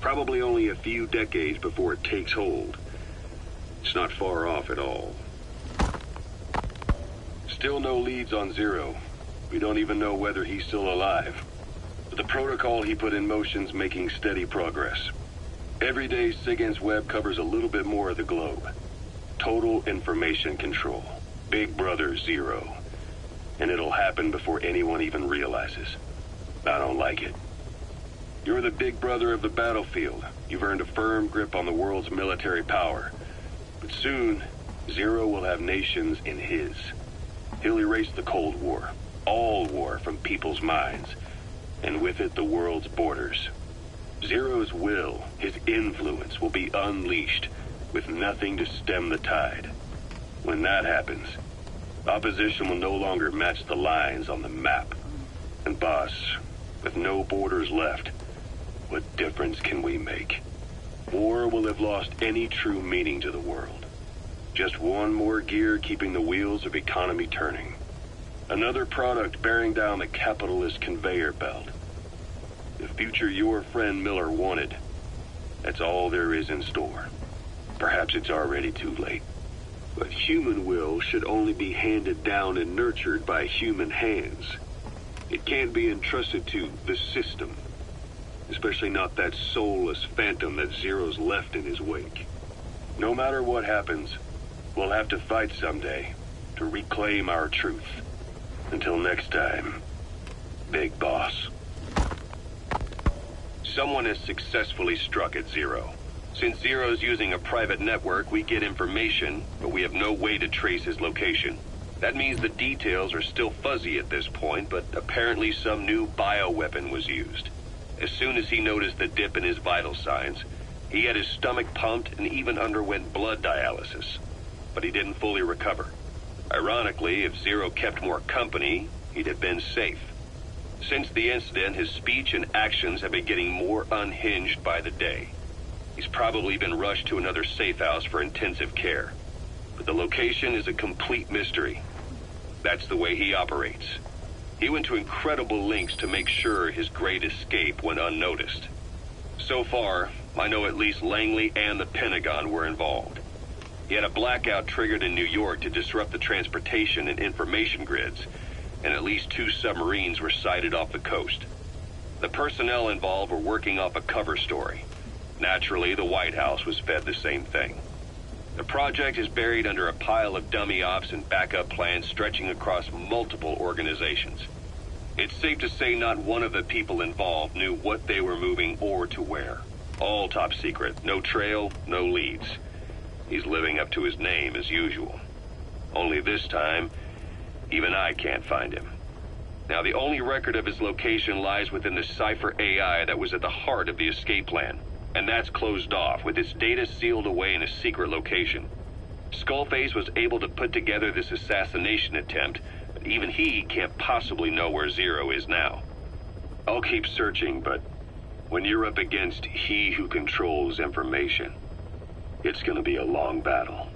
Speaker 2: Probably only a few decades before it takes hold. It's not far off at all.
Speaker 3: Still no leads on Zero. We don't even know whether he's still alive. But the protocol he put in motion's making steady progress. Every day, SIGINT's web covers a little bit more of the globe. Total information control. Big Brother Zero. And it'll happen before anyone even realizes. I don't like it. You're the big brother of the battlefield. You've earned a firm grip on the world's military power. But soon, Zero will have nations in his. He'll erase the Cold War. All war from people's minds. And with it, the world's borders. Zero's will, his influence, will be unleashed, with nothing to stem the tide. When that happens, opposition will no longer match the lines on the map. And boss, with no borders left, what difference can we make? War will have lost any true meaning to the world. Just one more gear keeping the wheels of economy turning. Another product bearing down the capitalist conveyor belt. The future your friend Miller wanted. That's all there is in store. Perhaps it's already too late. But human will should only be handed down and nurtured by human hands. It can't be entrusted to the system. Especially not that soulless phantom that Zero's left in his wake. No matter what happens, we'll have to fight someday to reclaim our truth. Until next time, Big Boss. Someone has successfully struck at Zero. Since Zero's using a private network, we get information, but we have no way to trace his location. That means the details are still fuzzy at this point, but apparently some new bioweapon was used. As soon as he noticed the dip in his vital signs, he had his stomach pumped and even underwent blood dialysis. But he didn't fully recover. Ironically, if Zero kept more company, he'd have been safe. Since the incident, his speech and actions have been getting more unhinged by the day. He's probably been rushed to another safe house for intensive care. But the location is a complete mystery. That's the way he operates. He went to incredible lengths to make sure his great escape went unnoticed. So far, I know at least Langley and the Pentagon were involved. He had a blackout triggered in New York to disrupt the transportation and information grids, and at least 2 submarines were sighted off the coast. The personnel involved were working off a cover story. Naturally, the White House was fed the same thing. The project is buried under a pile of dummy ops and backup plans stretching across multiple organizations. It's safe to say not one of the people involved knew what they were moving or to where. All top secret, no trail, no leads. He's living up to his name as usual. Only this time, even I can't find him. Now, the only record of his location lies within the Cypher AI that was at the heart of the escape plan. And that's closed off, with its data sealed away in a secret location. Skullface was able to put together this assassination attempt, but even he can't possibly know where Zero is now. I'll keep searching, but when you're up against he who controls information, it's gonna be a long battle.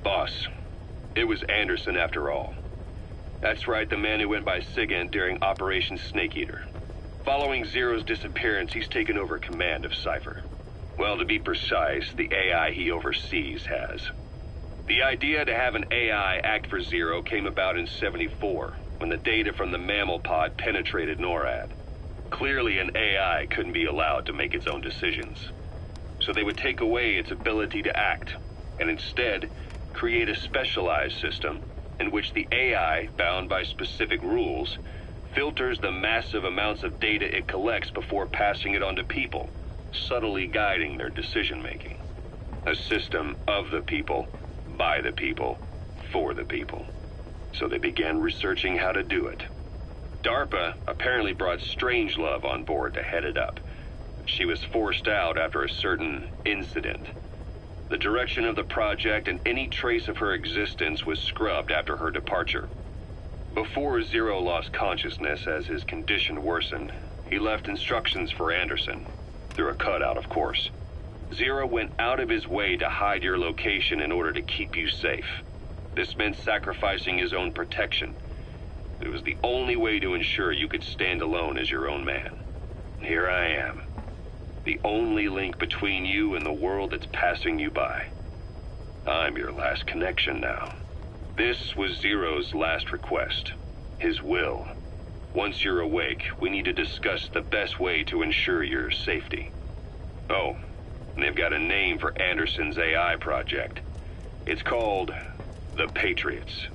Speaker 3: Boss, it was Anderson after all. That's right, the man who went by SIGINT during Operation Snake Eater. Following Zero's disappearance, he's taken over command of Cypher. Well, to be precise, the AI he oversees has. The idea to have an AI act for Zero came about in '74, when the data from the mammal pod penetrated NORAD. Clearly, an AI couldn't be allowed to make its own decisions. So they would take away its ability to act, and instead create a specialized system in which the AI, bound by specific rules, filters the massive amounts of data it collects before passing it on to people, subtly guiding their decision-making. A system of the people, by the people, for the people. So they began researching how to do it. DARPA apparently brought Strangelove on board to head it up. She was forced out after a certain incident. The direction of the project and any trace of her existence was scrubbed after her departure. Before Zero lost consciousness as his condition worsened, he left instructions for Anderson, through a cutout, of course. Zero went out of his way to hide your location in order to keep you safe. This meant sacrificing his own protection. It was the only way to ensure you could stand alone as your own man. Here I am, the only link between you and the world that's passing you by. I'm your last connection now. This was Zero's last request, his will. Once you're awake, we need to discuss the best way to ensure your safety. Oh, and they've got a name for Anderson's AI project. It's called the Patriots.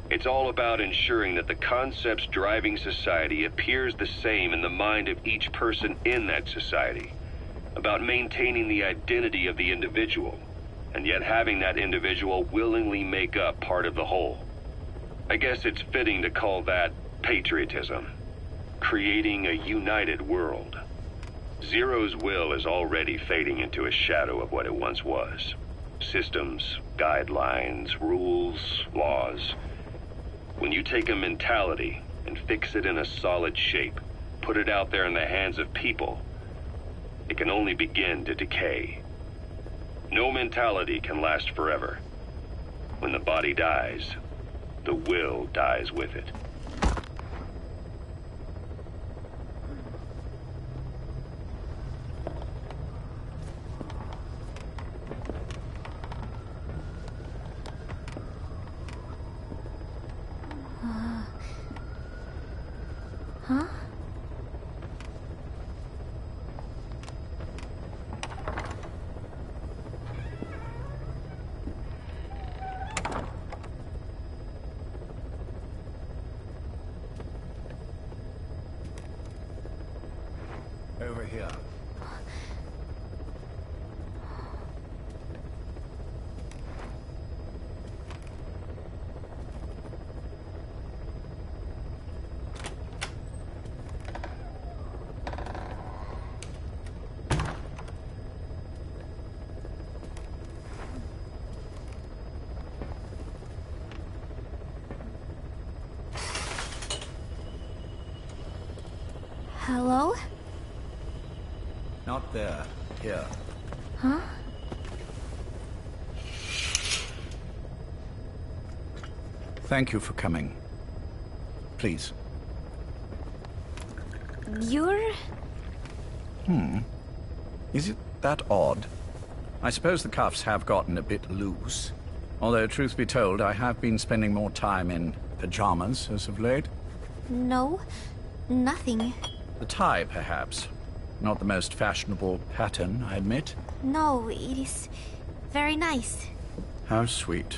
Speaker 3: It's all about ensuring that the concepts driving society appears the same in the mind of each person in that society. About maintaining the identity of the individual, and yet having that individual willingly make up part of the whole. I guess it's fitting to call that patriotism. Creating a united world. Zero's will is already fading into a shadow of what it once was. Systems, guidelines, rules, laws. When you take a mentality and fix it in a solid shape, put it out there in the hands of people, it can only begin to decay. No mentality can last forever. When the body dies, the will dies with it.
Speaker 9: Huh?
Speaker 5: Over here.
Speaker 9: Hello? Not there. Here.
Speaker 8: Huh?
Speaker 9: Thank you for coming. Please.
Speaker 8: You're...
Speaker 9: Is it that odd? I suppose the cuffs have gotten a bit loose. Although, truth be told, I have been spending more time in pajamas as of late.
Speaker 8: No, nothing.
Speaker 9: The tie, perhaps. Not the most fashionable pattern, I admit.
Speaker 8: No, it is very nice.
Speaker 9: How sweet.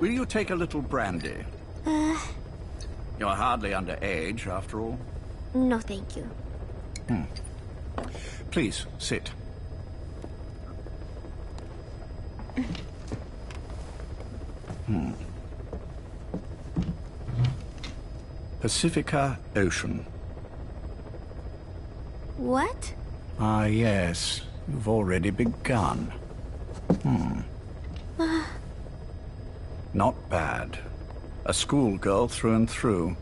Speaker 9: Will you take a little brandy? You're hardly underage, after all.
Speaker 8: No, thank you.
Speaker 9: Please, sit. Pacifica Ocean.
Speaker 8: What?
Speaker 9: Ah, yes. You've already begun. Not bad. A schoolgirl through and through.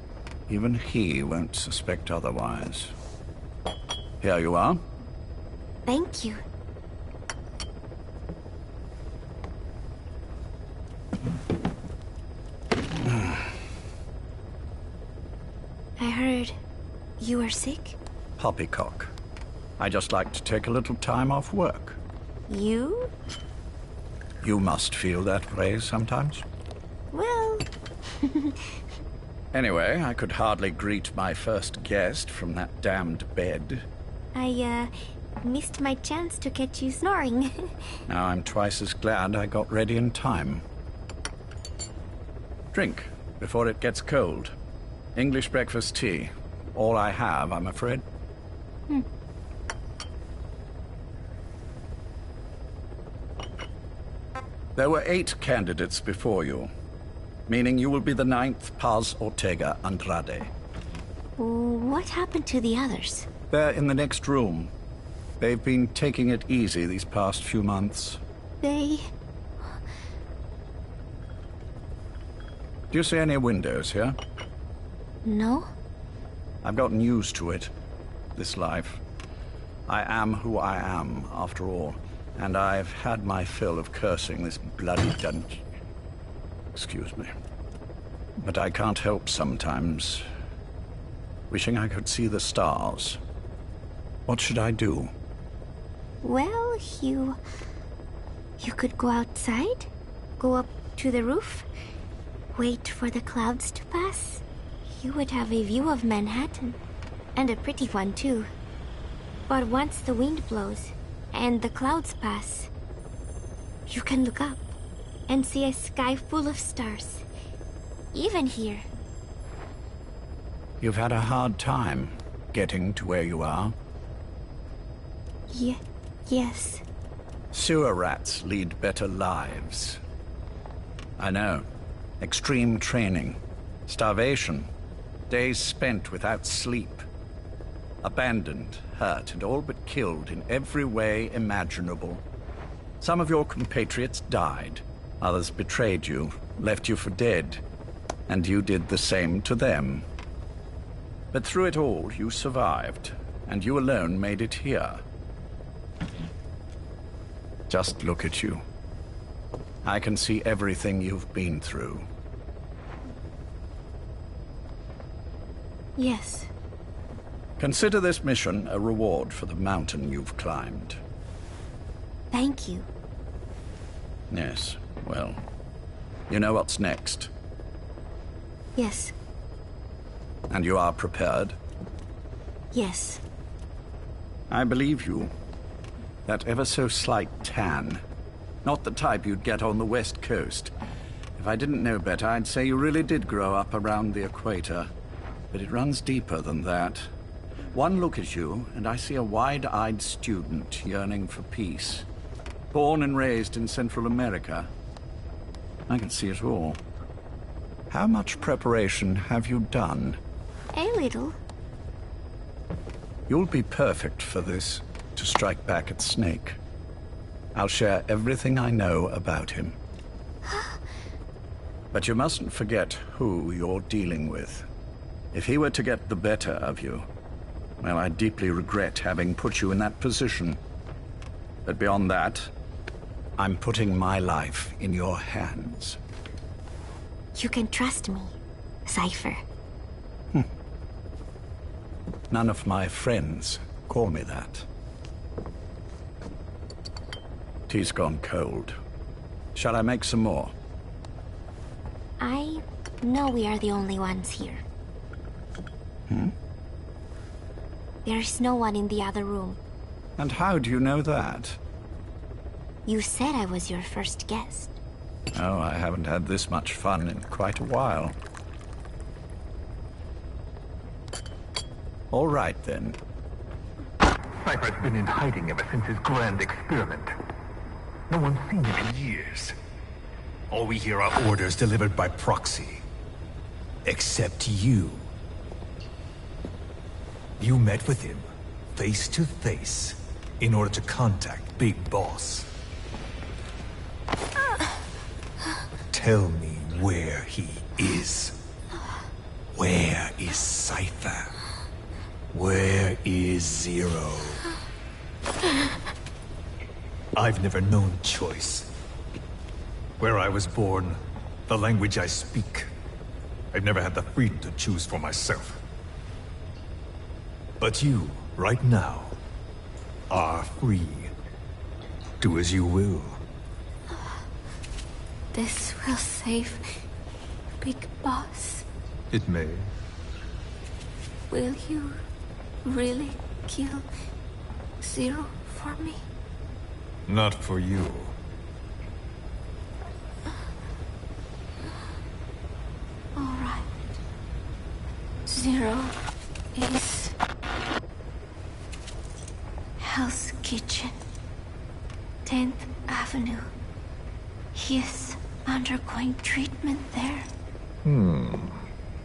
Speaker 9: Even he won't suspect otherwise. Here you are.
Speaker 8: Thank you. I heard you are sick?
Speaker 9: Poppycock. I just like to take a little time off work.
Speaker 8: You?
Speaker 9: You must feel that way sometimes.
Speaker 8: Well...
Speaker 9: Anyway, I could hardly greet my first guest from that damned bed.
Speaker 8: I, missed my chance to catch you snoring.
Speaker 9: Now I'm twice as glad I got ready in time. Drink, before it gets cold. English breakfast tea. All I have, I'm afraid. There were 8 candidates before you, meaning you will be the 9th Paz Ortega Andrade.
Speaker 8: What happened to the others?
Speaker 9: They're in the next room. They've been taking it easy these past few months.
Speaker 8: They...
Speaker 9: Do you see any windows here?
Speaker 8: No?
Speaker 9: I've gotten used to it, this life. I am who I am, after all, and I've had my fill of cursing this bloody dungeon. Excuse me. But I can't help sometimes wishing I could see the stars. What should I do?
Speaker 8: Well, you could go outside, go up to the roof, wait for the clouds to pass. You would have a view of Manhattan, and a pretty one too. But once the wind blows and the clouds pass, you can look up and see a sky full of stars, even here.
Speaker 9: You've had a hard time getting to where you are.
Speaker 8: Yes.
Speaker 9: Sewer rats lead better lives. I know. Extreme training, starvation, days spent without sleep. Abandoned, hurt, and all but killed in every way imaginable. Some of your compatriots died. Others betrayed you, left you for dead. And you did the same to them. But through it all, you survived, and you alone made it here. Just look at you. I can see everything you've been through.
Speaker 8: Yes.
Speaker 9: Consider this mission a reward for the mountain you've climbed.
Speaker 8: Thank you.
Speaker 9: Yes, well, you know what's next.
Speaker 8: Yes.
Speaker 9: And you are prepared?
Speaker 8: Yes.
Speaker 9: I believe you. That ever so slight tan. Not the type you'd get on the West Coast. If I didn't know better, I'd say you really did grow up around the equator. But it runs deeper than that. One look at you, and I see a wide-eyed student yearning for peace. Born and raised in Central America. I can see it all. How much preparation have you done?
Speaker 8: A little.
Speaker 9: You'll be perfect for this, to strike back at Snake. I'll share everything I know about him. But you mustn't forget who you're dealing with. If he were to get the better of you, Well, I deeply regret having put you in that position. But beyond that, I'm putting my life in your hands.
Speaker 8: You can trust me, Cypher.
Speaker 9: None of my friends call me that. Tea's gone cold. Shall I make some more?
Speaker 8: I know we are the only ones here. There's no one in the other room.
Speaker 9: And how do you know that?
Speaker 8: You said I was your first guest.
Speaker 9: Oh, I haven't had this much fun in quite a while. All right, then.
Speaker 7: Cypher's been in hiding ever since his grand experiment. No one's seen him in years.
Speaker 10: All we hear are orders delivered by proxy. Except you. You met with him, face to face, in order to contact Big Boss. Tell me where he is. Where is Cypher? Where is Zero? I've never known choice. Where I was born, the language I speak, I've never had the freedom to choose for myself. But you, right now, are free. Do as you will.
Speaker 8: This will save Big Boss.
Speaker 10: It may.
Speaker 8: Will you really kill Zero for me?
Speaker 10: Not for you.
Speaker 8: All right. Zero is Hell's Kitchen, 10th Avenue. He is undergoing treatment there.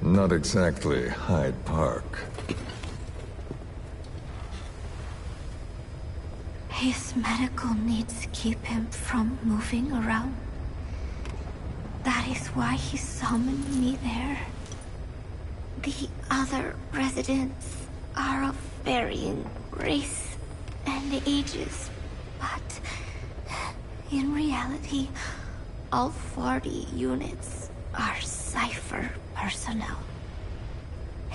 Speaker 5: Not exactly Hyde Park.
Speaker 8: His medical needs keep him from moving around. That is why he summoned me there. The other residents are of varying race and ages, but in reality, all 40 units are Cypher personnel.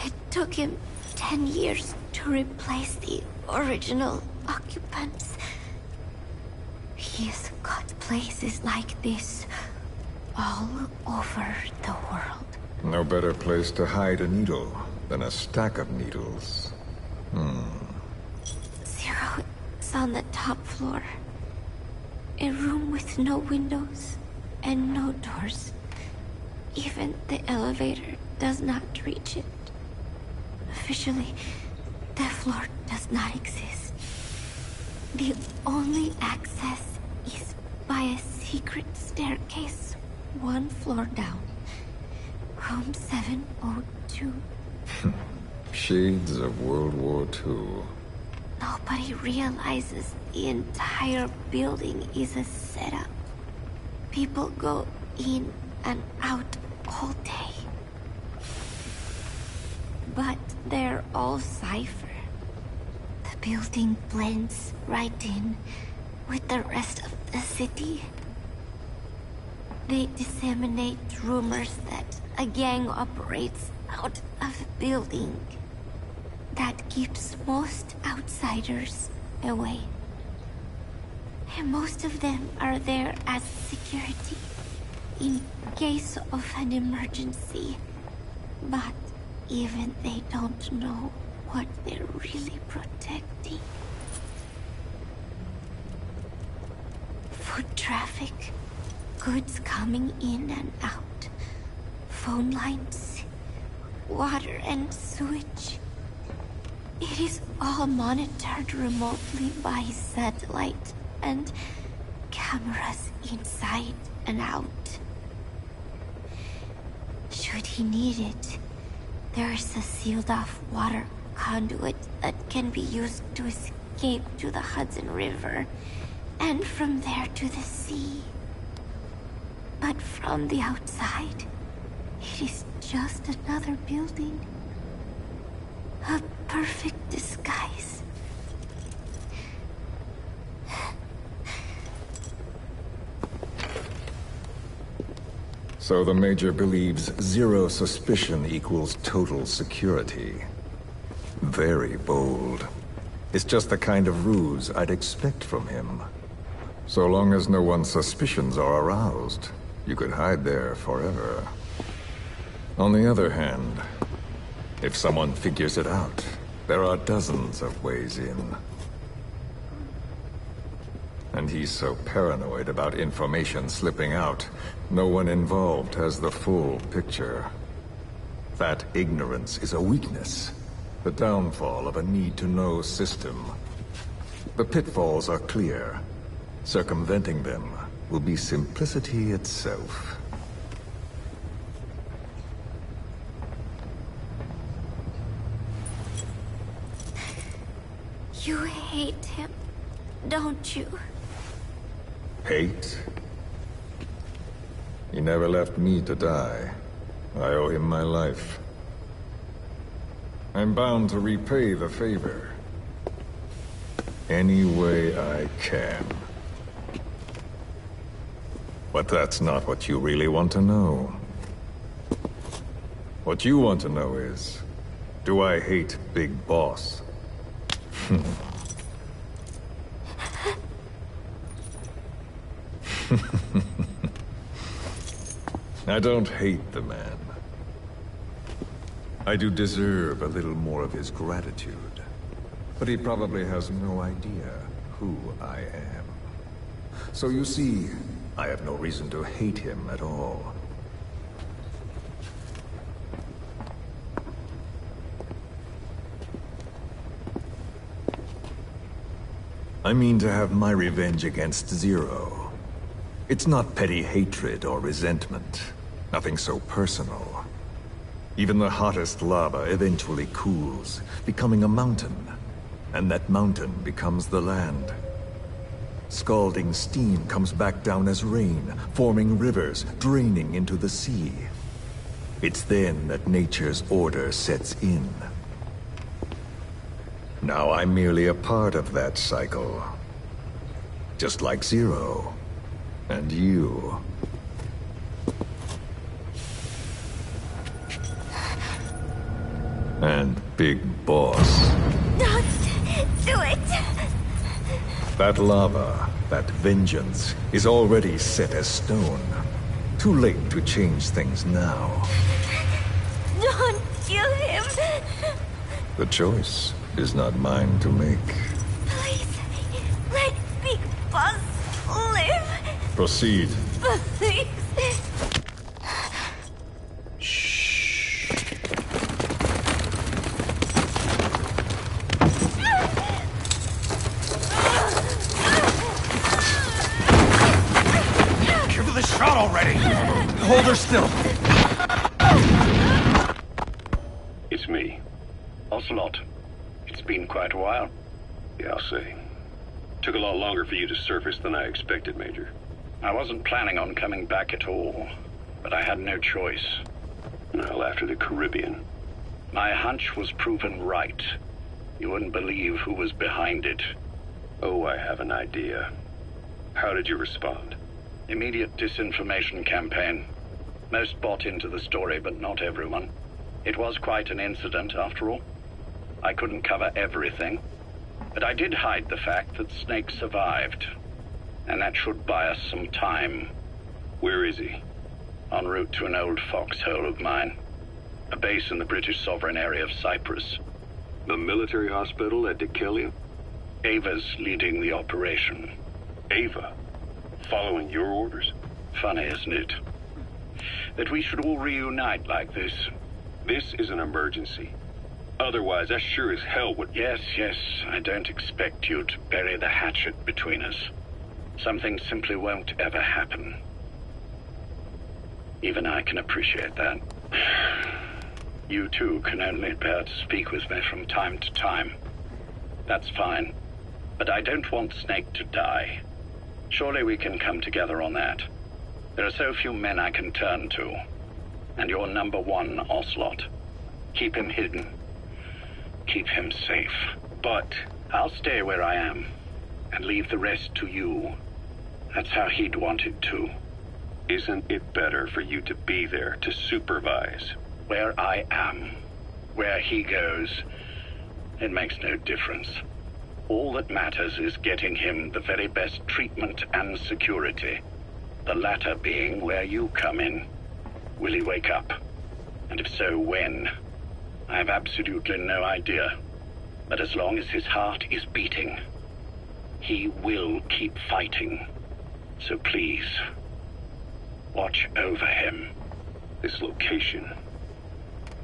Speaker 8: It took him 10 years to replace the original occupants. He's got places like this all over the world.
Speaker 5: No better place to hide a needle than a stack of needles.
Speaker 8: Zero is on the top floor. A room with no windows and no doors. Even the elevator does not reach it. Officially, the floor does not exist. The only access is by a secret staircase 1 floor down. Room 702.
Speaker 5: Shades of World War II.
Speaker 8: Nobody realizes the entire building is a setup. People go in and out all day. But they're all Cypher. The building blends right in with the rest of the city. They disseminate rumors that a gang operates out of the building. That keeps most outsiders away. And most of them are there as security in case of an emergency. But even they don't know what they're really protecting. Foot traffic, goods coming in and out, phone lines, water and sewage. It is all monitored remotely by satellite and cameras inside and out. Should he need it, there is a sealed-off water conduit that can be used to escape to the Hudson River, and from there to the sea. But from the outside, it is just another building. A perfect disguise.
Speaker 5: So the Major believes zero suspicion equals total security. Very bold. It's just the kind of ruse I'd expect from him. So long as no one's suspicions are aroused, you could hide there forever. On the other hand, if someone figures it out, there are dozens of ways in. And he's so paranoid about information slipping out, no one involved has the full picture. That ignorance is a weakness, the downfall of a need-to-know system. The pitfalls are clear. Circumventing them will be simplicity itself.
Speaker 8: You hate him, don't you?
Speaker 5: Hate? He never left me to die. I owe him my life. I'm bound to repay the favor. Any way I can. But that's not what you really want to know. What you want to know is, do I hate Big Boss? I don't hate the man. I do deserve a little more of his gratitude. But he probably has no idea who I am. So you see, I have no reason to hate him at all. I mean to have my revenge against Zero. It's not petty hatred or resentment. Nothing so personal. Even the hottest lava eventually cools, becoming a mountain. And that mountain becomes the land. Scalding steam comes back down as rain, forming rivers, draining into the sea. It's then that nature's order sets in. Now I'm merely a part of that cycle. Just like Zero. And you. And Big Boss.
Speaker 8: Don't do it!
Speaker 5: That lava, that vengeance, is already set as stone. Too late to change things now.
Speaker 8: Don't kill him!
Speaker 5: The choice is not mine to make.
Speaker 8: Please, let Big Boss live!
Speaker 5: Proceed.
Speaker 8: Please!
Speaker 10: Hold her still.
Speaker 3: It's me. Ocelot. It's been quite a while. Yeah, I'll say. Took a lot longer for you to surface than I expected, Major. I wasn't planning on coming back at all, but I had no choice. Well, after the Caribbean. My hunch was proven right. You wouldn't believe who was behind it. Oh, I have an idea. How did you respond? Immediate disinformation campaign. Most bought into the story, but not everyone. It was quite an incident, after all. I couldn't cover everything, but I did hide the fact that Snake survived. And that should buy us some time. Where is he? En route to an old foxhole of mine. A base in the British sovereign area of Cyprus. The military hospital at Dikelia? Ava's leading the operation. Ava? Following your orders? Funny, isn't it? That we should all reunite like this. This is an emergency. Otherwise, I sure as hell would... Yes, I don't expect you to bury the hatchet between us. Something simply won't ever happen. Even I can appreciate that. You too can only bear to speak with me from time to time. That's fine. But I don't want Snake to die. Surely we can come together on that. There are so few men I can turn to. And you're number one, Ocelot. Keep him hidden.
Speaker 11: keep him safe. But I'll stay where I am and leave the rest to you. That's how he'd want it too.
Speaker 3: Isn't it better for you to be there to supervise?
Speaker 11: Where I am, where he goes, it makes no difference. All that matters is getting him the very best treatment and security. The latter being where you come in. Will he wake up? And if so, when? I have absolutely no idea. But as long as his heart is beating, he will keep fighting. So please, watch over him.
Speaker 3: This location,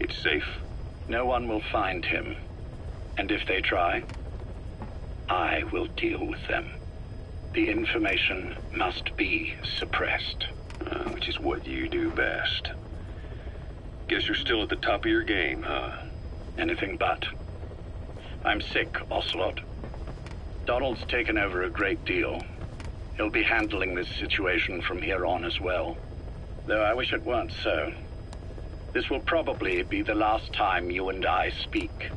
Speaker 3: it's safe?
Speaker 11: No one will find him. And if they try, I will deal with them. The information must be suppressed.
Speaker 3: Which is what you do best. Guess you're still at the top of your game, huh?
Speaker 11: Anything but. I'm sick, Ocelot. Donald's taken over a great deal. He'll be handling this situation from here on as well. Though I wish it weren't so. This will probably be the last time you and I speak.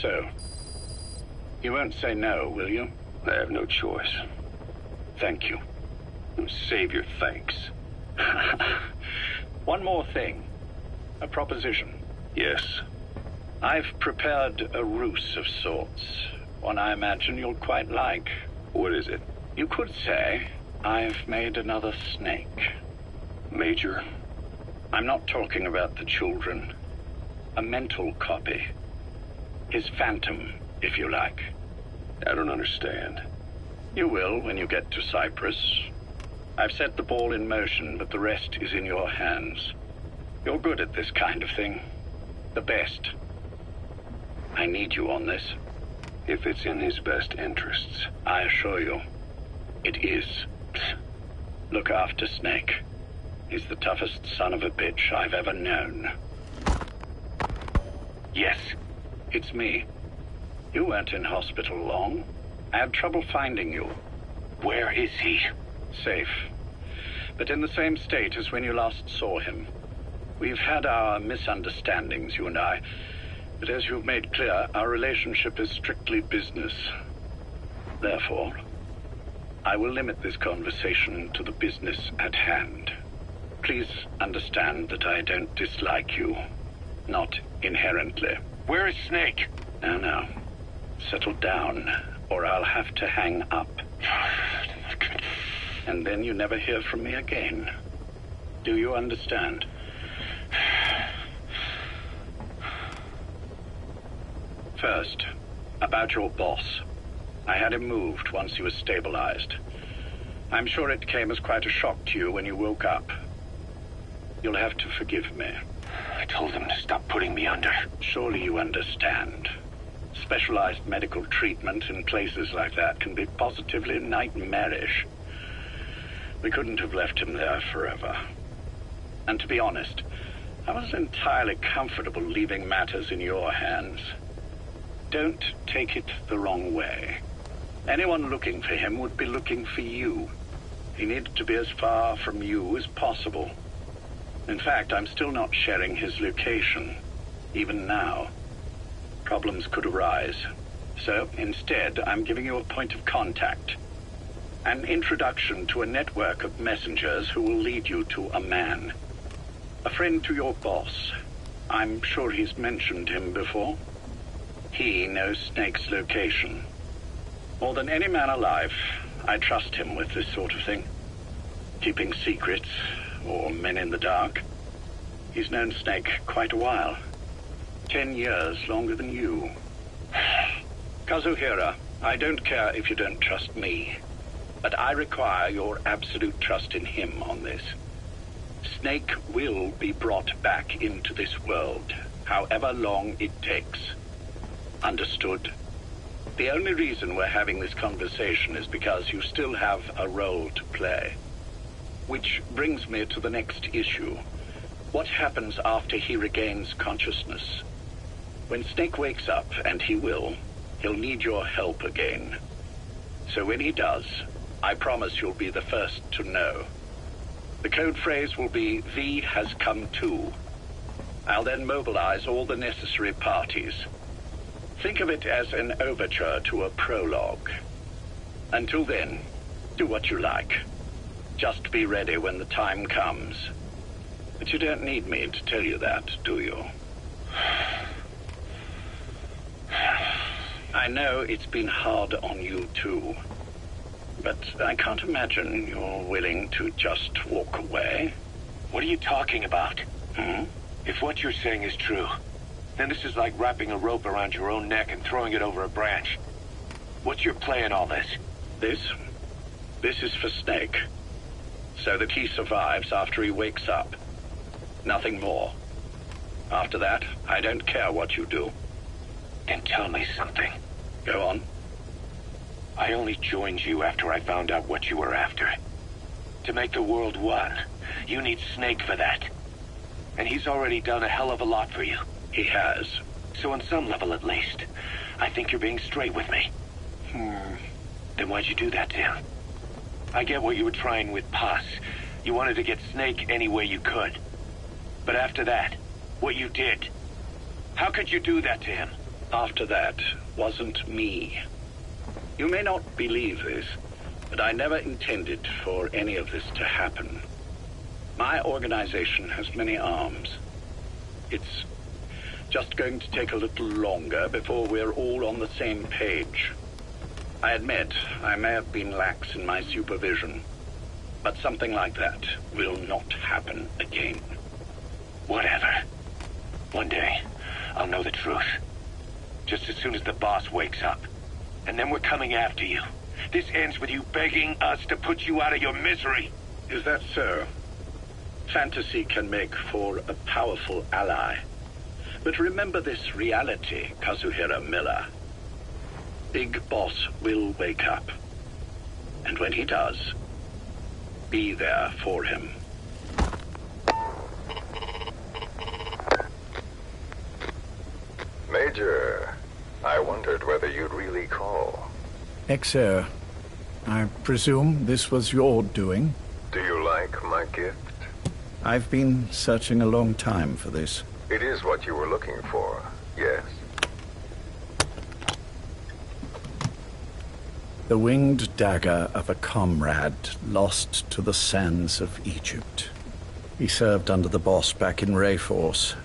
Speaker 11: So, you won't say no, will you?
Speaker 3: I have no choice.
Speaker 11: Thank you.
Speaker 3: Save your thanks.
Speaker 11: One more thing. A proposition.
Speaker 3: Yes.
Speaker 11: I've prepared a ruse of sorts. One I imagine you'll quite like.
Speaker 3: What is it?
Speaker 11: You could say I've made another snake.
Speaker 3: Major?
Speaker 11: I'm not talking about the children. A mental copy. His phantom, if you like.
Speaker 3: I don't understand.
Speaker 11: You will when you get to Cyprus. I've set the ball in motion, but the rest is in your hands. You're good at this kind of thing. The best. I need you on this.
Speaker 3: If it's in his best interests.
Speaker 11: I assure you, it is. Look after Snake. He's the toughest son of a bitch I've ever known. Yes, it's me. You weren't in hospital long. I had trouble finding you.
Speaker 4: Where is he?
Speaker 11: Safe. But in the same state as when you last saw him. We've had our misunderstandings, you and I. But as you've made clear, our relationship is strictly business. Therefore, I will limit this conversation to the business at hand. Please understand that I don't dislike you. Not inherently.
Speaker 4: Where is Snake?
Speaker 11: Now. Settle down, or I'll have to hang up. And then you never hear from me again. Do you understand? First, about your boss. I had him moved once he was stabilized. I'm sure it came as quite a shock to you when you woke up. You'll have to forgive me.
Speaker 4: I told him to stop putting me under.
Speaker 11: Surely you understand. Specialized medical treatment in places like that can be positively nightmarish. We couldn't have left him there forever. And to be honest, I wasn't entirely comfortable leaving matters in your hands. Don't take it the wrong way. Anyone looking for him would be looking for you. He needed to be as far from you as possible. In fact, I'm still not sharing his location, even now. Problems could arise. So instead, I'm giving you a point of contact. An introduction to a network of messengers who will lead you to a man. A friend to your boss. I'm sure he's mentioned him before. He knows Snake's location. More than any man alive, I trust him with this sort of thing. Keeping secrets, or men in the dark. He's known Snake quite a while. 10 years longer than you. Kazuhira, I don't care if you don't trust me, but I require your absolute trust in him on this. Snake will be brought back into this world, however long it takes. Understood? The only reason we're having this conversation is because you still have a role to play. Which brings me to the next issue. What happens after he regains consciousness? When Snake wakes up, and he will, he'll need your help again. So when he does, I promise you'll be the first to know. The code phrase will be, V has come to. I'll then mobilize all the necessary parties. Think of it as an overture to a prologue. Until then, do what you like. Just be ready when the time comes. But you don't need me to tell you that, do you? I know it's been hard on you too. But I can't imagine you're willing to just walk away.
Speaker 4: What are you talking about? If what you're saying is true, then this is like wrapping a rope around your own neck and throwing it over a branch. What's your play in all this?
Speaker 11: This is for Snake. So that he survives after he wakes up. Nothing more. After that, I don't care what you do.
Speaker 4: Then tell me something.
Speaker 11: Go on.
Speaker 4: I only joined you after I found out what you were after. To make the world one, you need Snake for that. And he's already done a hell of a lot for you.
Speaker 11: He has.
Speaker 4: So on some level at least, I think you're being straight with me. Then why'd you do that to him? I get what you were trying with Paz. You wanted to get Snake any way you could. But after that, what you did, how could you do that to him?
Speaker 11: After that wasn't me. You may not believe this, but I never intended for any of this to happen. My organization has many arms. It's just going to take a little longer before we're all on the same page. I admit I may have been lax in my supervision, but something like that will not happen again.
Speaker 4: Whatever. One day, I'll know the truth. Just as soon as the boss wakes up. And then we're coming after you. This ends with you begging us to put you out of your misery.
Speaker 11: Is that so? Fantasy can make for a powerful ally. But remember this reality, Kazuhira Miller. Big Boss will wake up. And when he does, be there for him.
Speaker 12: Major, I wondered whether you'd really call.
Speaker 9: Exer, I presume this was your doing?
Speaker 12: Do you like my gift?
Speaker 9: I've been searching a long time for this.
Speaker 12: It is what you were looking for, yes?
Speaker 9: The winged dagger of a comrade lost to the sands of Egypt. He served under the boss back in Rayforce.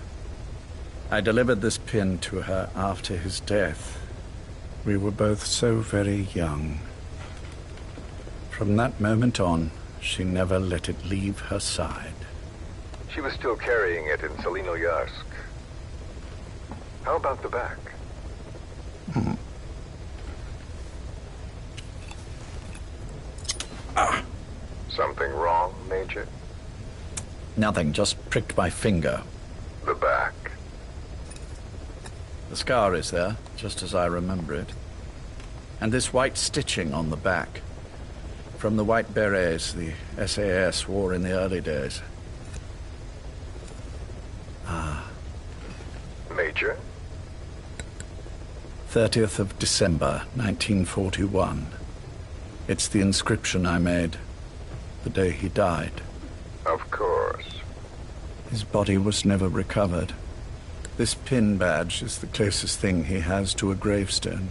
Speaker 9: I delivered this pin to her after his death. We were both so very young. From that moment on, she never let it leave her side.
Speaker 12: She was still carrying it in Selinoyarsk. How about the back? Something wrong, Major?
Speaker 9: Nothing, just pricked my finger.
Speaker 12: The back.
Speaker 9: The scar is there, just as I remember it. And this white stitching on the back. From the white berets the SAS wore in the early days.
Speaker 12: Major?
Speaker 9: 30th of December, 1941. It's the inscription I made the day he died.
Speaker 12: Of course.
Speaker 9: His body was never recovered. This pin badge is the closest thing he has to a gravestone.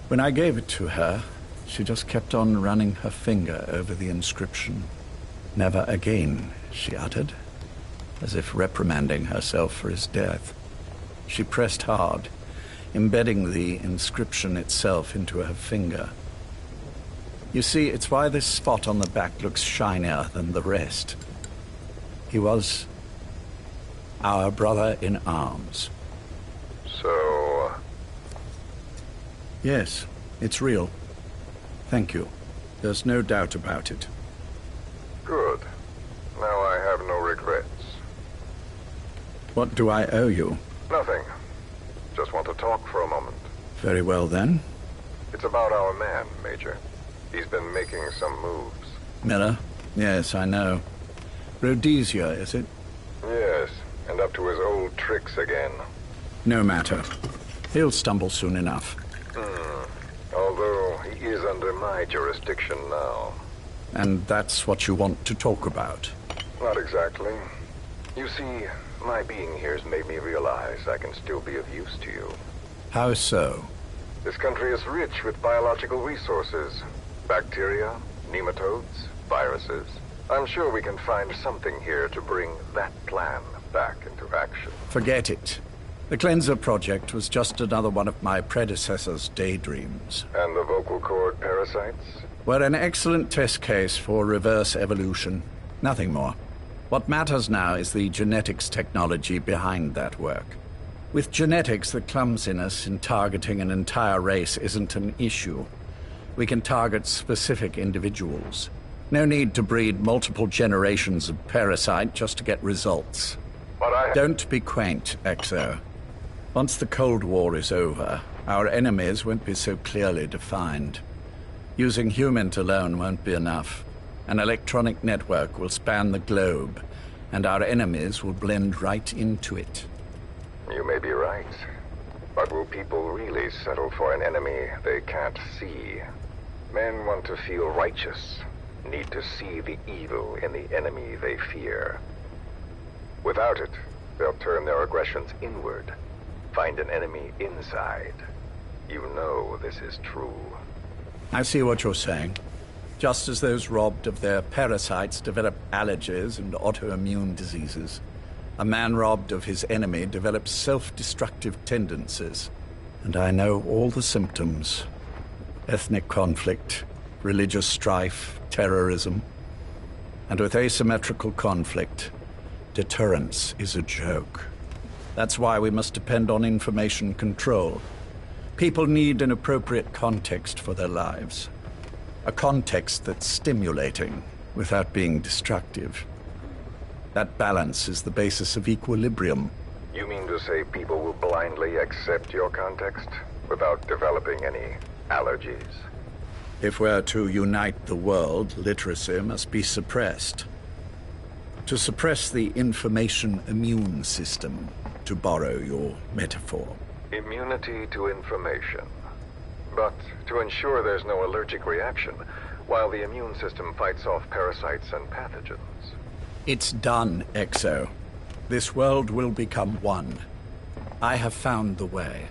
Speaker 9: When I gave it to her, she just kept on running her finger over the inscription. Never again, she uttered, as if reprimanding herself for his death. She pressed hard, embedding the inscription itself into her finger. You see, it's why this spot on the back looks shinier than the rest. He was our brother in arms.
Speaker 12: So...
Speaker 9: Yes, it's real. Thank you. There's no doubt about it.
Speaker 12: Good. Now I have no regrets.
Speaker 9: What do I owe you?
Speaker 12: Nothing. Just want to talk for a moment.
Speaker 9: Very well, then.
Speaker 12: It's about our man, Major. He's been making some moves.
Speaker 9: Miller? Yes, I know. Rhodesia, is it?
Speaker 12: Yes, and up to his old tricks again.
Speaker 9: No matter. He'll stumble soon enough.
Speaker 12: Although he is under my jurisdiction now.
Speaker 9: And that's what you want to talk about?
Speaker 12: Not exactly. You see, my being here has made me realize I can still be of use to you.
Speaker 9: How so?
Speaker 12: This country is rich with biological resources. Bacteria, nematodes, viruses. I'm sure we can find something here to bring that plan back into action.
Speaker 9: Forget it. The Cleanser Project was just another one of my predecessor's daydreams.
Speaker 12: And the vocal cord parasites?
Speaker 9: Were an excellent test case for reverse evolution. Nothing more. What matters now is the genetics technology behind that work. With genetics, the clumsiness in targeting an entire race isn't an issue. We can target specific individuals. No need to breed multiple generations of parasite just to get results. Don't be quaint, Exo. Once the Cold War is over, our enemies won't be so clearly defined. Using humans alone won't be enough. An electronic network will span the globe, and our enemies will blend right into it.
Speaker 12: You may be right. But will people really settle for an enemy they can't see? Men want to feel righteous, need to see the evil in the enemy they fear. Without it, they'll turn their aggressions inward, find an enemy inside. You know this is true.
Speaker 9: I see what you're saying. Just as those robbed of their parasites develop allergies and autoimmune diseases, a man robbed of his enemy develops self-destructive tendencies. And I know all the symptoms. Ethnic conflict, religious strife, terrorism. And with asymmetrical conflict, deterrence is a joke. That's why we must depend on information control. People need an appropriate context for their lives. A context that's stimulating without being destructive. That balance is the basis of equilibrium.
Speaker 12: You mean to say people will blindly accept your context without developing any allergies?
Speaker 9: If we're to unite the world, literacy must be suppressed. To suppress the information immune system, to borrow your metaphor.
Speaker 12: Immunity to information. But to ensure there's no allergic reaction, while the immune system fights off parasites and pathogens.
Speaker 9: It's done, Exo. This world will become one. I have found the way.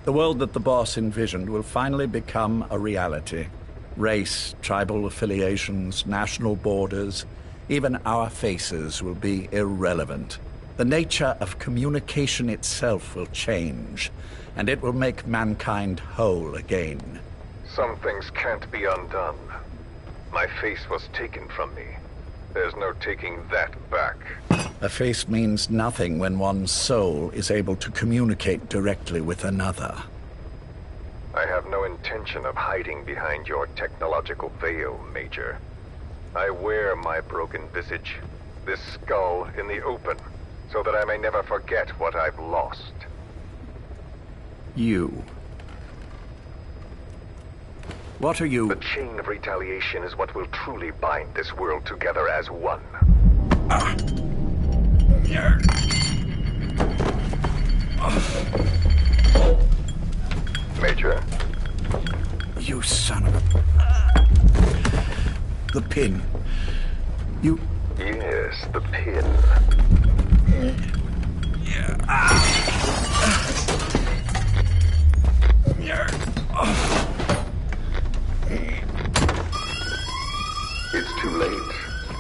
Speaker 9: The world that the boss envisioned will finally become a reality. Race, tribal affiliations, national borders, even our faces will be irrelevant. The nature of communication itself will change, and it will make mankind whole again.
Speaker 12: Some things can't be undone. My face was taken from me. There's no taking that back.
Speaker 9: A face means nothing when one's soul is able to communicate directly with another.
Speaker 12: I have no intention of hiding behind your technological veil, Major. I wear my broken visage, this skull, in the open, so that I may never forget what I've lost.
Speaker 9: You. What are you?
Speaker 12: The chain of retaliation is what will truly bind this world together as one. Major?
Speaker 9: You son of a... The pin. You...
Speaker 12: Yes, the pin. It's too late.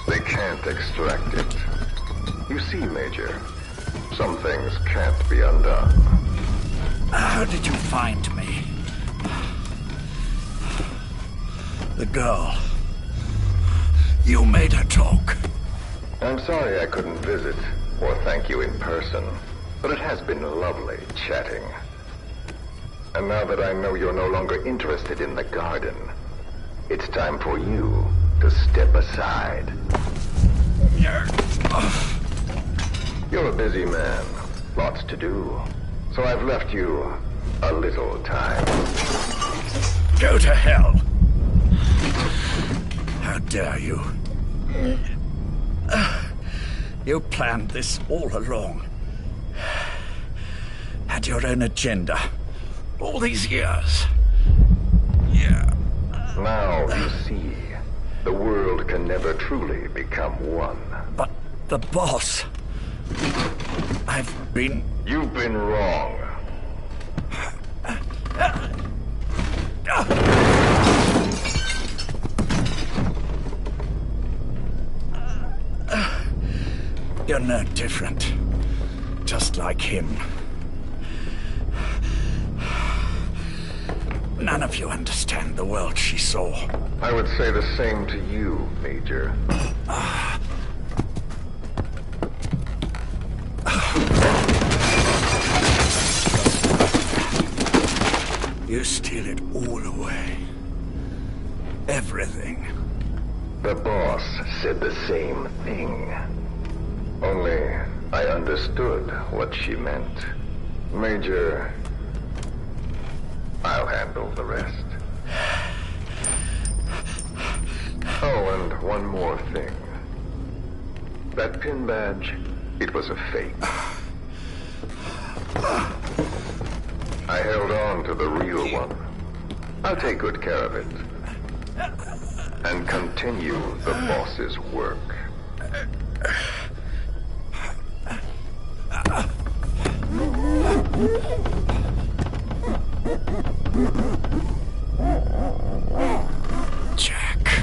Speaker 12: They can't extract it. You see, Major, some things can't be undone.
Speaker 9: How did you find me? The girl. You made her talk.
Speaker 12: I'm sorry I couldn't visit or thank you in person, but it has been lovely chatting. And now that I know you're no longer interested in the garden, it's time for you to step aside. You're a busy man, lots to do, so I've left you a little time.
Speaker 9: Go to hell! How dare you? You planned this all along. Had your own agenda. All these years. Yeah.
Speaker 12: Now you see, the world can never truly become one.
Speaker 9: But the boss...
Speaker 12: You've been wrong.
Speaker 9: You're no different. Just like him. None of you understand the world she saw.
Speaker 12: I would say the same to you, Major.
Speaker 9: You steal it all away. Everything.
Speaker 12: The boss said the same thing. Only I understood what she meant. Major, I'll handle the rest. Oh, and one more thing. That pin badge, it was a fake. I held on to the real one. I'll take good care of it. And continue the boss's work.
Speaker 9: Jack.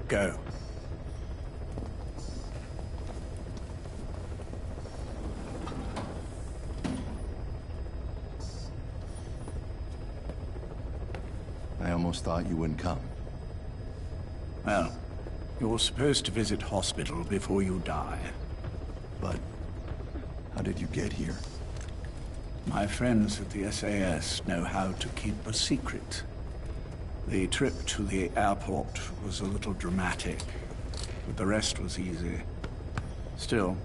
Speaker 9: Go.
Speaker 13: I almost thought you wouldn't come.
Speaker 9: Well, you're supposed to visit hospital before you die.
Speaker 13: But how did you get here?
Speaker 9: My friends at the SAS know how to keep a secret. The trip to the airport was a little dramatic, but the rest was easy. Still,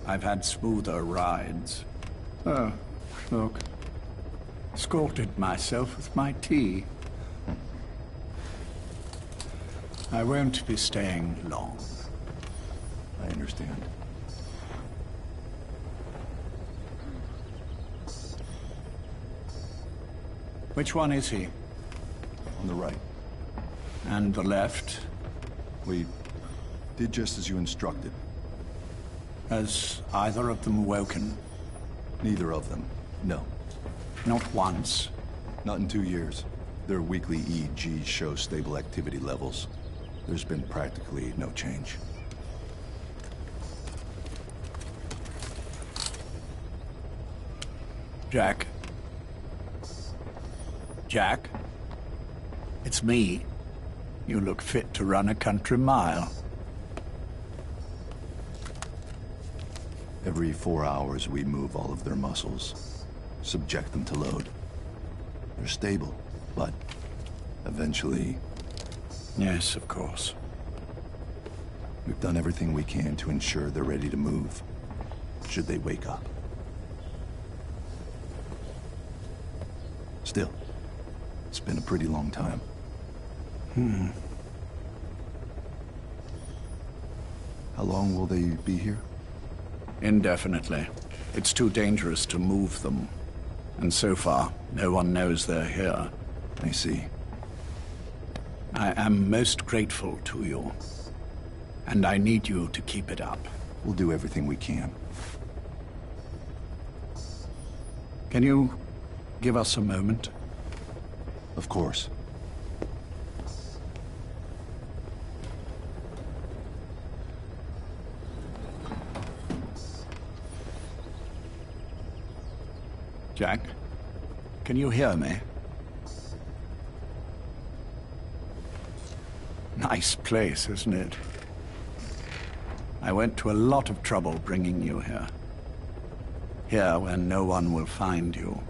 Speaker 9: I've had smoother rides. Oh, look. Escorted myself with my tea. I won't be staying long.
Speaker 13: I understand.
Speaker 9: Which one is he?
Speaker 13: On the right.
Speaker 9: And the left?
Speaker 13: We did just as you instructed.
Speaker 9: Has either of them woken?
Speaker 13: Neither of them, no.
Speaker 9: Not once?
Speaker 13: Not in 2 years. Their weekly EEGs show stable activity levels. There's been practically no change.
Speaker 9: Jack? Jack? It's me. You look fit to run a country mile.
Speaker 13: Every 4 hours we move all of their muscles, subject them to load. They're stable, but eventually...
Speaker 9: Yes, of course.
Speaker 13: We've done everything we can to ensure they're ready to move, should they wake up. Still, it's been a pretty long time. How long will they be here?
Speaker 9: Indefinitely. It's too dangerous to move them. And so far, no one knows they're here.
Speaker 13: I see.
Speaker 9: I am most grateful to you. And I need you to keep it up.
Speaker 13: We'll do everything we can.
Speaker 9: Can you give us a moment?
Speaker 13: Of course.
Speaker 9: Jack, can you hear me? Nice place, isn't it? I went to a lot of trouble bringing you here. Here where no one will find you.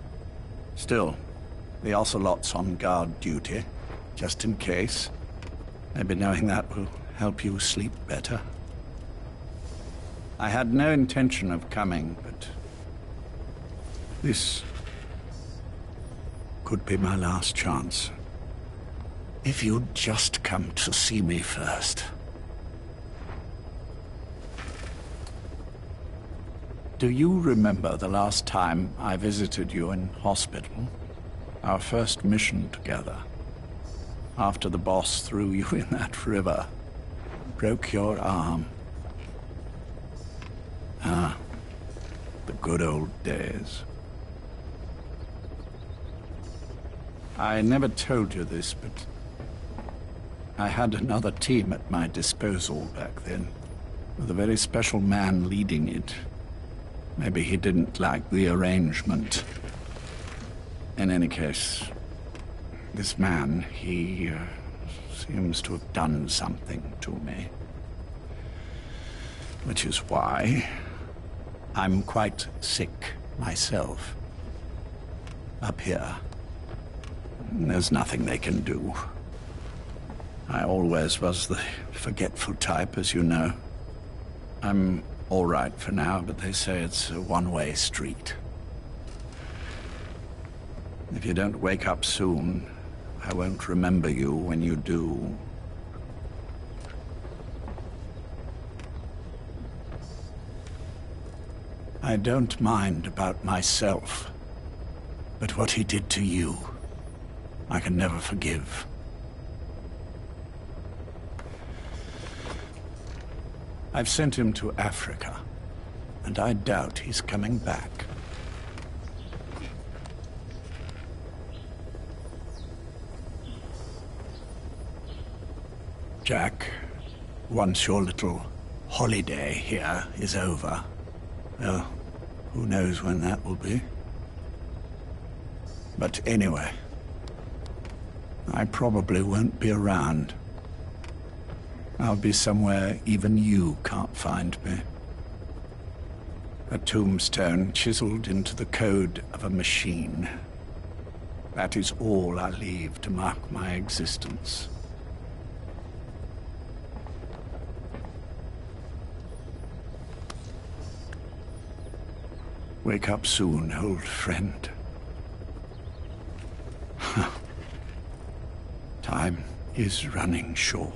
Speaker 9: Still, the Ocelot's on guard duty, just in case. Maybe knowing that will help you sleep better. I had no intention of coming, but this could be my last chance. If you'd just come to see me first. Do you remember the last time I visited you in hospital? Our first mission together. After the boss threw you in that river. Broke your arm. Ah, the good old days. I never told you this, but I had another team at my disposal back then, with a very special man leading it. Maybe he didn't like the arrangement. In any case, this man, he seems to have done something to me. Which is why I'm quite sick myself. Up here. There's nothing they can do. I always was the forgetful type, as you know. I'm all right for now, but they say it's a one-way street. If you don't wake up soon, I won't remember you when you do. I don't mind about myself, but what he did to you, I can never forgive. I've sent him to Africa, and I doubt he's coming back. Jack, once your little holiday here is over, well, who knows when that will be. But anyway, I probably won't be around. I'll be somewhere even you can't find me. A tombstone chiseled into the code of a machine. That is all I leave to mark my existence. Wake up soon, old friend. Time is running short.